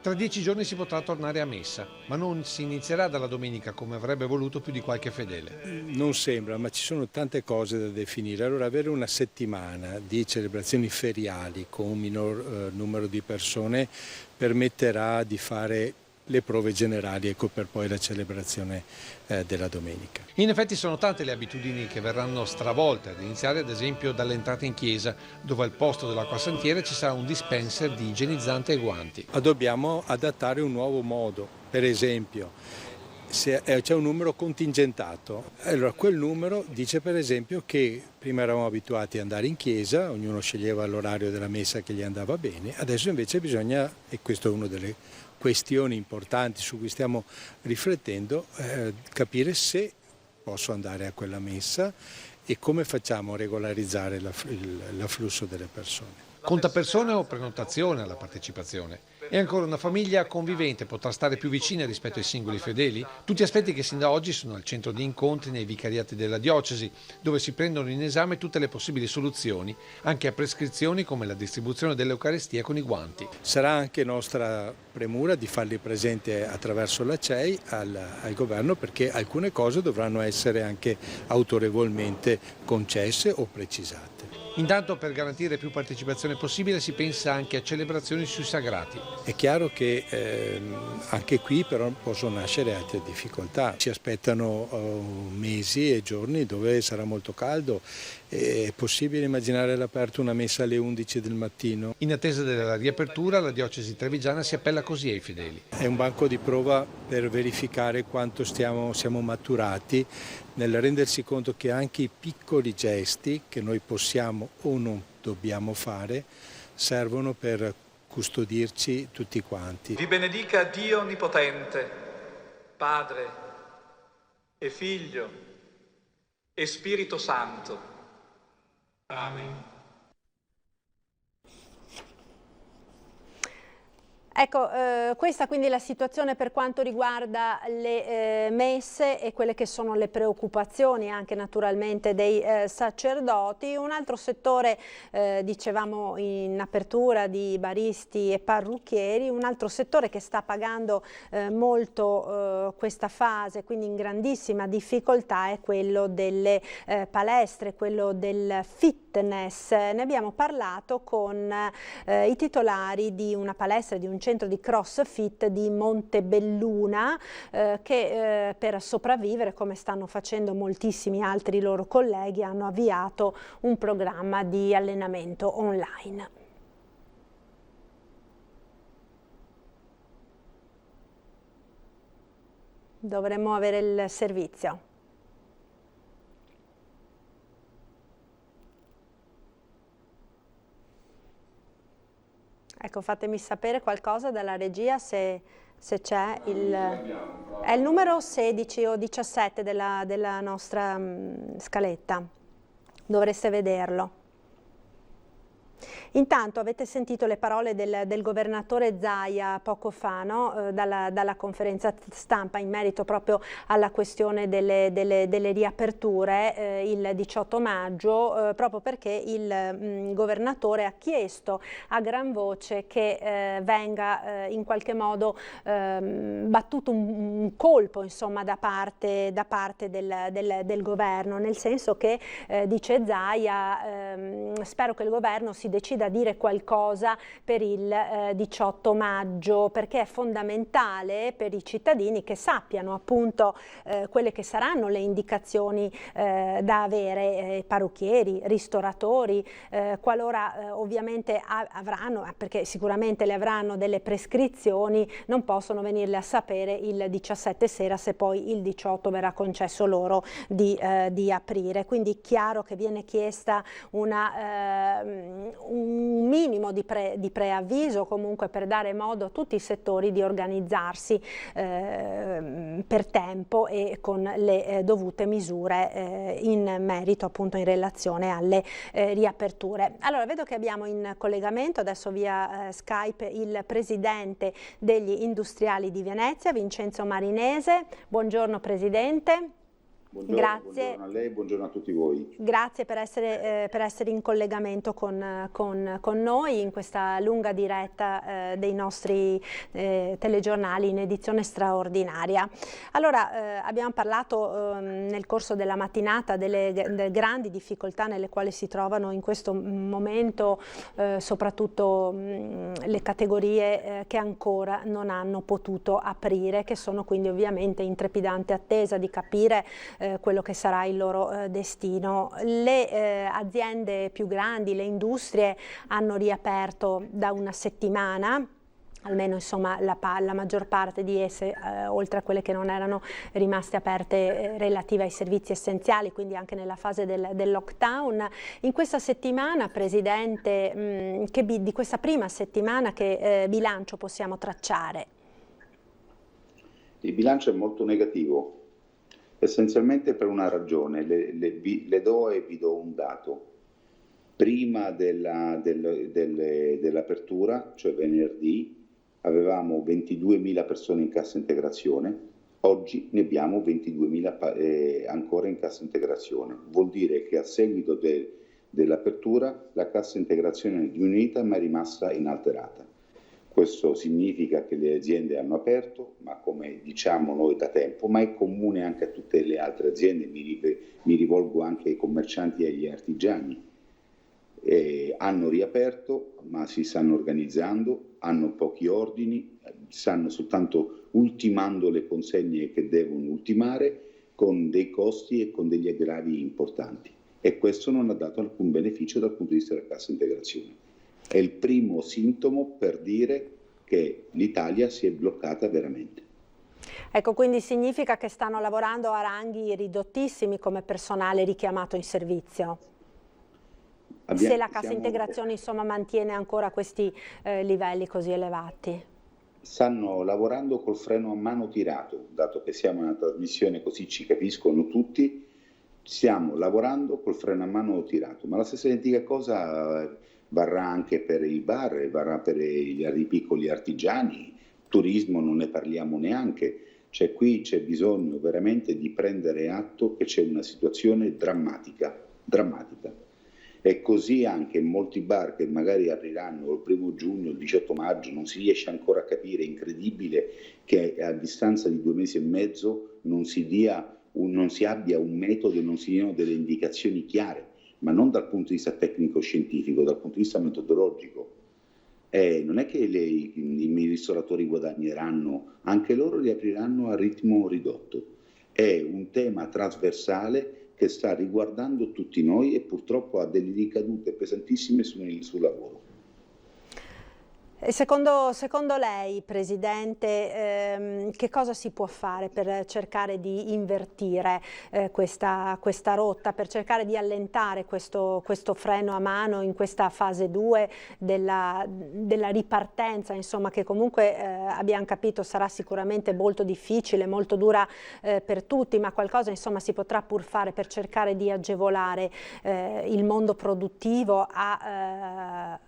Speaker 6: Tra 10 giorni si potrà tornare a messa, ma non si inizierà dalla domenica come avrebbe voluto più di qualche fedele.
Speaker 24: Non sembra, ma ci sono tante cose da definire. Allora avere una settimana di celebrazioni feriali con un minor numero di persone permetterà di fare le prove generali, ecco, per poi la celebrazione della domenica.
Speaker 6: In effetti sono tante le abitudini che verranno stravolte, ad iniziare ad esempio dall'entrata in chiesa, dove al posto dell'acquasantiere ci sarà un dispenser di igienizzante e guanti.
Speaker 24: Dobbiamo adattare un nuovo modo, per esempio se c'è un numero contingentato, allora quel numero dice per esempio che prima eravamo abituati ad andare in chiesa, ognuno sceglieva l'orario della messa che gli andava bene, adesso invece bisogna, e questo è una delle questioni importanti su cui stiamo riflettendo, capire se posso andare a quella messa e come facciamo a regolarizzare l'afflusso delle persone.
Speaker 6: Conta persone o prenotazione alla partecipazione? E ancora, una famiglia convivente potrà stare più vicina rispetto ai singoli fedeli? Tutti aspetti che sin da oggi sono al centro di incontri nei vicariati della diocesi, dove si prendono in esame tutte le possibili soluzioni, anche a prescrizioni come la distribuzione dell'Eucaristia con i guanti.
Speaker 24: Sarà anche nostra premura di farli presente attraverso la CEI al governo, perché alcune cose dovranno essere anche autorevolmente concesse o precisate.
Speaker 6: Intanto, per garantire più partecipazione possibile, si pensa anche a celebrazioni sui sagrati.
Speaker 24: È chiaro che anche qui però possono nascere altre difficoltà. Ci aspettano mesi e giorni dove sarà molto caldo. È possibile immaginare all'aperto una messa alle 11 del mattino?
Speaker 6: In attesa della riapertura, la diocesi trevigiana si appella così ai fedeli.
Speaker 24: È un banco di prova per verificare quanto siamo maturati nel rendersi conto che anche i piccoli gesti che noi possiamo o non dobbiamo fare servono per custodirci tutti quanti.
Speaker 7: Vi benedica Dio Onnipotente, Padre e Figlio e Spirito Santo. Amen.
Speaker 1: Ecco, questa quindi è la situazione per quanto riguarda le messe e quelle che sono le preoccupazioni anche naturalmente dei sacerdoti. Un altro settore, dicevamo in apertura, di baristi e parrucchieri, un altro settore che sta pagando molto questa fase, quindi in grandissima difficoltà, è quello delle palestre, quello del fitness. Ne abbiamo parlato con i titolari di una palestra, di un centro di CrossFit di Montebelluna che per sopravvivere, come stanno facendo moltissimi altri loro colleghi, hanno avviato un programma di allenamento online. Dovremmo avere il servizio. Ecco, fatemi sapere qualcosa dalla regia se c'è il... È il numero 16 o 17 della nostra scaletta. Dovreste vederlo. Intanto avete sentito le parole del governatore Zaia poco fa, no? dalla conferenza stampa in merito proprio alla questione delle riaperture il 18 maggio, proprio perché il governatore ha chiesto a gran voce che venga in qualche modo battuto un colpo, insomma, da parte del governo, nel senso che dice Zaia, spero che il governo si decida a dire qualcosa per il 18 maggio, perché è fondamentale per i cittadini che sappiano appunto quelle che saranno le indicazioni da avere, parrucchieri, ristoratori, qualora ovviamente avranno, perché sicuramente le avranno, delle prescrizioni, non possono venirle a sapere il 17 sera se poi il 18 verrà concesso loro di aprire. Quindi è chiaro che viene chiesta un minimo di preavviso comunque per dare modo a tutti i settori di organizzarsi per tempo e con le dovute misure in merito appunto in relazione alle riaperture. Allora, vedo che abbiamo in collegamento adesso via Skype il presidente degli industriali di Venezia, Vincenzo Marinese. Buongiorno Presidente.
Speaker 10: Buongiorno,
Speaker 1: grazie.
Speaker 10: Buongiorno a lei, buongiorno a tutti voi.
Speaker 1: Grazie per essere in collegamento con noi in questa lunga diretta dei nostri telegiornali in edizione straordinaria. Allora, abbiamo parlato nel corso della mattinata delle grandi difficoltà nelle quali si trovano in questo momento soprattutto le categorie che ancora non hanno potuto aprire, che sono quindi ovviamente in trepidante attesa di capire quello che sarà il loro destino. Le aziende più grandi, le industrie hanno riaperto da una settimana, almeno insomma la maggior parte di esse, oltre a quelle che non erano rimaste aperte relative ai servizi essenziali, quindi anche nella fase del lockdown. In questa settimana, Presidente, di questa prima settimana, che bilancio possiamo tracciare?
Speaker 10: Il bilancio è molto negativo. Essenzialmente per una ragione, le do e vi do un dato. Prima dell'apertura, cioè venerdì, avevamo 22.000 persone in cassa integrazione, oggi ne abbiamo 22.000 ancora in cassa integrazione. Vuol dire che a seguito dell'apertura la cassa integrazione è diminuita ma è rimasta inalterata. Questo significa che le aziende hanno aperto, ma come diciamo noi da tempo, ma è comune anche a tutte le altre aziende, mi rivolgo anche ai commercianti e agli artigiani. Hanno riaperto, ma si stanno organizzando, hanno pochi ordini, stanno soltanto ultimando le consegne che devono ultimare con dei costi e con degli aggravi importanti. E questo non ha dato alcun beneficio dal punto di vista della cassa integrazione. È il primo sintomo per dire che l'Italia si è bloccata veramente.
Speaker 1: Ecco, quindi significa che stanno lavorando a ranghi ridottissimi come personale richiamato in servizio? Se la cassa integrazione insomma mantiene ancora questi livelli così elevati?
Speaker 10: Stanno lavorando col freno a mano tirato, dato che siamo in una trasmissione così ci capiscono tutti, stiamo lavorando col freno a mano tirato, ma la stessa identica cosa varrà anche per i bar, varrà per i piccoli artigiani, turismo non ne parliamo neanche, cioè qui c'è bisogno veramente di prendere atto che c'è una situazione drammatica. E così anche in molti bar che magari apriranno il 1 giugno, il 18 maggio, non si riesce ancora a capire, è incredibile che a distanza di 2 mesi e mezzo non si abbia un metodo e non si diano delle indicazioni chiare, ma non dal punto di vista tecnico-scientifico, dal punto di vista metodologico. Non è che i ristoratori guadagneranno, anche loro li apriranno a ritmo ridotto. È un tema trasversale che sta riguardando tutti noi e purtroppo ha delle ricadute pesantissime sul lavoro.
Speaker 1: Secondo lei, Presidente, che cosa si può fare per cercare di invertire questa rotta, per cercare di allentare questo freno a mano in questa fase 2 della ripartenza, insomma, che comunque abbiamo capito sarà sicuramente molto difficile, molto dura per tutti, ma qualcosa insomma si potrà pur fare per cercare di agevolare il mondo produttivo a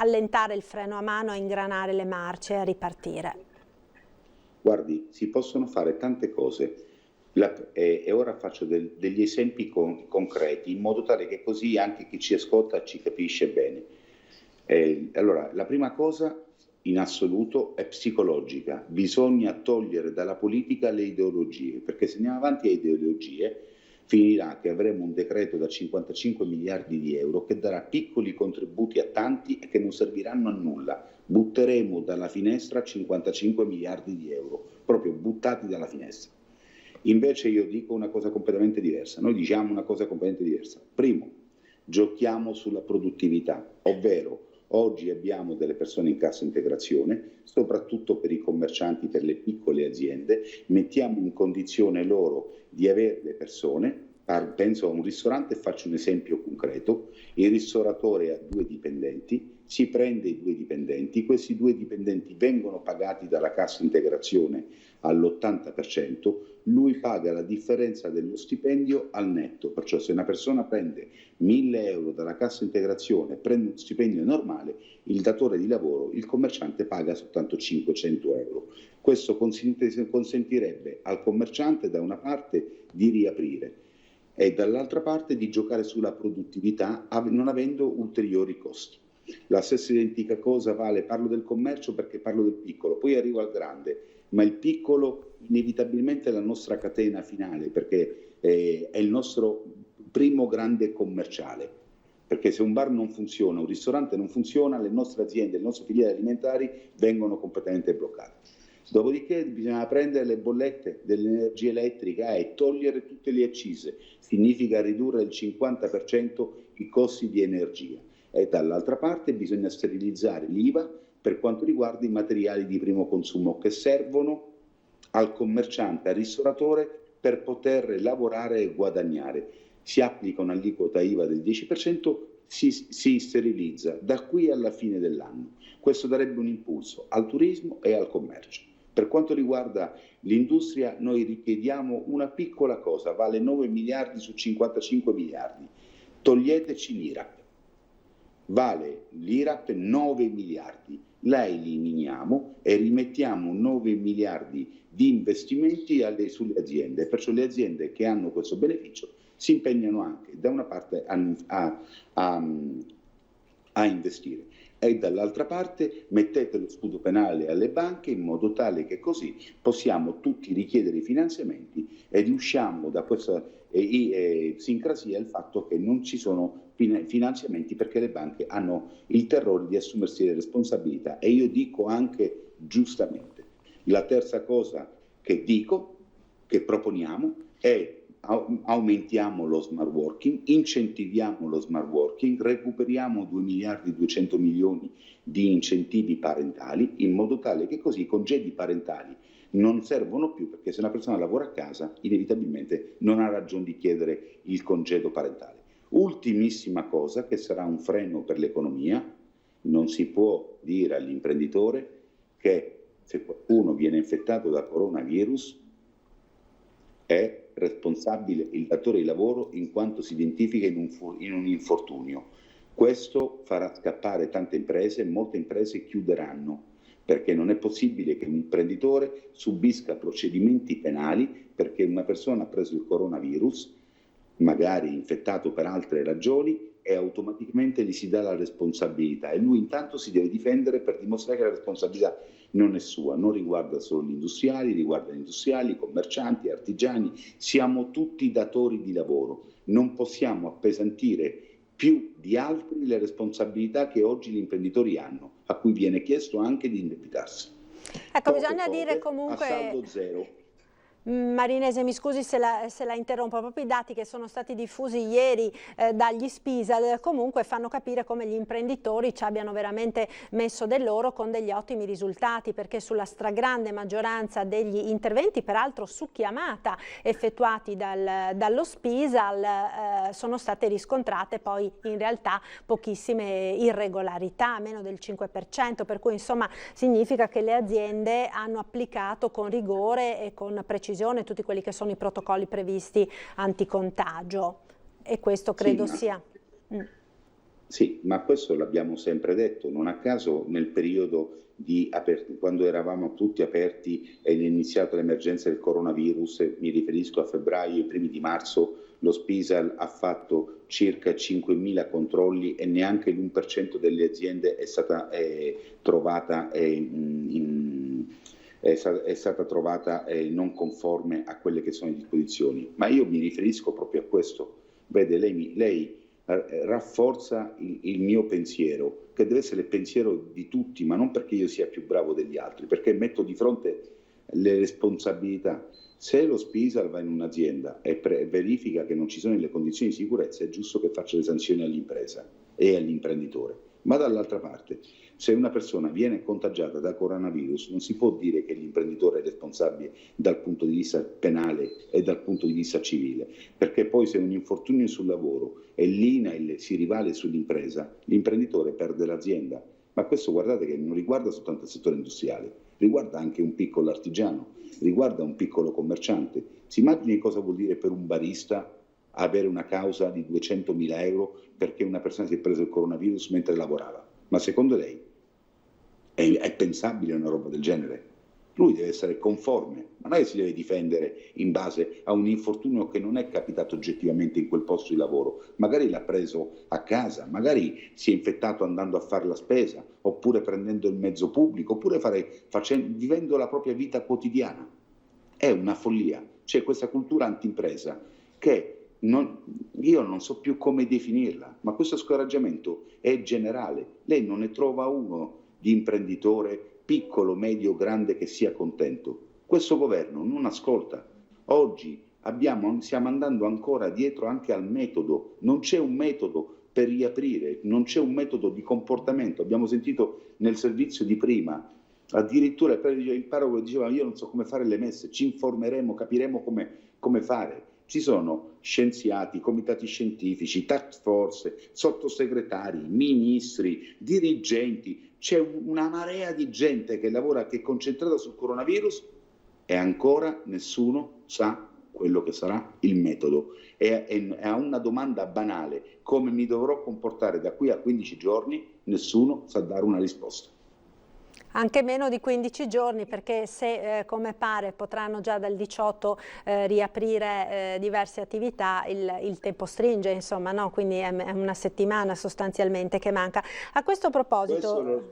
Speaker 1: allentare il freno a mano, a ingranare le marce e a ripartire?
Speaker 10: Guardi, si possono fare tante cose e ora faccio degli esempi concreti in modo tale che così anche chi ci ascolta ci capisce bene. Allora, la prima cosa in assoluto è psicologica, bisogna togliere dalla politica le ideologie, perché se andiamo avanti a ideologie finirà che avremo un decreto da 55 miliardi di euro che darà piccoli contributi a tanti e che non serviranno a nulla. Butteremo dalla finestra 55 miliardi di euro, proprio buttati dalla finestra. Invece io dico una cosa completamente diversa, noi diciamo una cosa completamente diversa. Primo, giochiamo sulla produttività, ovvero oggi abbiamo delle persone in cassa integrazione, soprattutto per i commercianti, per le piccole aziende, mettiamo in condizione loro di avere le persone, penso a un ristorante, faccio un esempio concreto, il ristoratore ha 2 dipendenti, si prende i 2 dipendenti, questi 2 dipendenti vengono pagati dalla cassa integrazione all'80%, lui paga la differenza dello stipendio al netto, perciò se una persona prende 1.000 euro dalla cassa integrazione, prende uno stipendio normale, il datore di lavoro, il commerciante paga soltanto 500 euro. Questo consentirebbe al commerciante da una parte di riaprire e dall'altra parte di giocare sulla produttività non avendo ulteriori costi. La stessa identica cosa vale, parlo del commercio perché parlo del piccolo, poi arrivo al grande, ma il piccolo inevitabilmente è la nostra catena finale perché è il nostro primo grande commerciale, perché se un bar non funziona, un ristorante non funziona, le nostre aziende, le nostre filiere alimentari vengono completamente bloccate. Dopodiché bisogna prendere le bollette dell'energia elettrica e togliere tutte le accise, significa ridurre del 50% i costi di energia e dall'altra parte bisogna sterilizzare l'IVA per quanto riguarda i materiali di primo consumo che servono al commerciante, al ristoratore per poter lavorare e guadagnare. Si applica un'aliquota IVA del 10%, si sterilizza da qui alla fine dell'anno. Questo darebbe un impulso al turismo e al commercio. Per quanto riguarda l'industria, noi richiediamo una piccola cosa, vale 9 miliardi su 55 miliardi. Toglieteci l'IRAP. vale l'IRAP 9 miliardi, la eliminiamo e rimettiamo 9 miliardi di investimenti sulle aziende, perciò le aziende che hanno questo beneficio si impegnano anche da una parte a investire e dall'altra parte mettete lo scudo penale alle banche in modo tale che così possiamo tutti richiedere i finanziamenti ed usciamo da questa sincrasia il fatto che non ci sono finanziamenti perché le banche hanno il terrore di assumersi le responsabilità e io dico anche giustamente. La terza cosa che dico, che proponiamo è aumentiamo lo smart working, incentiviamo lo smart working, recuperiamo 2 miliardi e 200 milioni di incentivi parentali in modo tale che così i congedi parentali non servono più perché se una persona lavora a casa inevitabilmente non ha ragione di chiedere il congedo parentale. Ultimissima cosa che sarà un freno per l'economia, non si può dire all'imprenditore che se qualcuno viene infettato da coronavirus è responsabile il datore di lavoro in quanto si identifica in un infortunio. Questo farà scappare tante imprese, molte imprese chiuderanno perché non è possibile che un imprenditore subisca procedimenti penali perché una persona ha preso il coronavirus, magari infettato per altre ragioni, e automaticamente gli si dà la responsabilità e lui intanto si deve difendere per dimostrare che la responsabilità non è sua, non riguarda solo gli industriali, riguarda gli industriali, i commercianti, artigiani, siamo tutti datori di lavoro, non possiamo appesantire più di altri le responsabilità che oggi gli imprenditori hanno, a cui viene chiesto anche di indebitarsi.
Speaker 1: Ecco, bisogna dire comunque...
Speaker 10: A saldo zero.
Speaker 1: Marinese, mi scusi se la interrompo, proprio i dati che sono stati diffusi ieri dagli Spisal comunque fanno capire come gli imprenditori ci abbiano veramente messo del loro con degli ottimi risultati, perché sulla stragrande maggioranza degli interventi, peraltro su chiamata effettuati dallo Spisal, sono state riscontrate poi in realtà pochissime irregolarità, meno del 5%, per cui insomma significa che le aziende hanno applicato con rigore e con precisione tutti quelli che sono i protocolli previsti anticontagio e questo credo sia...
Speaker 10: Sì, ma questo l'abbiamo sempre detto, non a caso nel periodo quando eravamo tutti aperti ed è iniziata l'emergenza del coronavirus, mi riferisco a febbraio e primi di marzo, lo Spisal ha fatto circa 5.000 controlli e neanche l'1% delle aziende è stata trovata non conforme a quelle che sono le disposizioni. Ma io mi riferisco proprio a questo. Vede, lei rafforza il mio pensiero, che deve essere il pensiero di tutti, ma non perché io sia più bravo degli altri, perché metto di fronte le responsabilità. Se lo Spisal va in un'azienda e verifica che non ci sono le condizioni di sicurezza, è giusto che faccia le sanzioni all'impresa e all'imprenditore. Ma dall'altra parte, se una persona viene contagiata da coronavirus, non si può dire che l'imprenditore è responsabile dal punto di vista penale e dal punto di vista civile, perché poi se un infortunio sul lavoro e l'INAIL si rivale sull'impresa, l'imprenditore perde l'azienda. Ma questo guardate che non riguarda soltanto il settore industriale, riguarda anche un piccolo artigiano, riguarda un piccolo commerciante. Si immagini cosa vuol dire per un barista avere una causa di 200.000 euro perché una persona si è preso il coronavirus mentre lavorava. Ma secondo lei è pensabile una roba del genere? Lui deve essere conforme, ma non è che si deve difendere in base a un infortunio che non è capitato oggettivamente in quel posto di lavoro. Magari l'ha preso a casa, magari si è infettato andando a fare la spesa, oppure prendendo il mezzo pubblico, oppure vivendo la propria vita quotidiana. È una follia. C'è questa cultura anti-impresa che io non so più come definirla, ma questo scoraggiamento è generale. Lei non ne trova uno di imprenditore piccolo, medio, grande che sia contento. Questo governo non ascolta. Oggi stiamo andando ancora dietro anche al metodo. Non c'è un metodo per riaprire, non c'è un metodo di comportamento. Abbiamo sentito nel servizio di prima, addirittura il parroco diceva io non so come fare le messe, ci informeremo, capiremo come fare. Ci sono scienziati, comitati scientifici, task force, sottosegretari, ministri, dirigenti, c'è una marea di gente che lavora, che è concentrata sul coronavirus e ancora nessuno sa quello che sarà il metodo. E a una domanda banale, come mi dovrò comportare da qui a 15 giorni, nessuno sa dare una risposta.
Speaker 1: Anche meno di 15 giorni, perché se come pare potranno già dal 18 riaprire diverse attività, il tempo stringe, insomma, no? Quindi è una settimana sostanzialmente che manca. A questo proposito...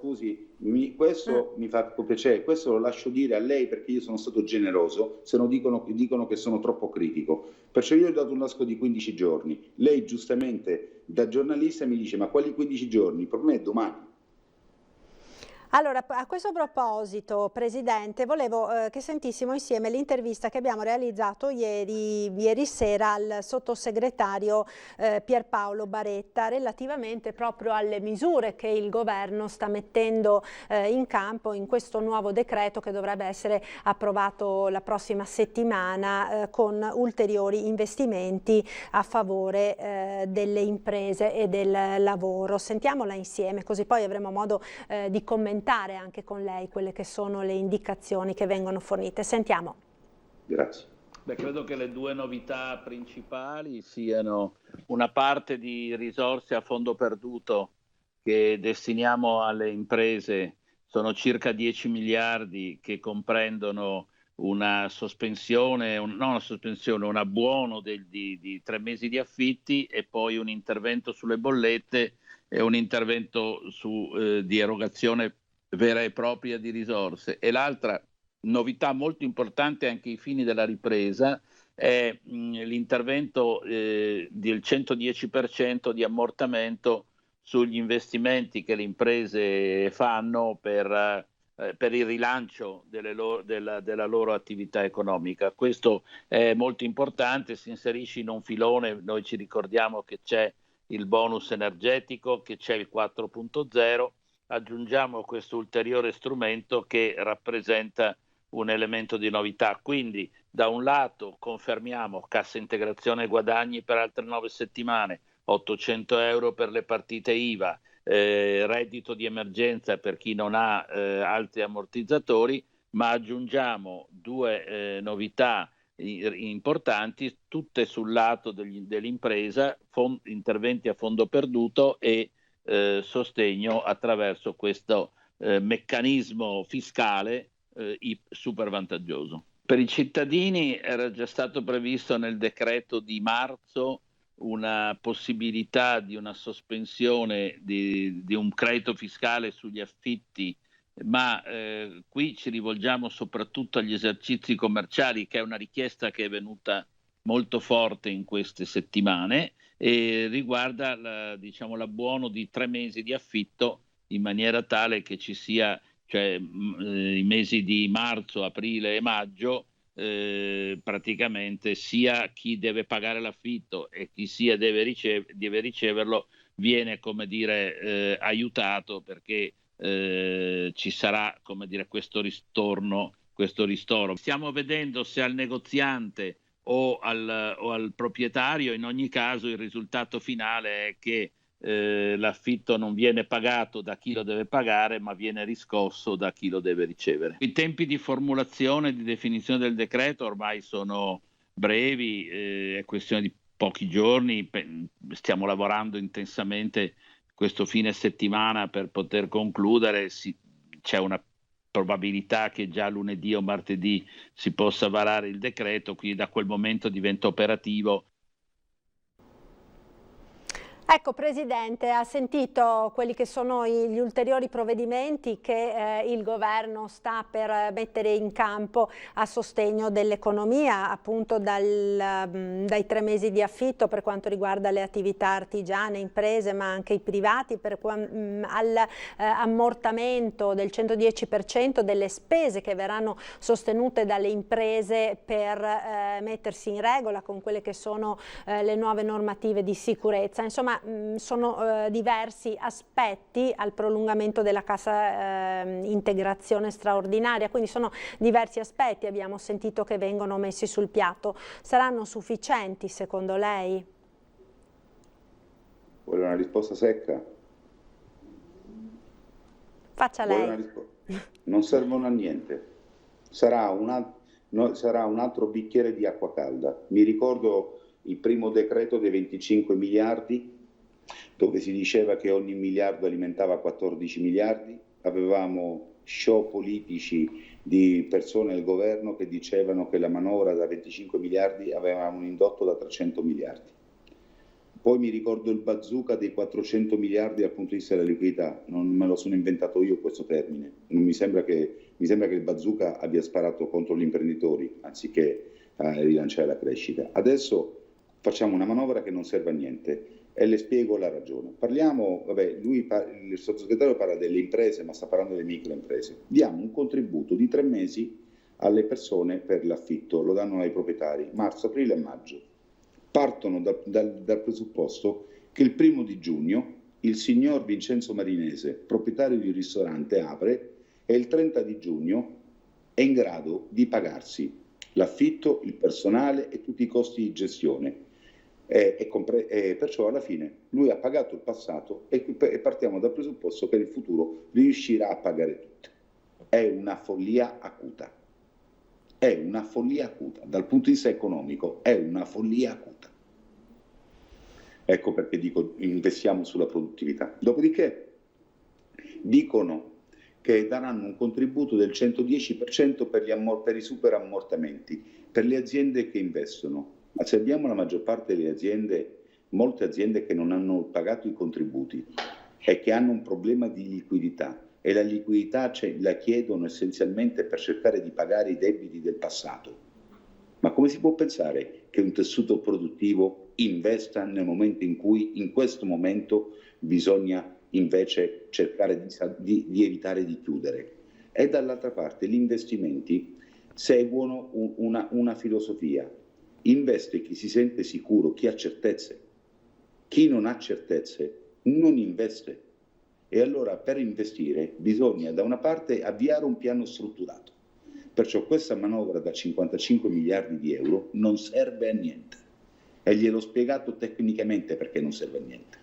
Speaker 10: Questo mi fa piacere, questo lo lascio dire a lei perché io sono stato generoso, se no dicono che sono troppo critico. Perciò io ho dato un lasco di 15 giorni. Lei giustamente da giornalista mi dice: ma quali 15 giorni? Il problema è domani.
Speaker 1: Allora, a questo proposito, Presidente, volevo che sentissimo insieme l'intervista che abbiamo realizzato ieri sera al sottosegretario Pierpaolo Baretta relativamente proprio alle misure che il governo sta mettendo in campo in questo nuovo decreto che dovrebbe essere approvato la prossima settimana con ulteriori investimenti a favore delle imprese e del lavoro. Sentiamola insieme, così poi avremo modo di commentare anche con lei quelle che sono le indicazioni che vengono fornite. Sentiamo.
Speaker 10: Grazie.
Speaker 2: Credo che le due novità principali siano una parte di risorse a fondo perduto che destiniamo alle imprese, sono circa 10 miliardi che comprendono una sospensione, un abbuono di 3 mesi di affitti e poi un intervento sulle bollette e un intervento di erogazione vera e propria di risorse. E l'altra novità molto importante anche ai fini della ripresa è l'intervento del 110% di ammortamento sugli investimenti che le imprese fanno per il rilancio della loro attività economica. Questo è molto importante, si inserisce in un filone, noi ci ricordiamo che c'è il bonus energetico, che c'è il 4.0, aggiungiamo questo ulteriore strumento che rappresenta un elemento di novità. Quindi da un lato confermiamo cassa integrazione guadagni per altre 9 settimane, 800 euro per le partite IVA, reddito di emergenza per chi non ha altri ammortizzatori, ma aggiungiamo due novità importanti, tutte sul lato dell'impresa, interventi a fondo perduto e sostegno attraverso questo meccanismo fiscale super vantaggioso. Per i cittadini era già stato previsto nel decreto di marzo una possibilità di una sospensione di un credito fiscale sugli affitti, ma qui ci rivolgiamo soprattutto agli esercizi commerciali, che è una richiesta che è venuta molto forte in queste settimane e riguarda l'abbuono di 3 mesi di affitto, in maniera tale che ci sia, i mesi di marzo, aprile e maggio, praticamente sia chi deve pagare l'affitto e chi deve riceverlo viene, aiutato, perché ci sarà, questo ristoro. Stiamo vedendo se al negoziante o al proprietario, in ogni caso il risultato finale è che l'affitto non viene pagato da chi lo deve pagare, ma viene riscosso da chi lo deve ricevere. I tempi di formulazione e di definizione del decreto ormai sono brevi, è questione di pochi giorni, stiamo lavorando intensamente questo fine settimana per poter concludere. C'è una probabilità che già lunedì o martedì si possa varare il decreto, quindi da quel momento diventa operativo.
Speaker 1: Ecco, Presidente, ha sentito quelli che sono gli ulteriori provvedimenti che il governo sta per mettere in campo a sostegno dell'economia, appunto dai 3 mesi di affitto per quanto riguarda le attività artigiane, imprese, ma anche i privati, all'ammortamento del 110% delle spese che verranno sostenute dalle imprese per mettersi in regola con quelle che sono le nuove normative di sicurezza. Insomma, sono diversi aspetti al prolungamento della cassa integrazione straordinaria, quindi sono diversi aspetti, abbiamo sentito, che vengono messi sul piatto. Saranno sufficienti secondo lei?
Speaker 10: Vuole una risposta secca?
Speaker 1: Faccia lei.
Speaker 10: Non servono a niente. Sarà sarà un altro bicchiere di acqua calda. Mi ricordo il primo decreto dei 25 miliardi, dove si diceva che ogni miliardo alimentava 14 miliardi, avevamo show politici di persone del governo che dicevano che la manovra da 25 miliardi aveva un indotto da 300 miliardi. Poi mi ricordo il bazooka dei 400 miliardi dal punto di vista della liquidità, non me lo sono inventato io questo termine, mi sembra che il bazooka abbia sparato contro gli imprenditori anziché rilanciare la crescita. Adesso facciamo una manovra che non serve a niente e le spiego la ragione. Parliamo, il sottosegretario parla delle imprese, ma sta parlando delle microimprese. Diamo un contributo di 3 mesi alle persone per l'affitto, lo danno ai proprietari, marzo, aprile e maggio. Partono dal presupposto che il 1° giugno il signor Vincenzo Marinese, proprietario di un ristorante, apre e il 30 di giugno è in grado di pagarsi l'affitto, il personale e tutti i costi di gestione. E perciò alla fine lui ha pagato il passato e partiamo dal presupposto che nel futuro riuscirà a pagare tutto. È una follia acuta. È una follia acuta. Dal punto di vista economico è una follia acuta. Ecco perché dico investiamo sulla produttività. Dopodiché dicono che daranno un contributo del 110% per i superammortamenti, per le aziende che investono. Ma se abbiamo la maggior parte delle aziende, molte aziende che non hanno pagato i contributi e che hanno un problema di liquidità, e la liquidità la chiedono essenzialmente per cercare di pagare i debiti del passato. Ma come si può pensare che un tessuto produttivo investa nel momento in cui in questo momento bisogna invece cercare di evitare di chiudere? E dall'altra parte gli investimenti seguono una filosofia. Investe chi si sente sicuro, chi ha certezze. Chi non ha certezze non investe. E allora per investire bisogna da una parte avviare un piano strutturato. Perciò questa manovra da 55 miliardi di euro non serve a niente. E gliel'ho spiegato tecnicamente perché non serve a niente.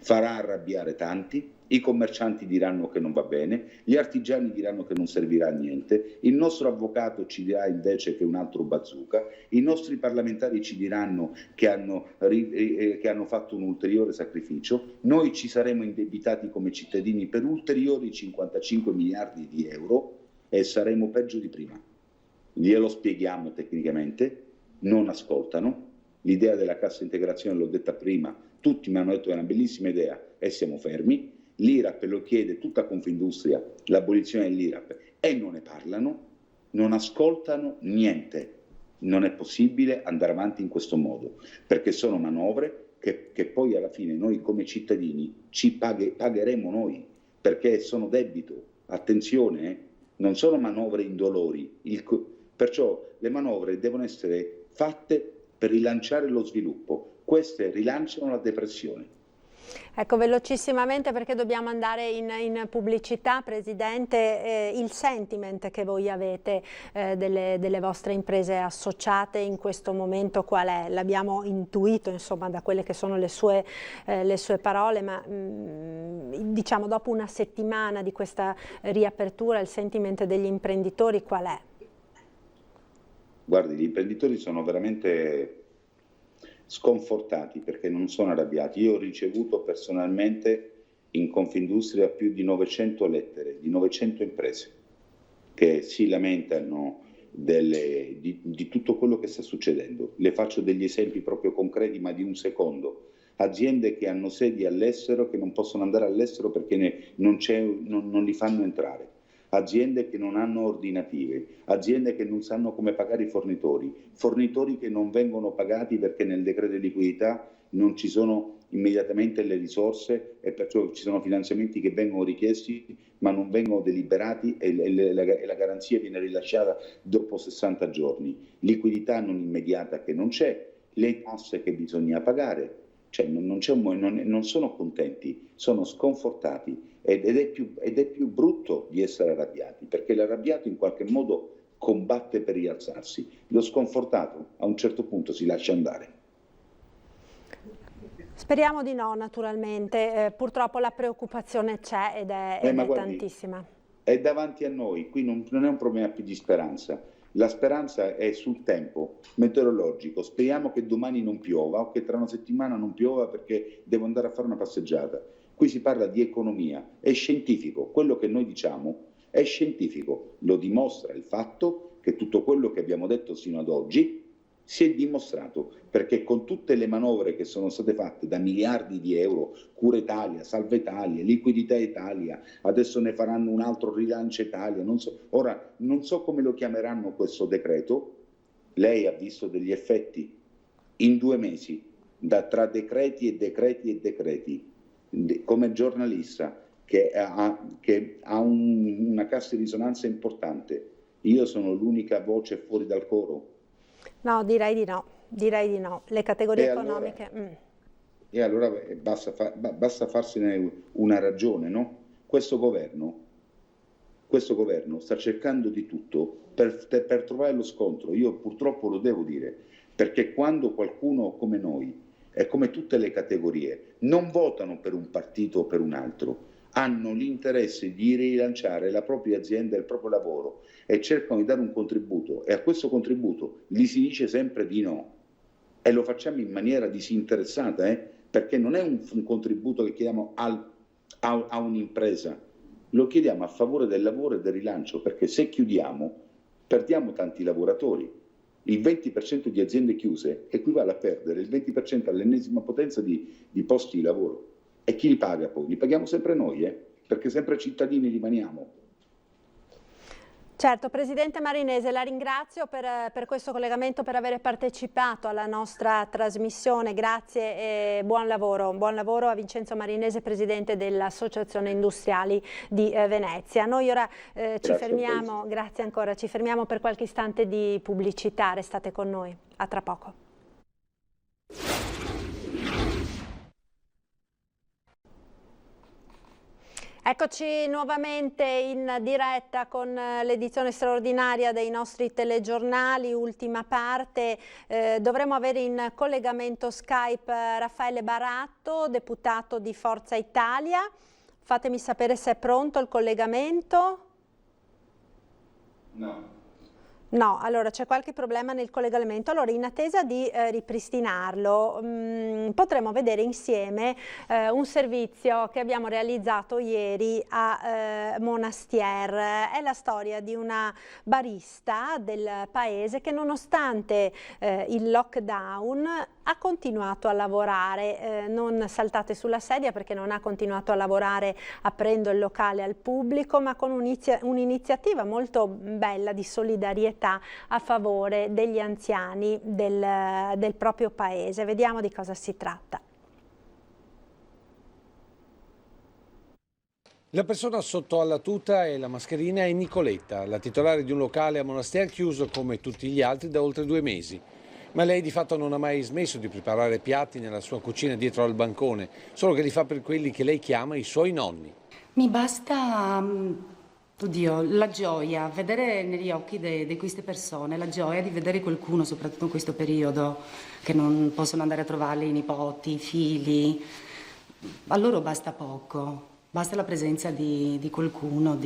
Speaker 10: Farà arrabbiare tanti, i commercianti diranno che non va bene, gli artigiani diranno che non servirà a niente, il nostro avvocato ci dirà invece che è un altro bazooka, i nostri parlamentari ci diranno che hanno fatto un ulteriore sacrificio, noi ci saremo indebitati come cittadini per ulteriori 55 miliardi di euro e saremo peggio di prima. Glielo spieghiamo tecnicamente, non ascoltano. L'idea della cassa integrazione l'ho detta prima, tutti mi hanno detto che è una bellissima idea e siamo fermi. L'IRAP lo chiede tutta Confindustria, l'abolizione dell'IRAP, e non ne parlano, non ascoltano niente. Non è possibile andare avanti in questo modo, perché sono manovre che poi alla fine noi come cittadini pagheremo noi, perché sono debito. Attenzione, non sono manovre indolori, perciò le manovre devono essere fatte per rilanciare lo sviluppo, queste rilanciano la depressione.
Speaker 1: Ecco, velocissimamente perché dobbiamo andare in pubblicità, Presidente, il sentiment che voi avete delle vostre imprese associate in questo momento qual è? L'abbiamo intuito insomma da quelle che sono le sue parole, ma diciamo dopo una settimana di questa riapertura il sentiment degli imprenditori qual è?
Speaker 10: Guardi, gli imprenditori sono veramente sconfortati perché non sono arrabbiati. Io ho ricevuto personalmente in Confindustria più di 900 lettere di 900 imprese che si lamentano di tutto quello che sta succedendo. Le faccio degli esempi proprio concreti, ma di un secondo. Aziende che hanno sedi all'estero che non possono andare all'estero perché non li fanno entrare. Aziende che non hanno ordinative, aziende che non sanno come pagare i fornitori che non vengono pagati perché nel decreto di liquidità non ci sono immediatamente le risorse e perciò ci sono finanziamenti che vengono richiesti ma non vengono deliberati e la garanzia viene rilasciata dopo 60 giorni. Liquidità non immediata che non c'è, le tasse che bisogna pagare. Cioè non sono contenti, sono sconfortati ed è più brutto di essere arrabbiati, perché l'arrabbiato in qualche modo combatte per rialzarsi, lo sconfortato a un certo punto si lascia andare.
Speaker 1: Speriamo di no, naturalmente, purtroppo la preoccupazione c'è ed è
Speaker 10: guardi,
Speaker 1: tantissima.
Speaker 10: È davanti a noi, qui non è un problema più di speranza, La speranza è sul tempo meteorologico. Speriamo che domani non piova o che tra una settimana non piova perché devo andare a fare una passeggiata. Qui si parla di economia, è scientifico. Quello che noi diciamo è scientifico. Lo dimostra il fatto che tutto quello che abbiamo detto sino ad oggi si è dimostrato, perché con tutte le manovre che sono state fatte da miliardi di euro, Cura Italia, Salva Italia, Liquidità Italia, adesso ne faranno un altro Rilancio Italia, ora non so come lo chiameranno questo decreto. Lei ha visto degli effetti in 2 mesi, tra decreti e decreti e decreti, come giornalista che ha una cassa di risonanza importante. Io sono l'unica voce fuori dal coro.
Speaker 1: No, direi di no, le categorie economiche...
Speaker 10: E allora basta farsene una ragione, no? Questo governo sta cercando di tutto per trovare lo scontro. Io purtroppo lo devo dire, perché quando qualcuno come noi, e come tutte le categorie, non votano per un partito o per un altro, hanno l'interesse di rilanciare la propria azienda e il proprio lavoro e cercano di dare un contributo, e a questo contributo gli si dice sempre di no, e lo facciamo in maniera disinteressata, perché non è un contributo che chiediamo a un'impresa, lo chiediamo a favore del lavoro e del rilancio, perché se chiudiamo perdiamo tanti lavoratori. Il 20% di aziende chiuse equivale a perdere il 20% all'ennesima potenza di posti di lavoro. E chi li paga poi? Li paghiamo sempre noi, perché sempre cittadini rimaniamo.
Speaker 1: Certo, Presidente Marinese, la ringrazio per questo collegamento, per aver partecipato alla nostra trasmissione. Grazie e buon lavoro. Buon lavoro a Vincenzo Marinese, Presidente dell'Associazione Industriali di Venezia. Noi ora ci fermiamo, grazie ancora, ci fermiamo per qualche istante di pubblicità. Restate con noi, a tra poco. Eccoci nuovamente in diretta con l'edizione straordinaria dei nostri telegiornali, ultima parte. Dovremo avere in collegamento Skype Raffaele Baratto, deputato di Forza Italia. Fatemi sapere se è pronto il collegamento. No, allora c'è qualche problema nel collegamento. Allora, in attesa di ripristinarlo, potremo vedere insieme un servizio che abbiamo realizzato ieri a Monastier. È la storia di una barista del paese che, nonostante il lockdown, ha continuato a lavorare. Non saltate sulla sedia, perché non ha continuato a lavorare aprendo il locale al pubblico, ma con un'iniziativa molto bella di solidarietà a favore degli anziani del proprio paese. Vediamo di cosa si tratta.
Speaker 6: La persona sotto alla tuta e la mascherina è Nicoletta, la titolare di un locale a Monastier chiuso come tutti gli altri da oltre 2 mesi. Ma lei di fatto non ha mai smesso di preparare piatti nella sua cucina dietro al bancone, solo che li fa per quelli che lei chiama i suoi nonni.
Speaker 11: Mi basta, oddio, la gioia, vedere negli occhi di queste persone, la gioia di vedere qualcuno, soprattutto in questo periodo, che non possono andare a trovare i nipoti, i figli. A loro basta poco, basta la presenza di qualcuno,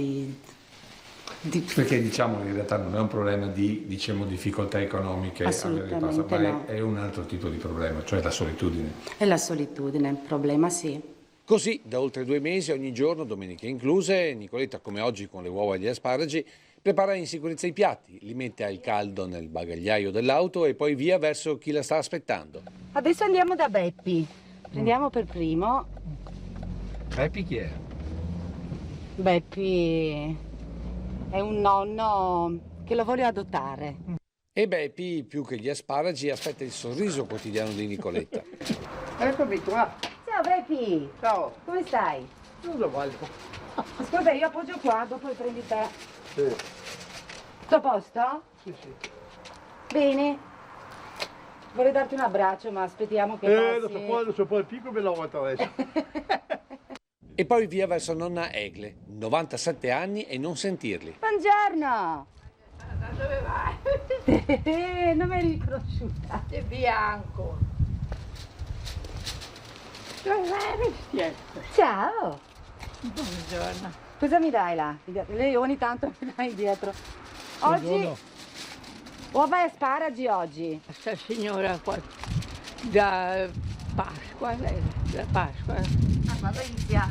Speaker 9: Perché diciamo in realtà non è un problema di difficoltà economiche,
Speaker 11: assolutamente no.
Speaker 9: È un altro tipo di problema, cioè la solitudine.
Speaker 11: È la solitudine, il problema sì.
Speaker 6: Così, da oltre 2 mesi, ogni giorno, domeniche incluse, Nicoletta, come oggi con le uova e gli asparagi, prepara in sicurezza i piatti, li mette al caldo nel bagagliaio dell'auto e poi via verso chi la sta aspettando.
Speaker 11: Adesso andiamo da Beppi. Prendiamo per primo.
Speaker 9: Beppi chi è?
Speaker 11: Beppi è un nonno che lo voglio adottare.
Speaker 6: E Beppi, più che gli asparagi, aspetta il sorriso quotidiano di Nicoletta.
Speaker 15: Eccomi qua.
Speaker 11: Ciao Beppi.
Speaker 15: Ciao.
Speaker 11: Come stai?
Speaker 15: Tutto male.
Speaker 11: Ascolta, io appoggio qua, dopo prendi te.
Speaker 15: Sì.
Speaker 11: Tutto a posto?
Speaker 15: Sì, sì.
Speaker 11: Bene. Vorrei darti un abbraccio, ma aspettiamo che passi.
Speaker 15: Non so poi il picco me lo volta adesso.
Speaker 6: E poi via verso nonna Egle, 97 anni e non sentirli.
Speaker 11: Buongiorno!
Speaker 15: Dove vai?
Speaker 11: Non mi eri riconosciuta.
Speaker 15: È bianco. Dove vai?
Speaker 11: Ciao!
Speaker 15: Buongiorno.
Speaker 11: Cosa mi dai là? Lei ogni tanto mi dai dietro. Oggi Uova e asparagi oggi?
Speaker 15: Questa signora qua da Pasqua, da Pasqua.
Speaker 11: Fabrizia,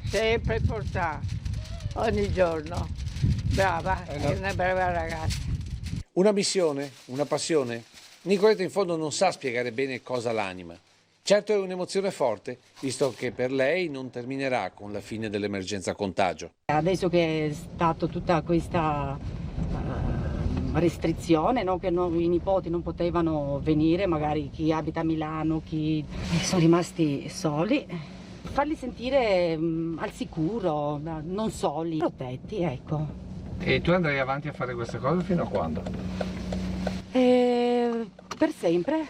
Speaker 15: Sempre portata, ogni giorno. Brava, è una brava ragazza.
Speaker 6: Una missione, una passione? Nicoletta in fondo non sa spiegare bene cosa l'anima. Certo è un'emozione forte, visto che per lei non terminerà con la fine dell'emergenza contagio.
Speaker 11: Adesso che è stata tutta questa restrizione, no? Che i nipoti non potevano venire, magari chi abita a Milano, chi sono rimasti soli, farli sentire al sicuro, non soli, protetti, ecco.
Speaker 9: E tu andrai avanti a fare questa cosa fino a quando?
Speaker 11: Per sempre.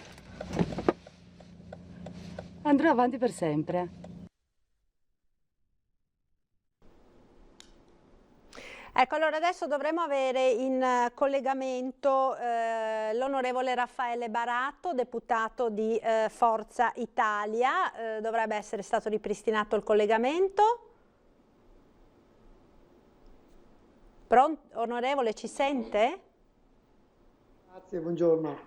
Speaker 11: Andrò avanti per sempre.
Speaker 1: Ecco, allora adesso dovremo avere in collegamento l'onorevole Raffaele Barato, deputato di Forza Italia. Dovrebbe essere stato ripristinato il collegamento. Pronto, onorevole, ci sente?
Speaker 13: Grazie, buongiorno.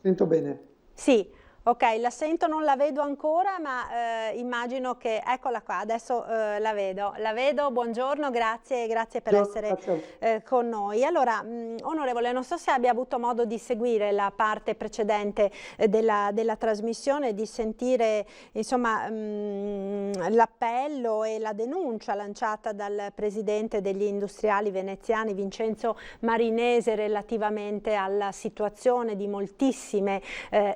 Speaker 13: Sento bene.
Speaker 1: Sì. Ok, la sento, non la vedo ancora, ma immagino che, eccola qua, adesso la vedo, buongiorno, grazie per essere con noi. Allora, onorevole, non so se abbia avuto modo di seguire la parte precedente della trasmissione, di sentire insomma l'appello e la denuncia lanciata dal presidente degli industriali veneziani Vincenzo Marinese relativamente alla situazione di moltissime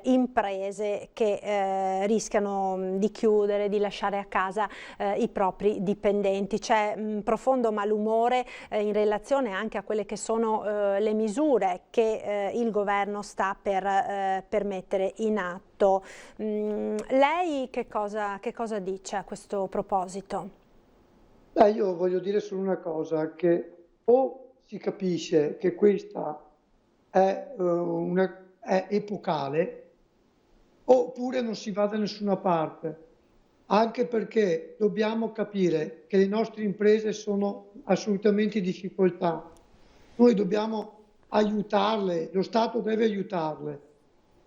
Speaker 1: imprese che rischiano di chiudere, di lasciare a casa i propri dipendenti. C'è profondo malumore in relazione anche a quelle che sono le misure che il governo sta per mettere in atto. Lei che cosa dice a questo proposito?
Speaker 13: Io voglio dire solo una cosa, che o si capisce che questa è epocale, oppure non si va da nessuna parte, anche perché dobbiamo capire che le nostre imprese sono assolutamente in difficoltà. Noi dobbiamo aiutarle, lo Stato deve aiutarle,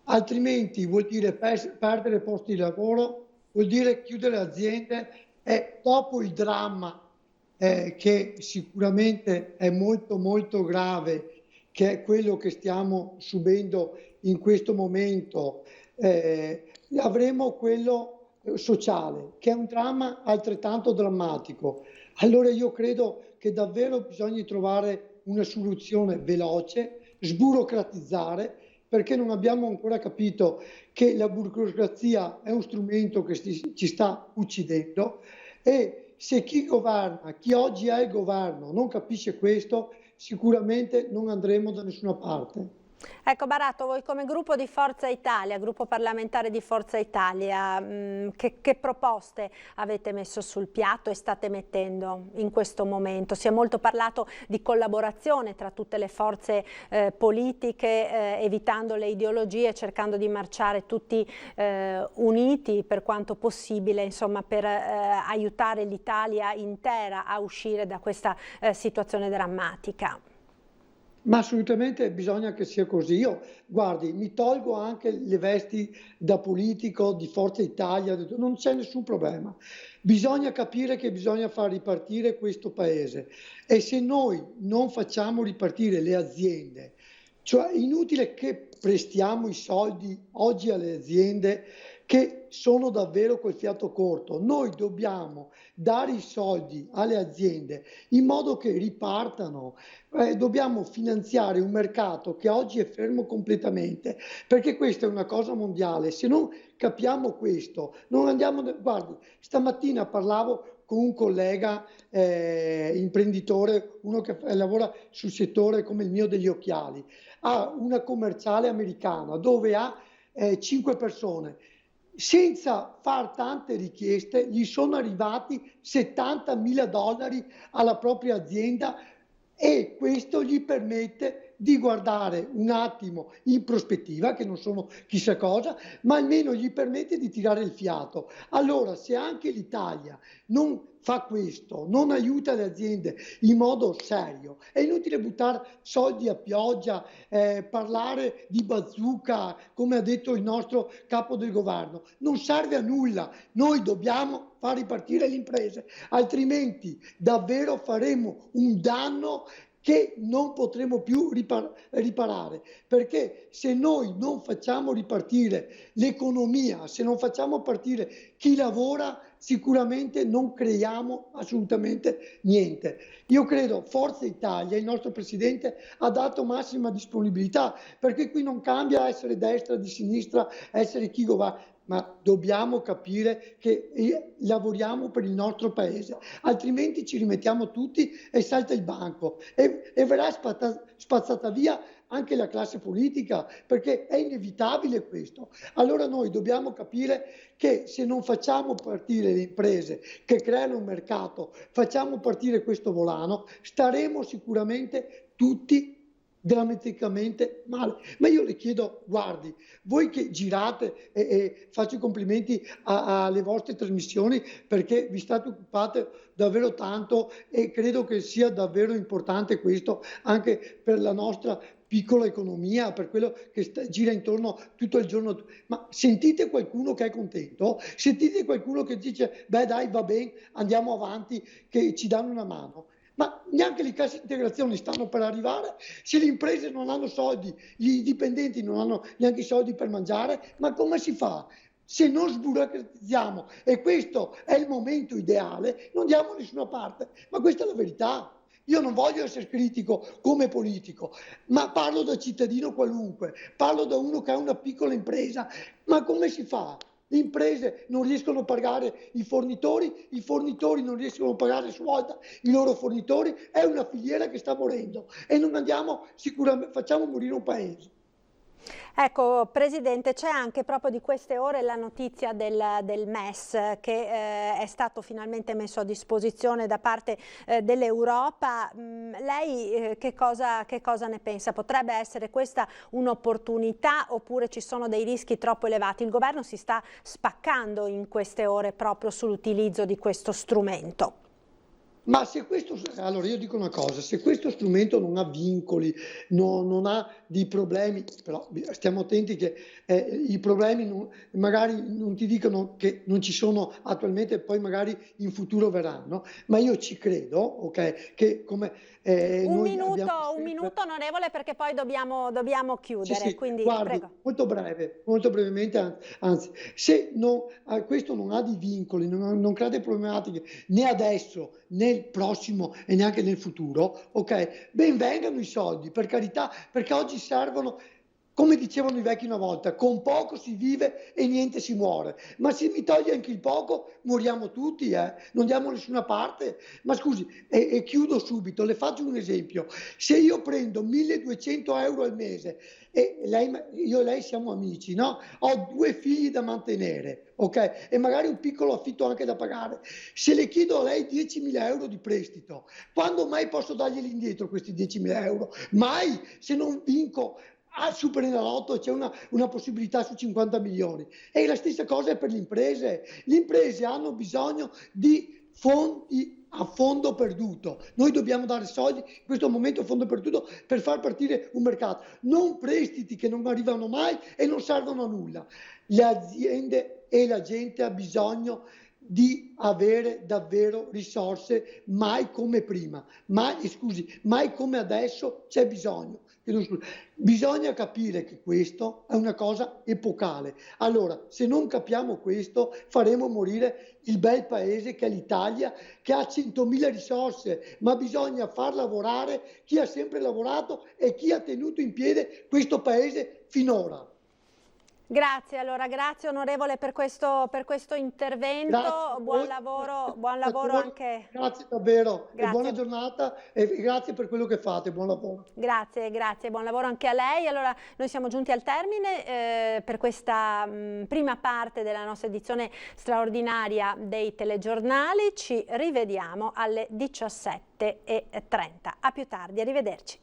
Speaker 13: altrimenti vuol dire perdere posti di lavoro, vuol dire chiudere aziende e dopo il dramma che sicuramente è molto molto grave, che è quello che stiamo subendo in questo momento, avremo quello sociale, che è un dramma altrettanto drammatico. Allora io credo che davvero bisogna trovare una soluzione veloce, sburocratizzare, perché non abbiamo ancora capito che la burocrazia è uno strumento che ci sta uccidendo, e se chi governa, chi oggi è il governo, non capisce questo, sicuramente non andremo da nessuna parte.
Speaker 1: Ecco Barato, voi come gruppo di Forza Italia, gruppo parlamentare di Forza Italia, che proposte avete messo sul piatto e state mettendo in questo momento? Si è molto parlato di collaborazione tra tutte le forze politiche, evitando le ideologie, cercando di marciare tutti uniti per quanto possibile, insomma, per aiutare l'Italia intera a uscire da questa situazione drammatica.
Speaker 13: Ma assolutamente bisogna che sia così. Io, guardi, mi tolgo anche le vesti da politico di Forza Italia, non c'è nessun problema. Bisogna capire che bisogna far ripartire questo paese, e se noi non facciamo ripartire le aziende, cioè è inutile che prestiamo i soldi oggi alle aziende che sono davvero col fiato corto. Noi dobbiamo dare i soldi alle aziende in modo che ripartano. Dobbiamo finanziare un mercato che oggi è fermo completamente, perché questa è una cosa mondiale. Se non capiamo questo, non andiamo. Guardi, stamattina parlavo con un collega imprenditore, uno che lavora sul settore come il mio degli occhiali, ha una commerciale americana dove ha 5 persone. Senza far tante richieste gli sono arrivati $70.000 alla propria azienda, e questo gli permette di guardare un attimo in prospettiva, che non sono chissà cosa, ma almeno gli permette di tirare il fiato. Allora, se anche l'Italia non fa questo, non aiuta le aziende in modo serio, è inutile buttare soldi a pioggia, parlare di bazooka, come ha detto il nostro capo del governo, non serve a nulla. Noi dobbiamo far ripartire le imprese, altrimenti davvero faremo un danno che non potremo più riparare, perché se noi non facciamo ripartire l'economia, se non facciamo partire chi lavora, sicuramente non creiamo assolutamente niente. Io credo Forza Italia, il nostro Presidente, ha dato massima disponibilità, perché qui non cambia essere destra, di sinistra, essere chi governa, ma dobbiamo capire che lavoriamo per il nostro paese, altrimenti ci rimettiamo tutti e salta il banco e verrà spazzata via anche la classe politica, perché è inevitabile questo. Allora noi dobbiamo capire che se non facciamo partire le imprese che creano un mercato, facciamo partire questo volano, staremo sicuramente tutti drammaticamente male. Ma io le chiedo, guardi, voi che girate e faccio i complimenti alle vostre trasmissioni, perché vi state occupate davvero tanto e credo che sia davvero importante questo anche per la nostra piccola economia, per quello che gira intorno tutto il giorno. Ma sentite qualcuno che è contento? Sentite qualcuno che dice, beh dai, va bene, andiamo avanti, che ci danno una mano? Ma neanche le casse integrazioni stanno per arrivare, se le imprese non hanno soldi, i dipendenti non hanno neanche i soldi per mangiare, ma come si fa? Se non sburocratizziamo, e questo è il momento ideale, non andiamo da nessuna parte, ma questa è la verità. Io non voglio essere critico come politico, ma parlo da cittadino qualunque, parlo da uno che ha una piccola impresa, ma come si fa? Le imprese non riescono a pagare i fornitori non riescono a pagare su volta i loro fornitori, è una filiera che sta morendo e non andiamo sicuramente, facciamo morire un paese.
Speaker 1: Ecco, Presidente, c'è anche proprio di queste ore la notizia del MES che è stato finalmente messo a disposizione da parte dell'Europa. Lei che cosa ne pensa? Potrebbe essere questa un'opportunità oppure ci sono dei rischi troppo elevati? Il governo si sta spaccando in queste ore proprio sull'utilizzo di questo strumento.
Speaker 13: Ma se questo, allora io dico una cosa, se questo strumento non ha vincoli, non ha dei problemi, però stiamo attenti che i problemi magari non ti dicono che non ci sono attualmente e poi magari in futuro verranno, ma io ci credo, ok, che come
Speaker 1: un minuto onorevole, perché poi dobbiamo chiudere,
Speaker 13: sì,
Speaker 1: quindi
Speaker 13: guardi,
Speaker 1: prego.
Speaker 13: Molto brevemente, anzi, se questo non ha di vincoli, non crea delle problematiche né adesso né il prossimo e neanche nel futuro, ok? Ben vengano i soldi, per carità, perché oggi servono, come dicevano i vecchi una volta, con poco si vive e niente si muore. Ma se mi togli anche il poco, moriamo tutti, non andiamo da nessuna parte. Ma scusi, e chiudo subito, le faccio un esempio. Se io prendo 1.200 euro al mese e io e lei siamo amici, no? Ho 2 figli da mantenere, ok? E magari un piccolo affitto anche da pagare. Se le chiedo a lei 10.000 euro di prestito, quando mai posso darglieli indietro questi 10.000 euro? Mai, se non vinco al Superenalotto c'è una possibilità su 50 milioni. E la stessa cosa è per le imprese. Le imprese hanno bisogno di fondi a fondo perduto. Noi dobbiamo dare soldi in questo momento a fondo perduto per far partire un mercato, non prestiti che non arrivano mai e non servono a nulla. Le aziende e la gente ha bisogno di avere davvero risorse, mai come prima, mai come adesso c'è bisogno. Bisogna capire che questo è una cosa epocale. Allora, se non capiamo questo, faremo morire il bel paese che è l'Italia, che ha 100.000 risorse, ma bisogna far lavorare chi ha sempre lavorato e chi ha tenuto in piedi questo paese finora.
Speaker 1: Grazie, allora grazie onorevole per questo intervento, buon lavoro anche.
Speaker 13: Grazie davvero, grazie. E buona giornata e grazie per quello che fate, buon lavoro.
Speaker 1: Grazie, buon lavoro anche a lei. Allora noi siamo giunti al termine per questa prima parte della nostra edizione straordinaria dei telegiornali, ci rivediamo alle 17:30. A più tardi, arrivederci.